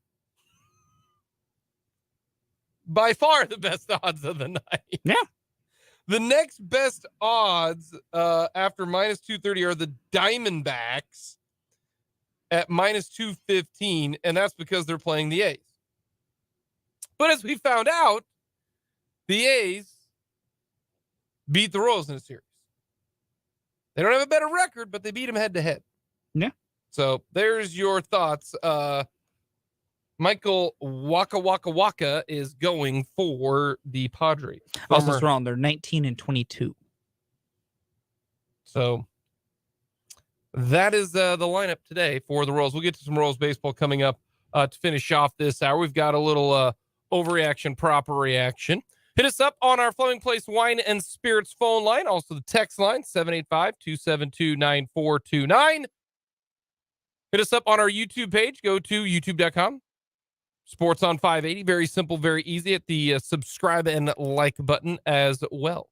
by far the best odds of the night. Yeah. The next best odds after minus 230 are the Diamondbacks at minus 215, and that's because they're playing the A's. But as we found out, the A's beat the Royals in a series. They don't have a better record, but they beat them head-to-head. Yeah. So there's your thoughts. Michael Waka is going for the Padres. Also wrong. They're 19 and 22. So that is the lineup today for the Royals. We'll get to some Royals baseball coming up to finish off this hour. We've got a little overreaction, proper reaction. Hit us up on our Fleming Place Wine and Spirits phone line. Also the text line, 785-272-9429. Hit us up on our YouTube page. Go to youtube.com. Sports on 580. Very simple, very easy. Hit the subscribe and like button as well.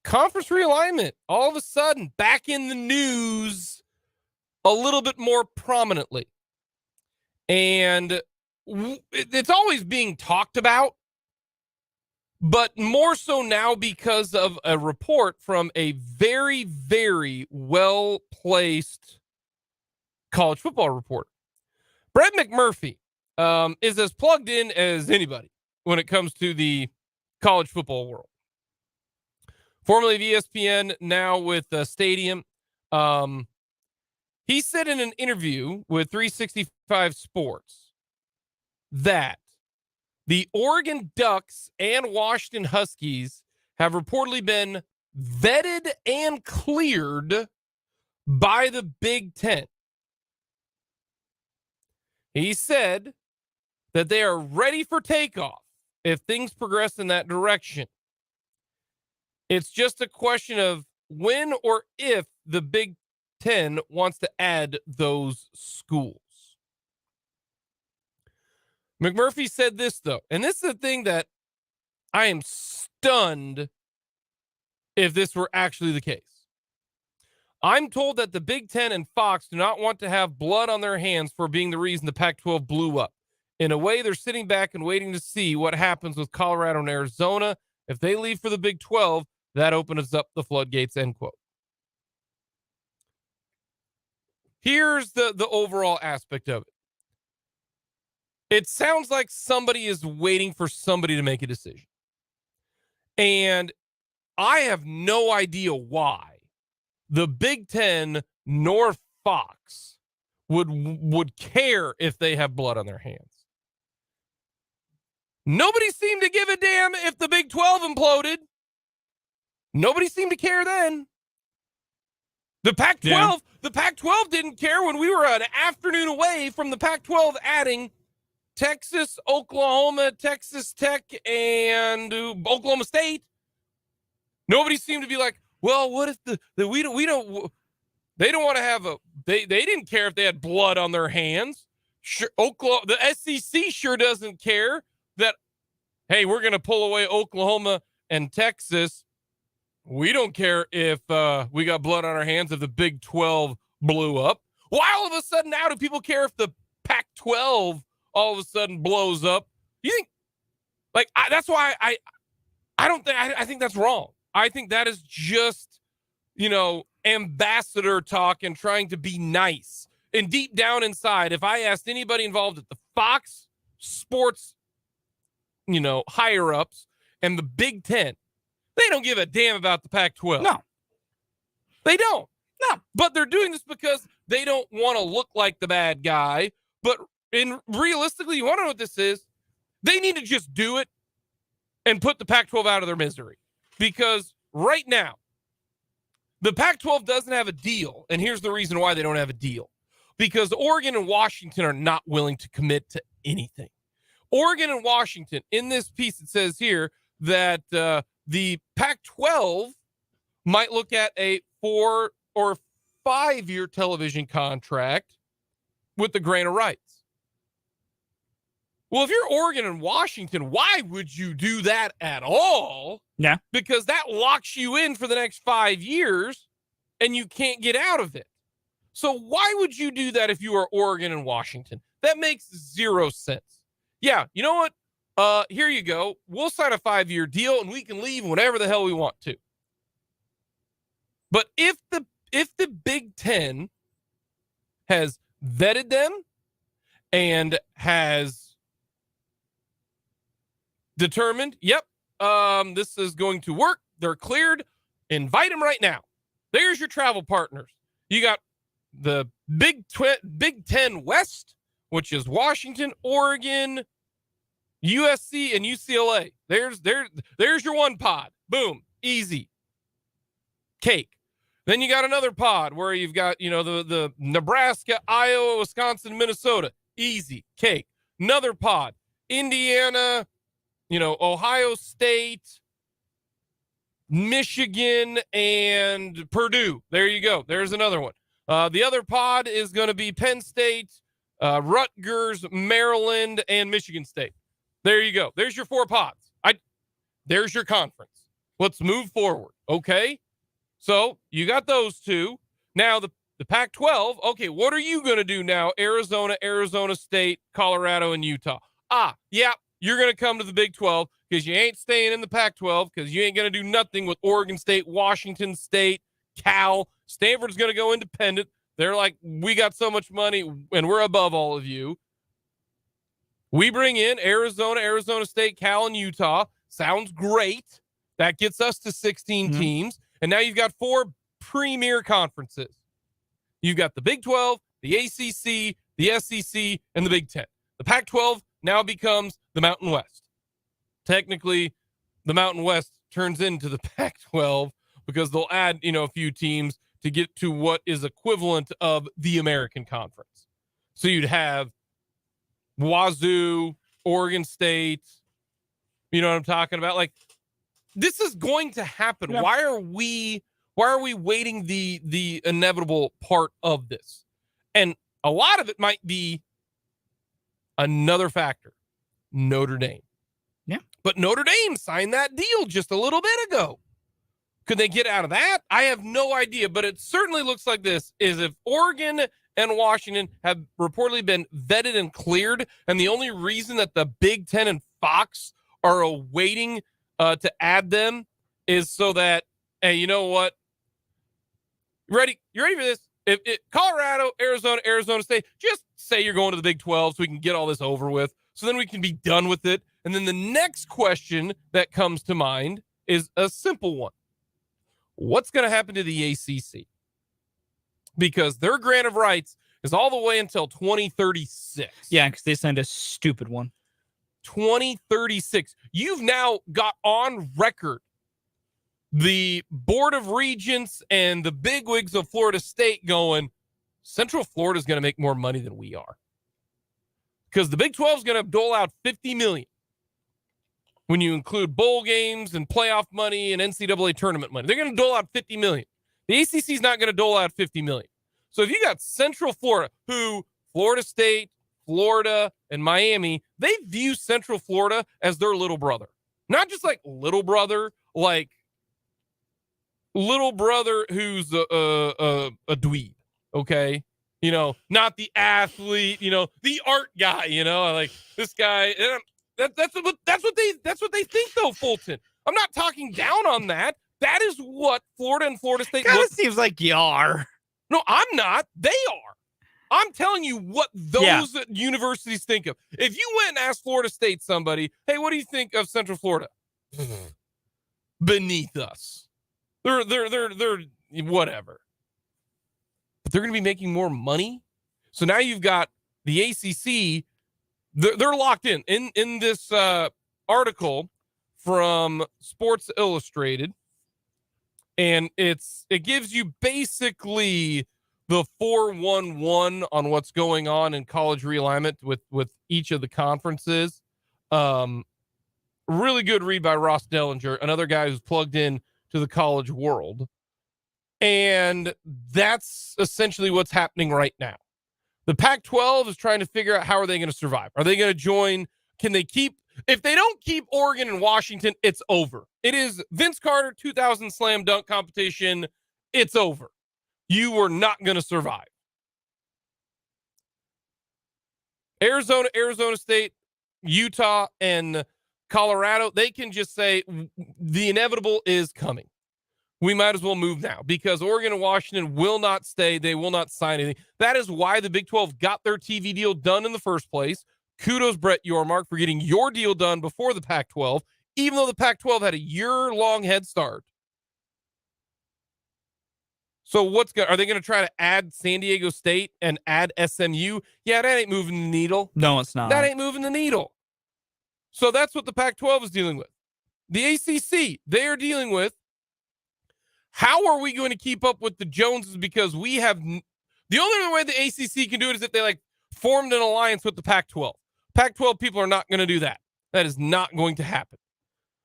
Conference realignment, all of a sudden, back in the news a little bit more prominently. And it's always being talked about, but more so now because of a report from a very, very well-placed college football reporter. Brett McMurphy is as plugged in as anybody when it comes to the college football world. Formerly of ESPN, now with Stadium. He said in an interview with 365 Sports that the Oregon Ducks and Washington Huskies have reportedly been vetted and cleared by the Big Ten. He said that they are ready for takeoff if things progress in that direction. It's just a question of when or if the Big Ten wants to add those schools. McMurphy said this, though, and this is the thing that I am stunned if this were actually the case. I'm told that the Big Ten and Fox do not want to have blood on their hands for being the reason the Pac-12 blew up. In a way, they're sitting back and waiting to see what happens with Colorado and Arizona. If they leave for the Big 12, that opens up the floodgates, end quote. Here's the overall aspect of it. It sounds like somebody is waiting for somebody to make a decision. And I have no idea why the Big Ten nor Fox would care if they have blood on their hands. Nobody seemed to give a damn if the Big 12 imploded. Nobody seemed to care then. The Pac-12 didn't care when we were an afternoon away from the Pac-12 adding Texas, Oklahoma, Texas Tech, and Oklahoma State. Nobody seemed to be like, well, what if they don't want to have they didn't care if they had blood on their hands. Sure, the SEC sure doesn't care that, hey, we're going to pull away Oklahoma and Texas. We don't care if we got blood on our hands if the Big 12 blew up. Why all of a sudden now do people care if the Pac-12 all of a sudden blows up? You think, like, that's why I think that's wrong. I think that is just, ambassador talk and trying to be nice. And deep down inside, if I asked anybody involved at the Fox Sports, higher ups and the Big Ten, they don't give a damn about the Pac-12. No. They don't. No. But they're doing this because they don't want to look like the bad guy. But realistically, you want to know what this is? They need to just do it and put the Pac-12 out of their misery. Because right now, the Pac-12 doesn't have a deal. And here's the reason why they don't have a deal. Because Oregon and Washington are not willing to commit to anything. Oregon and Washington, in this piece, it says here that the Pac-12 might look at a 4 or 5 year television contract with the grant of rights. Well, if you're Oregon and Washington, why would you do that at all? Yeah. Because that locks you in for the next 5 years and you can't get out of it. So why would you do that if you are Oregon and Washington? That makes zero sense. Yeah, you know what? Here you go. We'll sign a 5-year deal and we can leave whenever the hell we want to. But if the Big Ten has vetted them and has determined, yep, this is going to work, they're cleared, invite them right now. There's your travel partners. You got the Big Ten West, which is Washington, Oregon, USC, and UCLA. There's your one pod. Boom. Easy. Cake. Then you got another pod where you've got, the Nebraska, Iowa, Wisconsin, Minnesota. Easy. Cake. Another pod. Indiana, Ohio State, Michigan, and Purdue. There you go. There's another one. The other pod is going to be Penn State, Rutgers, Maryland, and Michigan State. There you go. There's your 4 pods. There's your conference. Let's move forward. Okay. So you got those 2. Now the Pac-12. Okay. What are you going to do now? Arizona, Arizona State, Colorado, and Utah. Yeah. You're going to come to the Big 12 because you ain't staying in the Pac-12 because you ain't going to do nothing with Oregon State, Washington State, Cal. Stanford's going to go independent. They're like, we got so much money and we're above all of you. We bring in Arizona, Arizona State, Cal, and Utah. Sounds great. That gets us to 16 teams. And now you've got 4 premier conferences. You've got the Big 12, the ACC, the SEC, and the Big 10. The Pac-12 now becomes the Mountain West. Technically, the Mountain West turns into the Pac-12 because they'll add, a few teams to get to what is equivalent of the American Conference. So you'd have Wazoo, Oregon State, you know what I'm talking about? Like, this is going to happen. Yeah. Why are we waiting the inevitable part of this? And a lot of it might be another factor, Notre Dame. Yeah. But Notre Dame signed that deal just a little bit ago. Could they get out of that? I have no idea, but it certainly looks like this is if Oregon and Washington have reportedly been vetted and cleared, and the only reason that the Big Ten and Fox are awaiting to add them is so that, hey, you know what? You ready for this? If Colorado, Arizona State, just say you're going to the Big 12 so we can get all this over with. So then we can be done with it. And then the next question that comes to mind is a simple one. What's going to happen to the ACC? Because their grant of rights is all the way until 2036. Yeah, because they signed a stupid one. 2036. You've now got on record the Board of Regents and the bigwigs of Florida State going, Central Florida is going to make more money than we are. Because the Big 12 is going to dole out $50 million when you include bowl games and playoff money and NCAA tournament money. They're going to dole out $50 million. The ACC is not going to dole out $50 million. So if you got Central Florida, who Florida State, Florida, and Miami, they view Central Florida as their little brother. Not just like little brother who's a dweeb, okay? You know, not the athlete, you know, the art guy, you know, like this guy. That's what they think, though, Fulton. I'm not talking down on that. That is what Florida and Florida State Kind of seems like you are. No, I'm not. They are. I'm telling you what those universities think of. If you went and asked Florida State somebody, hey, what do you think of Central Florida? Beneath us. They're whatever. But they're going to be making more money. So now you've got the ACC. They're locked in this article from Sports Illustrated. And it gives you basically the 411 on what's going on in college realignment with each of the conferences. Really good read by Ross Dellinger, another guy who's plugged in to the college world. And that's essentially what's happening right now. The Pac-12 is trying to figure out how are they going to survive. Are they going to join? Can they keep? If they don't keep Oregon and Washington, it's over. It is Vince Carter 2000 slam dunk competition. It's over. You were not going to survive. Arizona State, Utah, and Colorado, they can just say the inevitable is coming. We might as well move now because Oregon and Washington will not stay. They will not sign anything. That is why the Big 12 got their TV deal done in the first place. Kudos, Brett Yormark, for getting your deal done before the Pac-12, even though the Pac-12 had a year-long head start. So are they going to try to add San Diego State and add SMU? Yeah, that ain't moving the needle. No, it's not. That ain't moving the needle. So that's what the Pac-12 is dealing with. The ACC, they are dealing with how are we going to keep up with the Joneses because we have the only way the ACC can do it is if they formed an alliance with the Pac-12. Pac-12 people are not going to do that. That is not going to happen.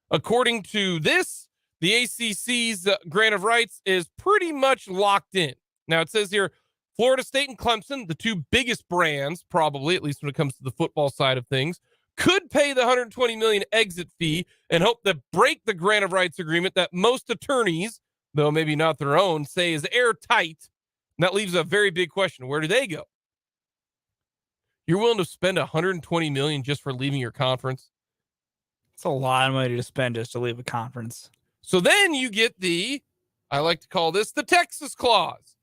According to this, the ACC's grant of rights is pretty much locked in. Now, it says here, Florida State and Clemson, the two biggest brands, probably, at least when it comes to the football side of things, could pay the $120 million exit fee and hope to break the grant of rights agreement that most attorneys, though maybe not their own, say is airtight. And that leaves a very big question. Where do they go? You're willing to spend $120 million just for leaving your conference? It's a lot of money to spend just to leave a conference. So then you get I like to call this the Texas clause.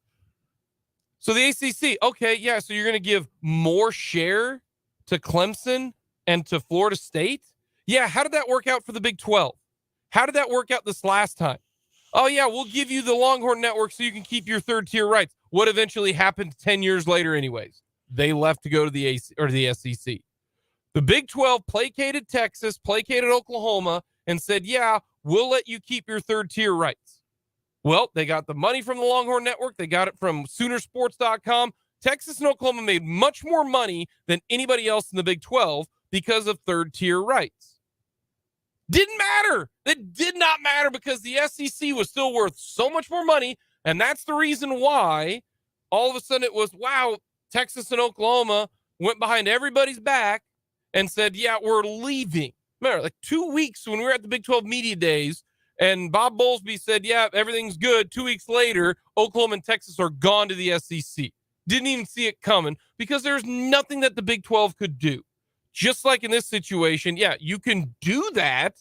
So the ACC, okay, yeah, so you're going to give more share to Clemson and to Florida State? Yeah, how did that work out for the Big 12? How did that work out this last time? Oh, yeah, we'll give you the Longhorn Network so you can keep your third-tier rights. What eventually happened 10 years later anyways? They left to go to the SEC. The Big 12 placated Texas, placated Oklahoma, and said, yeah, we'll let you keep your third-tier rights. Well, they got the money from the Longhorn Network. They got it from Soonersports.com. Texas and Oklahoma made much more money than anybody else in the Big 12 because of third-tier rights. Didn't matter. It did not matter because the SEC was still worth so much more money, and that's the reason why all of a sudden it was, wow, Texas and Oklahoma went behind everybody's back and said, yeah, we're leaving. Remember, like 2 weeks when we were at the Big 12 Media Days, and Bob Bowlesby said, yeah, everything's good. 2 weeks later, Oklahoma and Texas are gone to the SEC. Didn't even see it coming because there's nothing that the Big 12 could do. Just like in this situation, yeah, you can do that,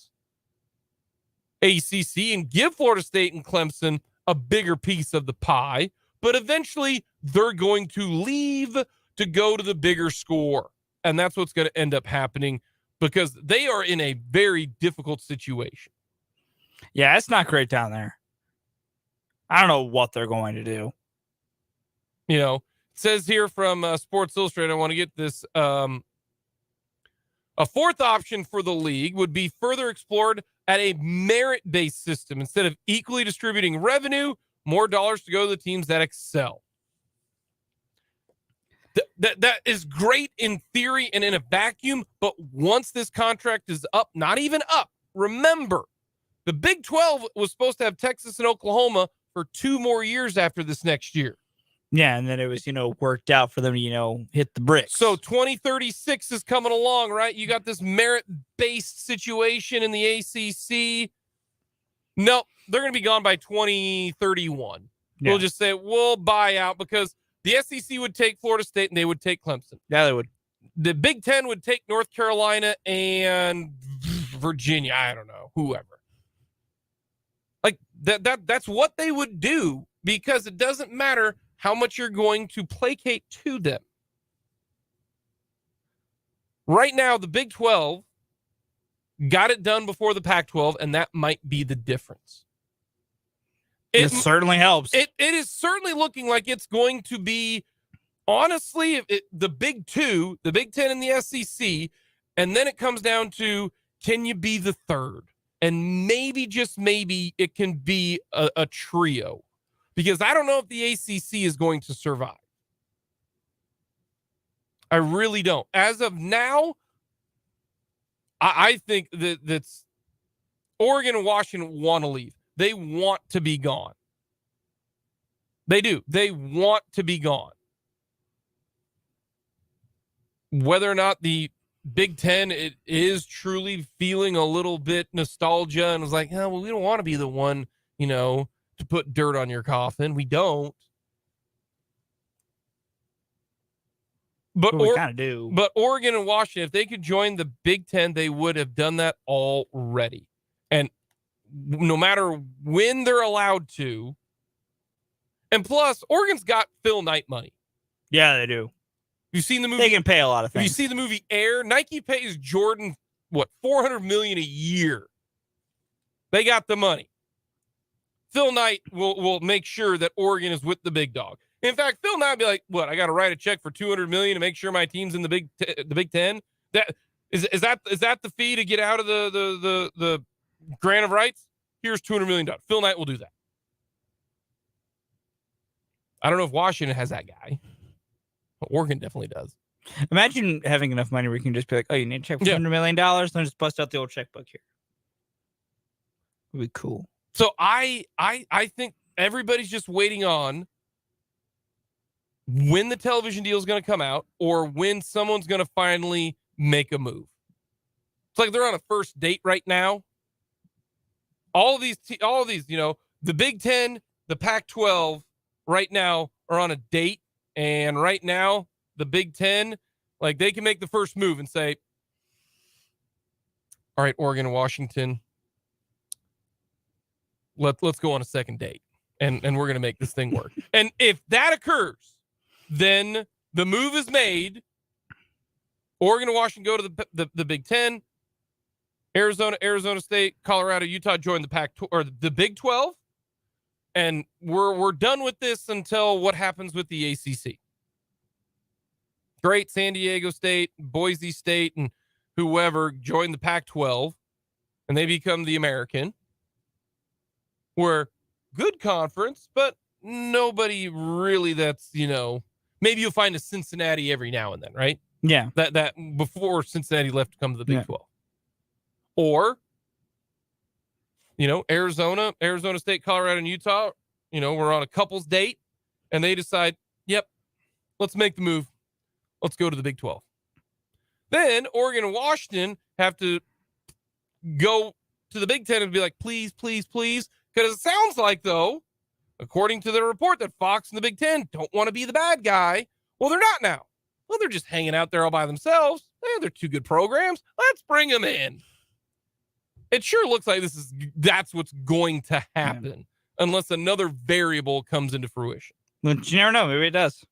ACC, and give Florida State and Clemson a bigger piece of the pie, but eventually they're going to leave to go to the bigger score. And that's what's going to end up happening because they are in a very difficult situation. Yeah, it's not great down there. I don't know what they're going to do. You know, it says here from Sports Illustrated, I want to get this. A fourth option for the league would be further explored at a merit-based system. Instead of equally distributing revenue, more dollars to go to the teams that excel. That is great in theory and in a vacuum, but once this contract is up, not even up, remember, the Big 12 was supposed to have Texas and Oklahoma for 2 more years after this next year. Yeah, and then it was, worked out for them to, hit the bricks. So 2036 is coming along, right? You got this merit-based situation in the ACC. No, they're going to be gone by 2031. Yeah. We'll just say we'll buy out because the SEC would take Florida State and they would take Clemson. Yeah, they would. The Big Ten would take North Carolina and Virginia. I don't know, whoever. Like that's what they would do because it doesn't matter how much you're going to placate to them. Right now, the Big 12 got it done before the Pac-12, and that might be the difference. It certainly helps. It is certainly looking like it's going to be, honestly, the Big Two, the Big Ten and the SEC, and then it comes down to, can you be the third? And maybe, just maybe, it can be a trio. Because I don't know if the ACC is going to survive. I really don't. As of now, I think that's Oregon and Washington want to leave. They want to be gone. They do. They want to be gone. Whether or not the Big Ten it is truly feeling a little bit nostalgia and was like, oh, well, we don't want to be the one, to put dirt on your coffin. We don't. But we kind of do. But Oregon and Washington, if they could join the Big Ten, they would have done that already. And no matter when they're allowed to. And plus, Oregon's got Phil Knight money. Yeah, they do. You've seen the movie. They can pay a lot of things. If you see the movie Air, Nike pays Jordan, $400 million a year. They got the money. Phil Knight will make sure that Oregon is with the big dog. In fact, Phil Knight would be like, "What? I got to write a check for $200 million to make sure my team's in the Big Ten. That is that the fee to get out of the grant of rights? Here's $200 million. Phil Knight will do that. I don't know if Washington has that guy, but Oregon definitely does. Imagine having enough money where you can just be like, "Oh, you need a check for $100 million? Then just bust out the old checkbook here." It would be cool. So I think everybody's just waiting on when the television deal is going to come out or when someone's going to finally make a move. It's like they're on a first date right now. All of these, the Big Ten, the Pac-12 right now are on a date. And right now, the Big Ten, like they can make the first move and say, all right, Oregon and Washington, let's go on a second date and we're going to make this thing work. And if that occurs, then the move is made. Oregon and Washington go to the Big Ten. Arizona State, Colorado, Utah join the Pac-12 or the Big 12. And we're done with this until what happens with the ACC. Great, San Diego State, Boise State, and whoever join the Pac-12, and they become the American. Where good conference, but nobody really that's, maybe you'll find a Cincinnati every now and then, right? Yeah. That before Cincinnati left to come to the Big 12. Or, Arizona State, Colorado, and Utah, we're on a couple's date and they decide, yep, let's make the move. Let's go to the Big 12. Then Oregon and Washington have to go to the Big 10 and be like, please, please, please. Because it sounds like, though, according to the report, that Fox and the Big 10 don't want to be the bad guy. Well, they're not now. Well, they're just hanging out there all by themselves. They're two good programs. Let's bring them in. It sure looks like that's what's going to happen, unless another variable comes into fruition. But you never know. Maybe it does.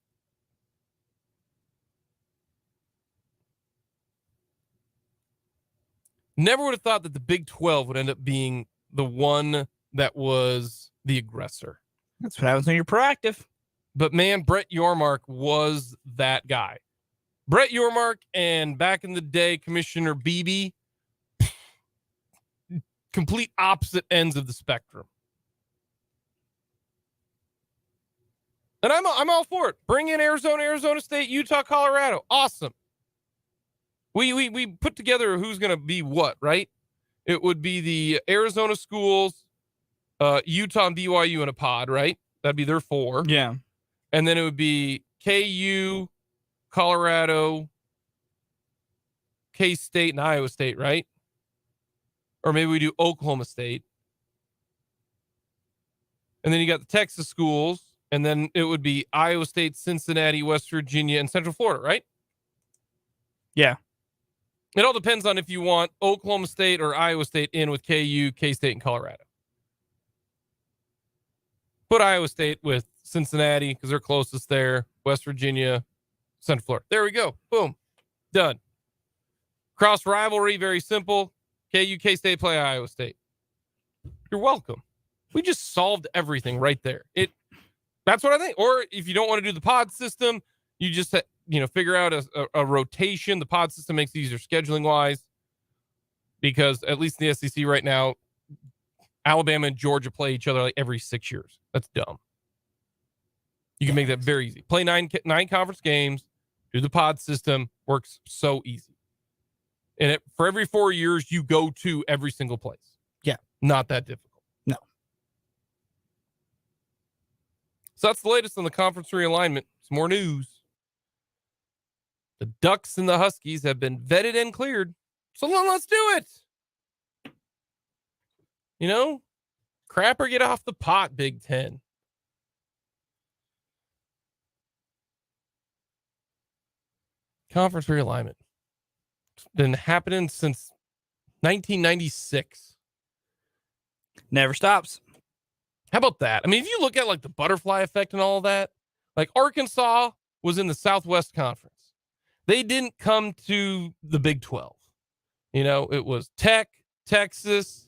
Never would have thought that the Big 12 would end up being the one that was the aggressor. That's what happens when you're proactive. But man, Brett Yormark was that guy. Brett Yormark and back in the day, Commissioner Beebe, complete opposite ends of the spectrum. And I'm all for it. Bring in Arizona State, Utah, Colorado. Awesome. We put together who's going to be what, right? It would be the Arizona schools, Utah and BYU in a pod, right? That'd be their 4. Yeah. And then it would be KU, Colorado, K-State, and Iowa State, right? Or maybe we do Oklahoma State. And then you got the Texas schools, and then it would be Iowa State, Cincinnati, West Virginia, and Central Florida, right? Yeah. It all depends on if you want Oklahoma State or Iowa State in with KU, K-State, and Colorado. Put Iowa State with Cincinnati because they're closest there. West Virginia, Central Florida. There we go. Boom. Done. Cross rivalry, very simple. KU, K-State play Iowa State. You're welcome. We just solved everything right there. That's what I think. Or if you don't want to do the pod system, you just figure out a rotation. The pod system makes it easier scheduling wise, because at least in the SEC right now, Alabama and Georgia play each other like every 6 years. That's dumb. You can make that very easy. Play nine conference games, do the pod system, works so easy. And for every 4 years, you go to every single place. Yeah. Not that difficult. No. So that's the latest on the conference realignment. Some more news. The Ducks and the Huskies have been vetted and cleared. So let's do it. Crap or get off the pot, Big Ten. Conference realignment. It's been happening since 1996. Never stops. How about that? I mean, if you look at like the butterfly effect and all of that, like Arkansas was in the Southwest Conference. They didn't come to the Big 12. It was Tech, Texas,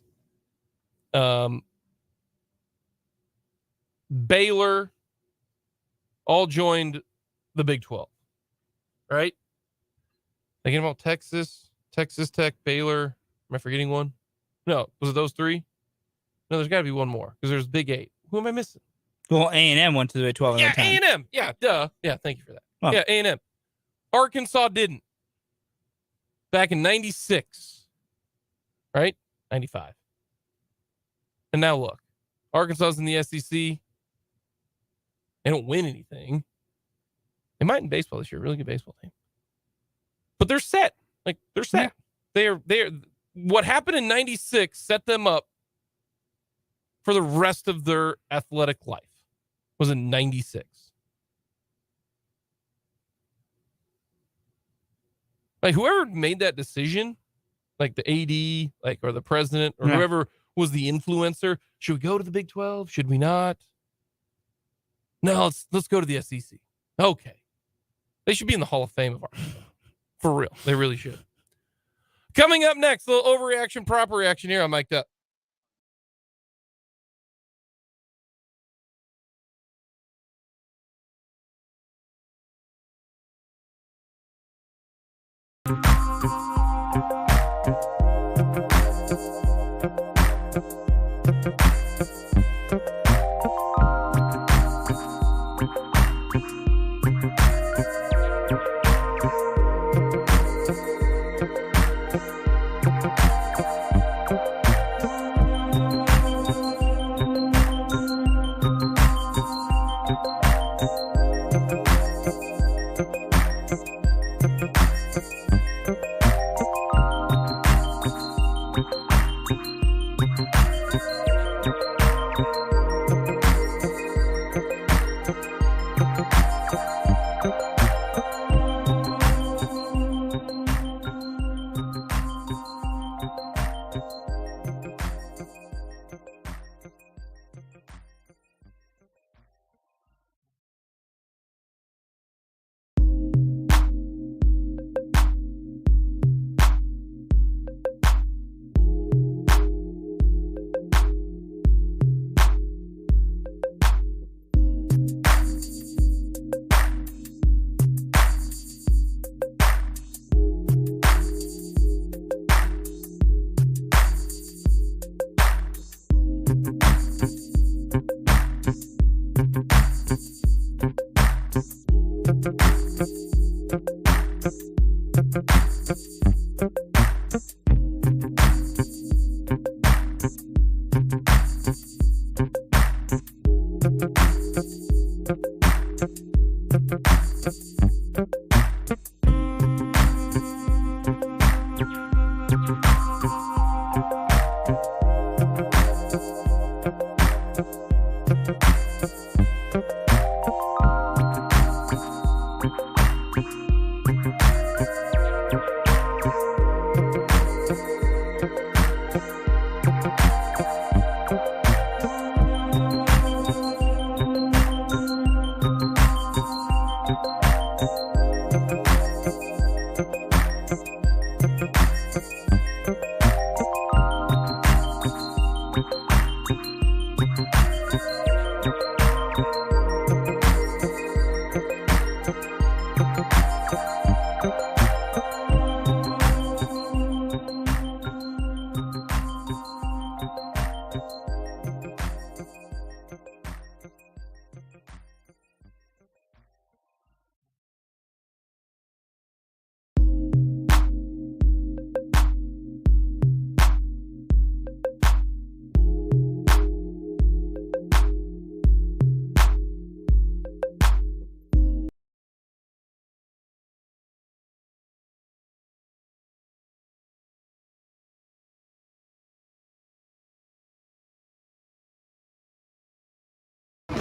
Baylor, all joined the Big 12, right? Thinking about Texas Tech, Baylor. Am I forgetting one? No, was it those 3? No, there's got to be one more because there's Big 8. Who am I missing? Well, A&M went to the Big 12. Yeah, A&M. Yeah, duh. Yeah, thank you for that. Oh. Yeah, A&M. Arkansas didn't. Back in 96. Right? 95. And now look. Arkansas's in the SEC. They don't win anything. They might in baseball this year. Really good baseball team. But they're set. Like, they're set. Yeah. They're what happened in 96 set them up for the rest of their athletic life. Was in 96. Like, whoever made that decision, like the AD, like, or the president, or whoever was the influencer, should we go to the Big 12? Should we not? No, let's go to the SEC. Okay. They should be in the Hall of Fame of Arkansas. For real. They really should. Coming up next, a little overreaction, proper reaction here on Mic'd Up.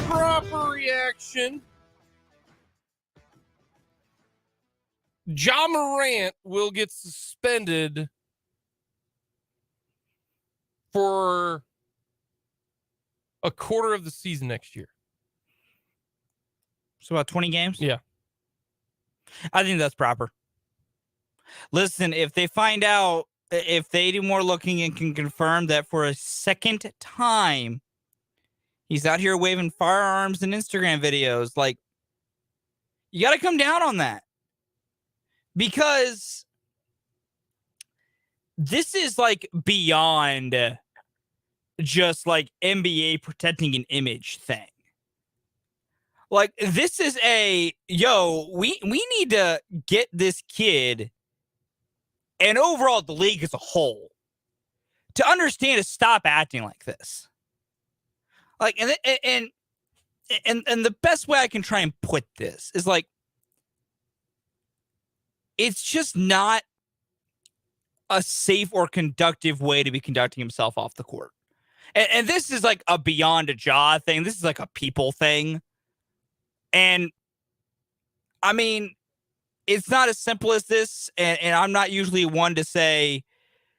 Proper reaction. Ja Morant will get suspended for a quarter of the season next year. So about 20 games? Yeah. I think that's proper. Listen, if they find out, if they do more looking and can confirm that for a second time, he's out here waving firearms and Instagram videos, like, you got to come down on that. Because this is like beyond just like NBA protecting an image thing. Like, this is we need to get this kid and overall the league as a whole to understand to stop acting like this. Like, and the best way I can try and put this is like, it's just not a safe or conductive way to be conducting himself off the court. And this is like a beyond a jaw thing. This is like a people thing. And I mean, it's not as simple as this. And I'm not usually one to say,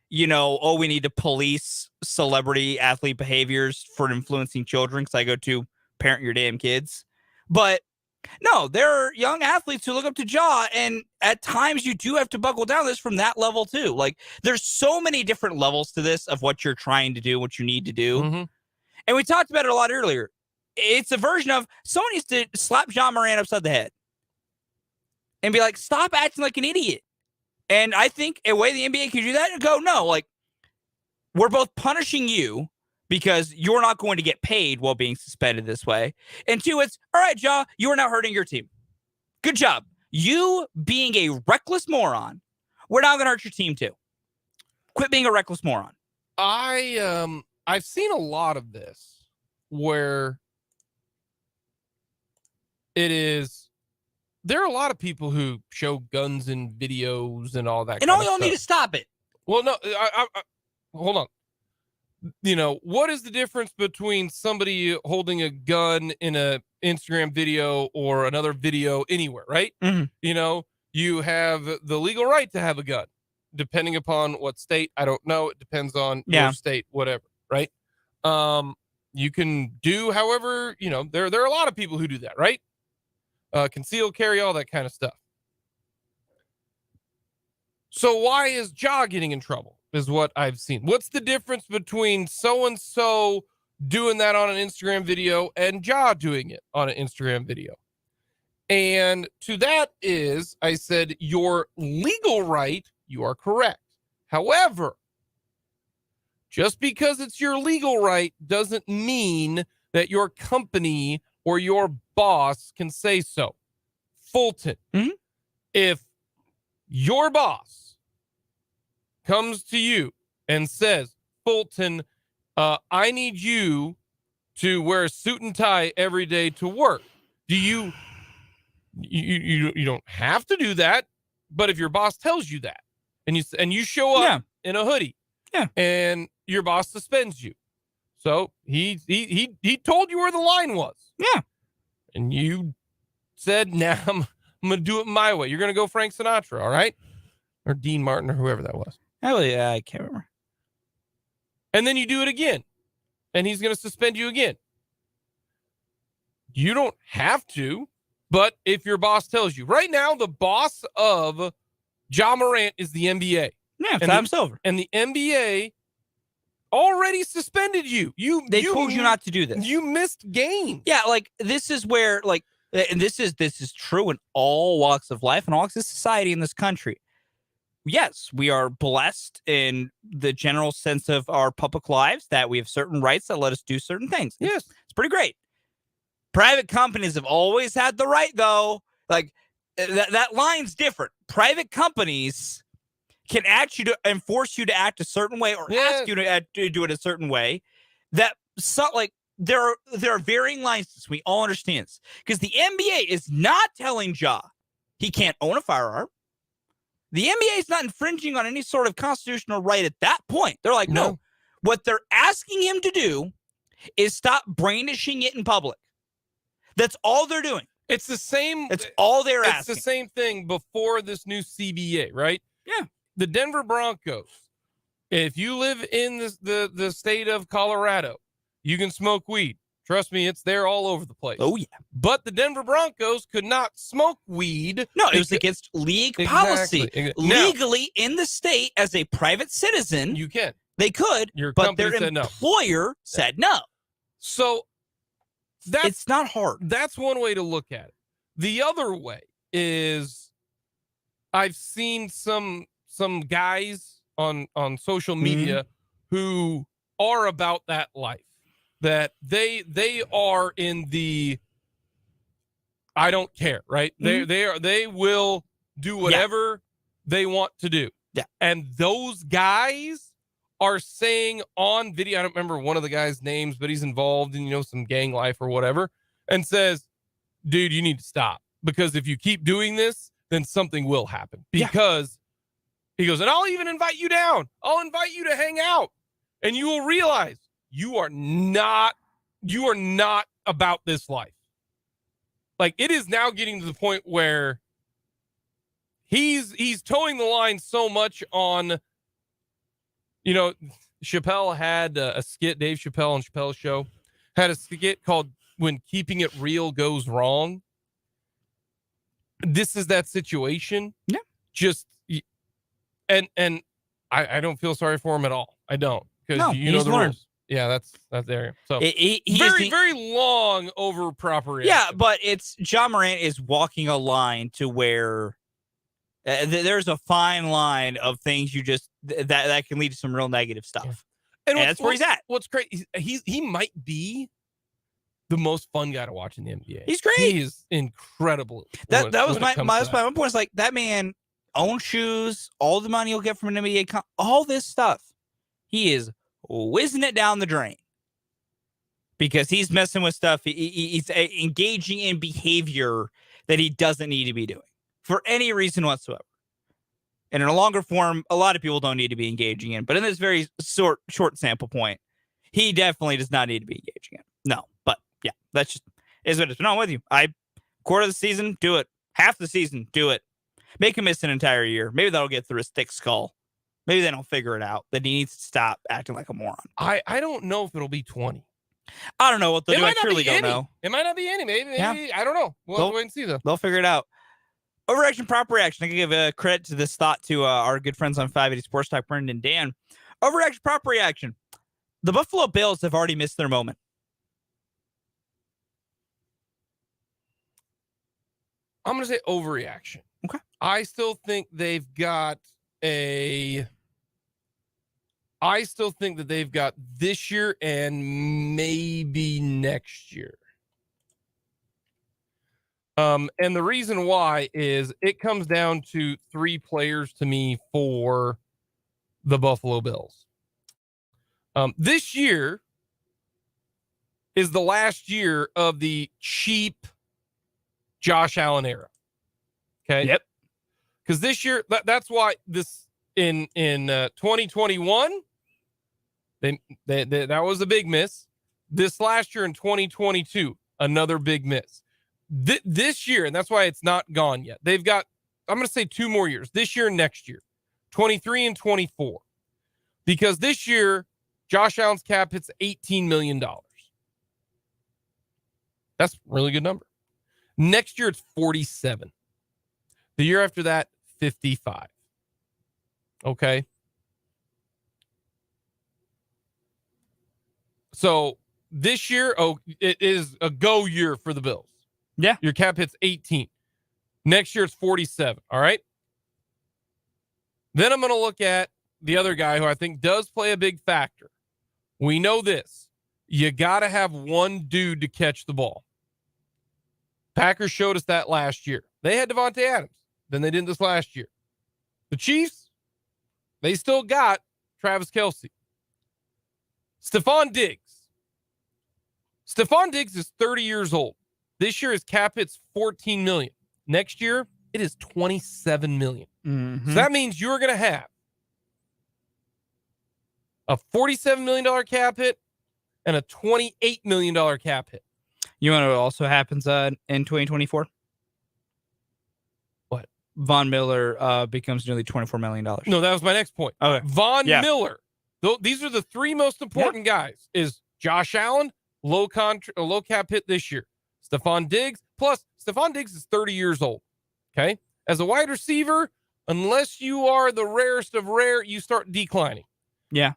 we need to police celebrity athlete behaviors for influencing children, because I go to parent your damn kids. But no, there are young athletes who look up to Ja, and at times you do have to buckle down this from that level too. Like, there's so many different levels to this of what you're trying to do, what you need to do. Mm-hmm. And we talked about it a lot earlier. It's a version of someone needs to slap Ja Morant upside the head and be like, stop acting like an idiot. And I think a way the NBA can do that and go, no, like, we're both punishing you because you're not going to get paid while being suspended this way. And two, it's, all right, Ja, you are now hurting your team. Good job. You being a reckless moron, we're now going to hurt your team too. Quit being a reckless moron. I've seen a lot of this where there are a lot of people who show guns in videos and all that. And all y'all need to stop it. Well, no, I hold on. What is the difference between somebody holding a gun in a Instagram video or another video anywhere, right? Mm-hmm. You have the legal right to have a gun, depending upon what state. I don't know. It depends on your state, whatever, right? You can do however, there are a lot of people who do that, right? Conceal, carry, all that kind of stuff. So why is Ja getting in trouble is what I've seen. What's the difference between so-and-so doing that on an Instagram video and Ja doing it on an Instagram video? And to that is, I said, your legal right, you are correct. However, just because it's your legal right doesn't mean that your company or your boss can say so. Fulton, if your boss comes to you and says, Fulton, I need you to wear a suit and tie every day to work. Do you don't have to do that, but if your boss tells you that and you show up in a hoodie and your boss suspends you. So he told you where the line was. Yeah. And you said, nah, I'm going to do it my way. You're going to go Frank Sinatra, all right? Or Dean Martin or whoever that was. Oh, yeah, I can't remember. And then you do it again. And he's going to suspend you again. You don't have to, but if your boss tells you. Right now, the boss of Ja Morant is the NBA. Yeah, time's over. And the NBA already suspended you. They told you not to do this. You missed games. Yeah, this is where and this is true in all walks of life and all walks of society in this country. Yes, we are blessed in the general sense of our public lives that we have certain rights that let us do certain things. Yes. It's pretty great. Private companies have always had the right, though. That line's different. Private companies can ask you to enforce you to act a certain way or ask you to do it a certain way. There are varying lines this. We all understand this. Because the NBA is not telling Ja he can't own a firearm. The NBA is not infringing on any sort of constitutional right at that point. They're like, no. What they're asking him to do is stop brandishing it in public. That's all they're doing. It's the same. That's all they're asking. It's the same thing before this new CBA, right? Yeah. The Denver Broncos, if you live in the state of Colorado, you can smoke weed. Trust me, it's there all over the place. Oh, yeah. But the Denver Broncos could not smoke weed. No, it was against league policy. Legally, in the state, as a private citizen, you can. They could, but their employer said no. So it's not hard. That's one way to look at it. The other way is I've seen some guys on social media who are about that life. That they are in the I don't care, right? They will do whatever they want to do. Yeah. And those guys are saying on video, I don't remember one of the guys' names, but he's involved in, some gang life or whatever, and says, dude, you need to stop. Because if you keep doing this, then something will happen. Because he goes, and I'll even invite you down. I'll invite you to hang out. And you will realize you are not about this life. Like, it is now getting to the point where he's towing the line so much on, Chappelle had a skit, Dave Chappelle on Chappelle's show had a skit called When Keeping It Real Goes Wrong. This is that situation. Yeah. Just, and I don't feel sorry for him at all. I don't. Because you know the rules. Yeah, that's there. So very long over proper. Yeah, but it's Ja Morant is walking a line to where there's a fine line of things you just that can lead to some real negative stuff. Yeah. And that's where he's at. What's crazy? He might be the most fun guy to watch in the NBA. He's great. He is incredible. That was my one point. Is like that man owns shoes, all the money he'll get from an NBA, all this stuff. He is whizzing it down the drain because he's messing with stuff. He's engaging in behavior that he doesn't need to be doing for any reason whatsoever. And in a longer form, a lot of people don't need to be engaging in. But in this very short sample point, he definitely does not need to be engaging in. No, but yeah, that's just is what it's been on with you. Quarter of the season, do it. Half the season, do it. Make him miss an entire year. Maybe that'll get through his thick skull. Maybe then he'll figure it out that he needs to stop acting like a moron. I don't know if it'll be 20. I don't know what they'll do. I truly don't know. It might not be any. Maybe I don't know. We'll wait and see, though. They'll figure it out. Overreaction, proper reaction. I can give a credit to this thought to our good friends on 580 Sports Talk, Brendan and Dan. Overreaction, proper reaction. The Buffalo Bills have already missed their moment. I'm going to say overreaction. Okay. I still think that they've got this year and maybe next year. And the reason why is it comes down to 3 players to me for the Buffalo Bills. This year is the last year of the cheap Josh Allen era. Okay. Yep. Because this year, that's why this in 2021, that was a big miss. This last year in 2022, another big miss. This year, and that's why it's not gone yet. They've got, I'm going to say 2 more years, this year and next year, 23 and 24. Because this year, Josh Allen's cap hits $18 million. That's a really good number. Next year, it's 47. The year after that, 55. Okay. So this year, it is a go year for the Bills. Yeah. Your cap hits 18. Next year, it's 47. All right. Then I'm going to look at the other guy who I think does play a big factor. We know this. You got to have one dude to catch the ball. Packers showed us that last year. They had Devontae Adams. Then they didn't this last year. The Chiefs, they still got Travis Kelce. Stephon Diggs. Stephon Diggs is 30 years old. This year his cap hits $14 million. Next year, it is $27 million. Mm-hmm. So that means you're going to have a $47 million cap hit and a $28 million cap hit. You know what also happens in 2024? What? Von Miller becomes nearly $24 million. No, that was my next point. Okay. Von Miller. These are the 3 most important guys. Is Josh Allen, low cap hit this year. Stephon Diggs, plus Stephon Diggs is 30 years old. Okay? As a wide receiver, unless you are the rarest of rare, you start declining. Yeah.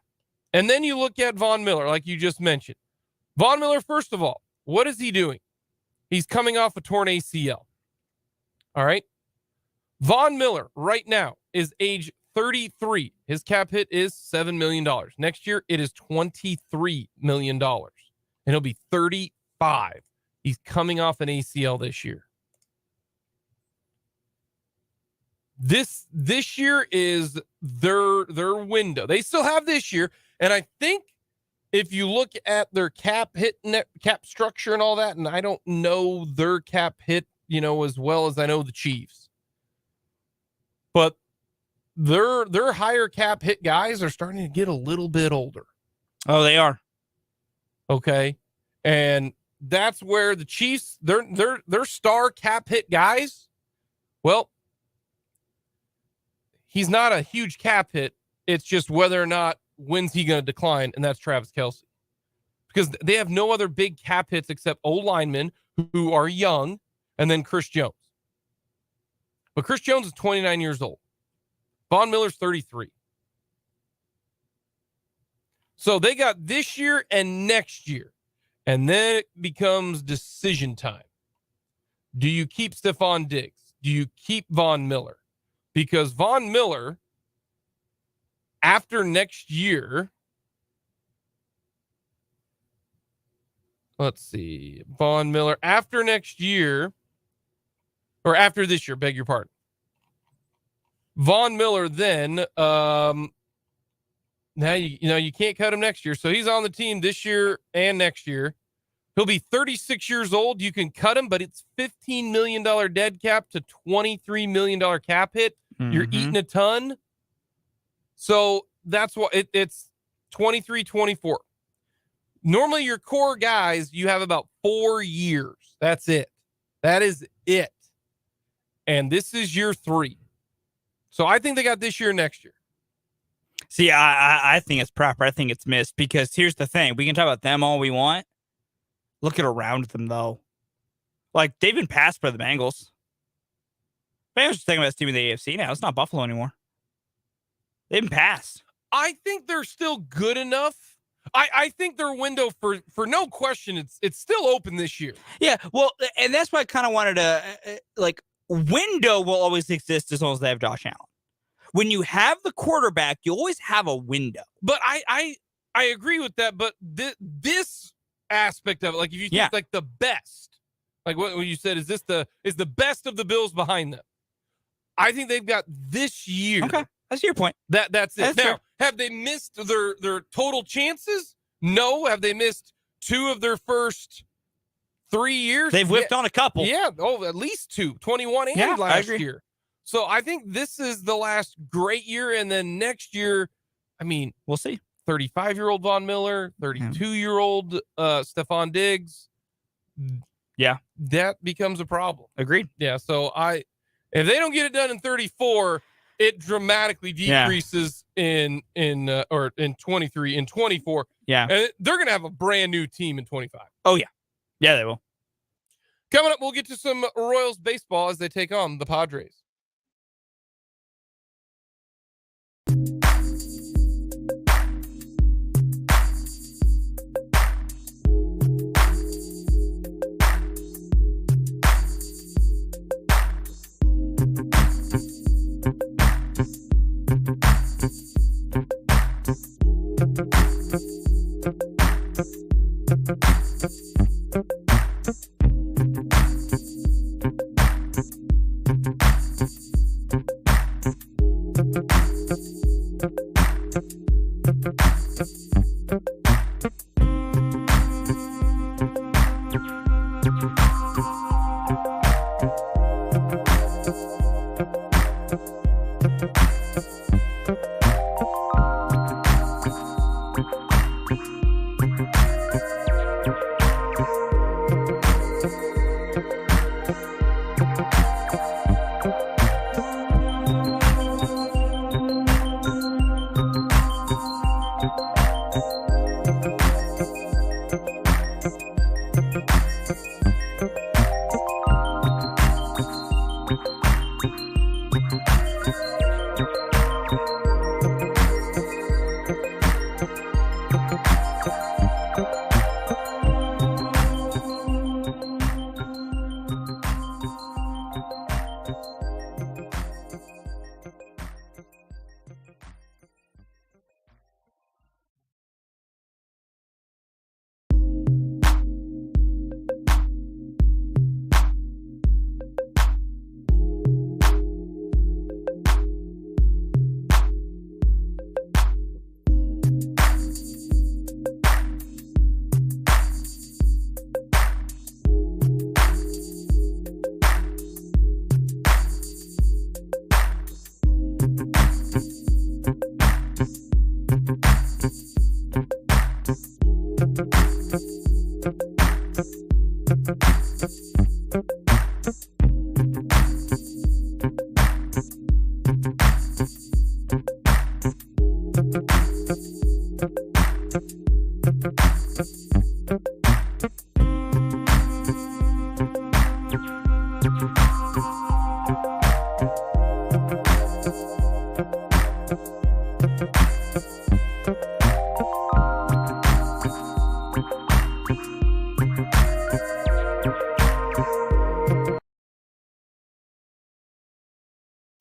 And then you look at Von Miller, like you just mentioned. Von Miller, first of all, what is he doing? He's coming off a torn ACL. All right? Von Miller, right now, is age 33. His cap hit is $7 million. Next year, it is $23 million. And he'll be 35. He's coming off an ACL this year. This year is their window. They still have this year. And I think if you look at their cap structure and all that, and I don't know their cap hit, as well as I know the Chiefs, but their higher cap hit guys are starting to get a little bit older. Oh, they are. Okay. And that's where the Chiefs, their star cap hit guys, well, he's not a huge cap hit. It's just whether or not when's he going to decline, and that's Travis Kelce. Because they have no other big cap hits except old linemen who are young, and then Chris Jones. But Chris Jones is 29 years old. Von Miller's 33. So they got this year and next year. And then it becomes decision time. Do you keep Stephon Diggs? Do you keep Von Miller? Because Von Miller, after next year, let's see. Von Miller after next year, or after this year, beg your pardon. Von Miller then, now you can't cut him next year. So he's on the team this year and next year. He'll be 36 years old. You can cut him, but it's $15 million dead cap to $23 million cap hit. Mm-hmm. You're eating a ton. So that's what it's 23, 24. Normally your core guys, you have about 4 years. That's it. That is it. And this is year 3. So I think they got this year, next year. See, I think it's proper. I think it's missed because here's the thing. We can talk about them all we want. Look at around them, though. Like, they've been passed by the Bengals. Bengals are taking about this team in the AFC now. It's not Buffalo anymore. They've been passed. I think they're still good enough. I think their window for no question, it's still open this year. Yeah, well, and that's why I kind of wanted to, window will always exist as long as they have Josh Allen. When you have the quarterback, you always have a window. But I agree with that. But this aspect of it, like if you think like the best, like what you said, is the best of the Bills behind them? I think they've got this year. Okay, that's your point. That's it. That's now, fair. have they missed their total chances? No. Have they missed 2 of their first 3 years? They've whipped on a couple. Yeah. Oh, at least 2, 21 and last year. So I think this is the last great year. And then next year, I mean, we'll see. 35-year-old Von Miller, 32-year-old Stephon Diggs. Yeah. That becomes a problem. Agreed. Yeah. So if they don't get it done in 34, it dramatically decreases in 23, in 24. Yeah. And they're going to have a brand new team in 25. Oh, yeah. Yeah, they will. Coming up, we'll get to some Royals baseball as they take on the Padres.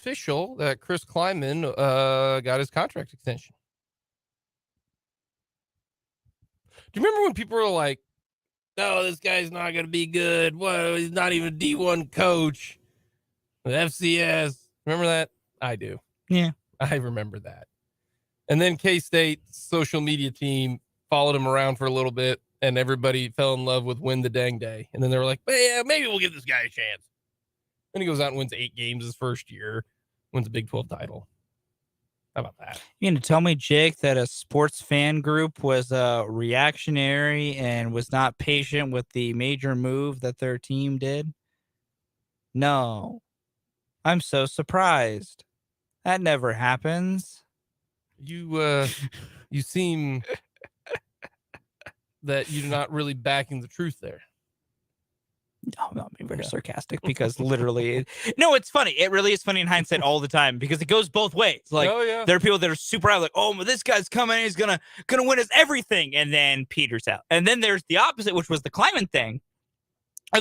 Official that Chris Kleiman got his contract extension. Do you remember when people were like, no, this guy's not going to be good. Well, he's not even a D1 coach. The FCS. Remember that? I do. Yeah. I remember that. And then K-State's social media team followed him around for a little bit, and everybody fell in love with Win the Dang Day. And then they were like, yeah, maybe we'll give this guy a chance. Then he goes out and wins 8 games his first year, wins a Big 12 title. How about that? You gonna tell me, Jake, that a sports fan group was reactionary and was not patient with the major move that their team did? No. I'm so surprised. That never happens. You seem that you're not really backing the truth there. No, I'm being very sarcastic because literally, no, it's funny. It really is funny in hindsight all the time because it goes both ways. Like, oh, yeah. there are people that are super out, like, oh, well, this guy's coming, he's gonna win us everything, and then peters out. And then there's the opposite, which was the Kleiman thing.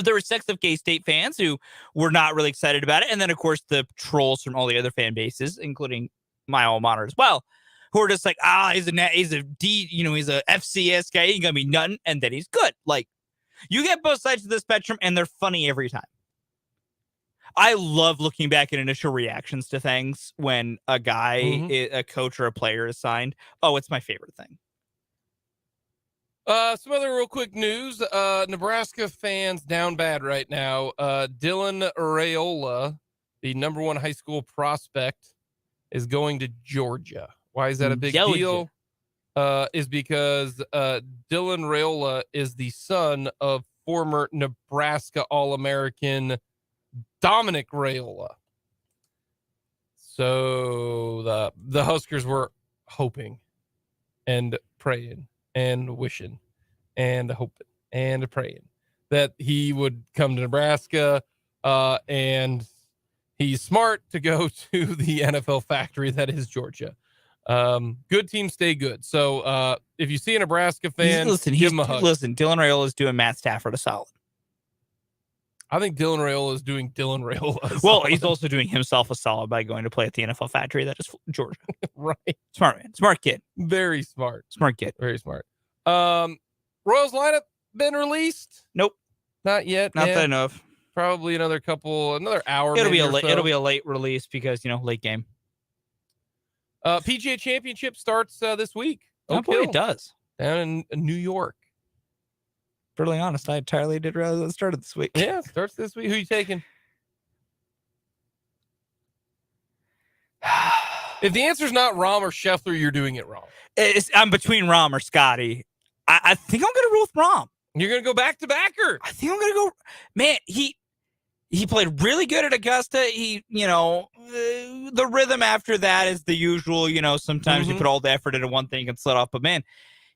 There were sects of K-State fans who were not really excited about it, and then of course the trolls from all the other fan bases, including my alma mater as well, who are just like, he's a D, he's a FCS guy, he's gonna be nothing, and then he's good. Like, you get both sides of the spectrum, and they're funny every time. I love looking back at initial reactions to things when a guy, a coach or a player is signed. Oh, it's my favorite thing. Some other real quick news. Nebraska fans down bad right now. Dylan Raiola, the number 1 high school prospect, is going to Georgia. Why is that a big deal? Is because Dylan Raiola is the son of former Nebraska All-American Dominic Raiola. So the Huskers were hoping and praying and wishing and hoping and praying that he would come to Nebraska, and he's smart to go to the NFL factory that is Georgia. Good teams stay good. So if you see a Nebraska fan, give him a hug. Listen, Dylan Raiola is doing Matt Stafford a solid. I think Dylan Raiola is doing Dylan Raiola. Well, he's also doing himself a solid by going to play at the NFL factory that is Georgia. Right. Smart man. Smart kid. Very smart. Smart kid. Very smart. Royals lineup been released? Nope. Not yet. Not that I know of. Probably another hour. It'll be a late release because, late game. PGA Championship starts this week. Oh, boy, it does. Down in New York. Brutally honest, I entirely did rather it started this week. Yeah, starts this week. Who you taking? If the answer's not Rahm or Scheffler, you're doing it wrong. I'm between Rahm or Scotty. I think I'm going to roll with Rahm. You're going to go back-to-backer. I think I'm going to go. Man, he played really good at Augusta. The rhythm after that is the usual. Sometimes you put all the effort into one thing and slid off. But man,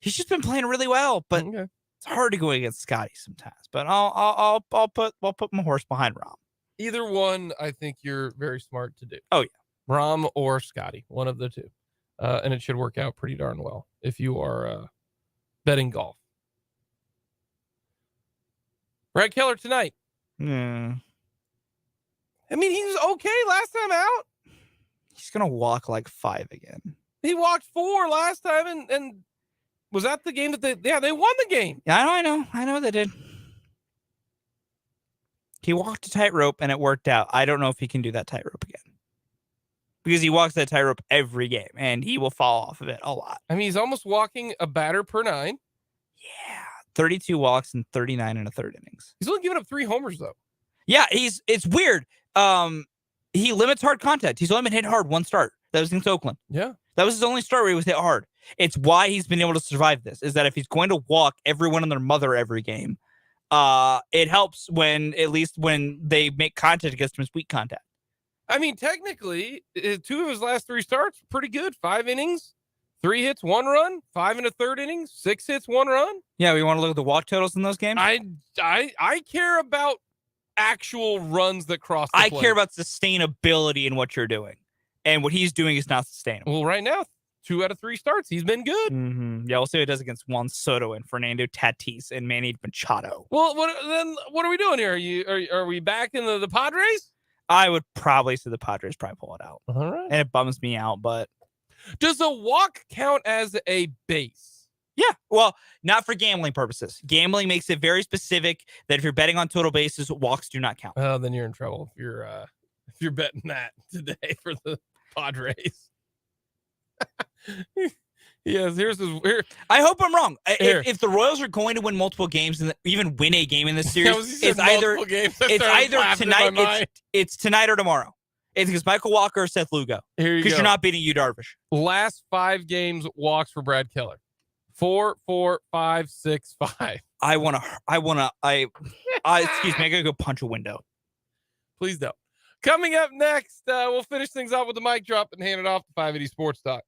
he's just been playing really well. But it's hard to go against Scotty sometimes. But I'll put my horse behind Rahm. Either one, I think you're very smart to do. Oh yeah, Rahm or Scotty, one of the two, and it should work out pretty darn well if you are betting golf. Brad Keller tonight. Yeah. I mean, he was okay last time out. He's gonna walk like 5 again. He walked 4 last time, and was that the game that they won the game? Yeah, I know they did. He walked a tightrope and it worked out. I don't know if he can do that tightrope again. Because he walks that tightrope every game and he will fall off of it a lot. I mean, he's almost walking a batter per 9. Yeah. 32 walks and 39 in a third innings. He's only given up 3 homers though. Yeah, it's weird. He limits hard contact. He's only been hit hard 1 start. That was against Oakland. Yeah. That was his only start where he was hit hard. It's why he's been able to survive this, is that if he's going to walk everyone and their mother every game, it helps when they make contact against him, it's weak contact. I mean, technically, 2 of his last 3 starts, pretty good. 5 innings, 3 hits, 1 run, 5 in a third inning, 6 hits, 1 run. Yeah, we want to look at the walk totals in those games? I care about actual runs that cross the plate. I care about sustainability in what you're doing. And what he's doing is not sustainable. Well, right now, 2 out of 3 starts, he's been good. Mm-hmm. Yeah, we'll see what he does against Juan Soto and Fernando Tatis and Manny Machado. Well, what are we doing here? Are we back in the Padres? I would probably say the Padres probably pull it out. All right. And it bums me out, but... Does a walk count as a base? Yeah, well, not for gambling purposes. Gambling makes it very specific that if you're betting on total bases, walks do not count. Well, then you're in trouble if you're betting that today for the Padres. Yes, here. I hope I'm wrong. Here. If the Royals are going to win multiple games and even win a game in this Yeah, series, it's either tonight. It's tonight or tomorrow. It's because Michael Walker or Seth Lugo. Here you go. Because you're not beating Yu Darvish. Last 5 games walks for Brad Keller. 4, 4, 5, 6, 5. Excuse me, I gotta go punch a window. Please don't. Coming up next, we'll finish things off with the mic drop and hand it off to 580 Sports Talk.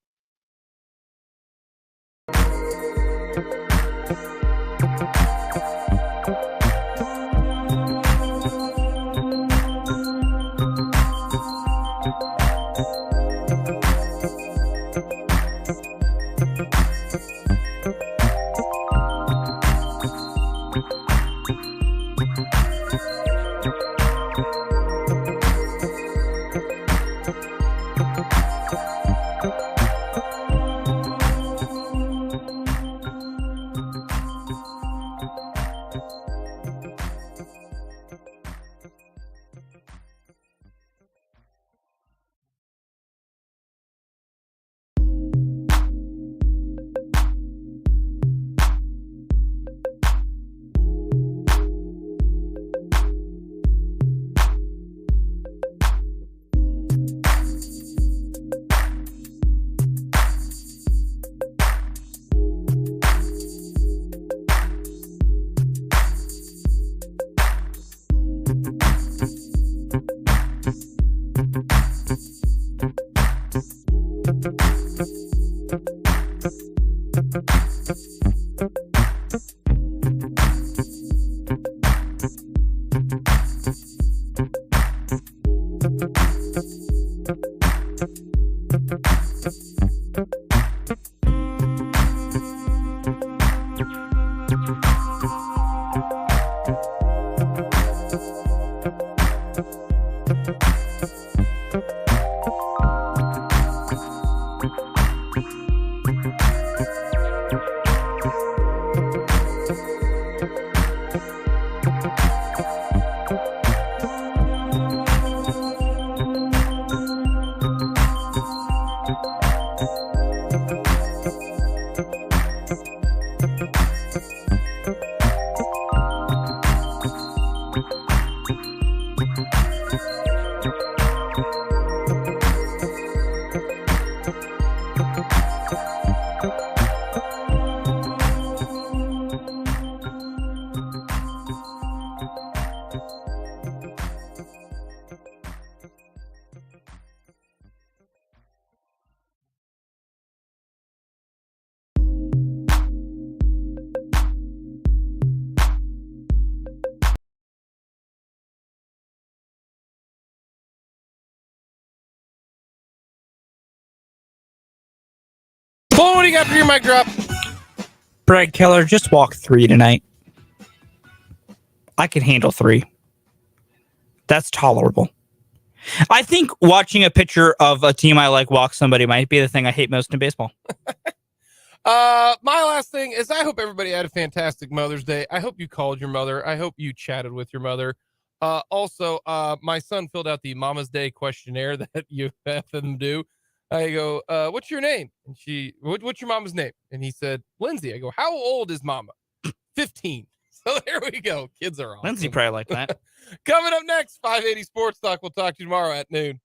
What do you got for your mic drop? Brad Keller, just walk 3 tonight. I can handle 3. That's tolerable. I think watching a picture of a team I like walk somebody might be the thing I hate most in baseball. My last thing is I hope everybody had a fantastic Mother's Day. I hope you called your mother. I hope you chatted with your mother. Also, my son filled out the Mama's Day questionnaire that you have them do. I go, what's your name? And what's your mama's name? And he said, Lindsay. I go, how old is mama? 15. So there we go. Kids are awesome. Lindsay probably like that. Coming up next, 580 Sports Talk. We'll talk to you tomorrow at noon.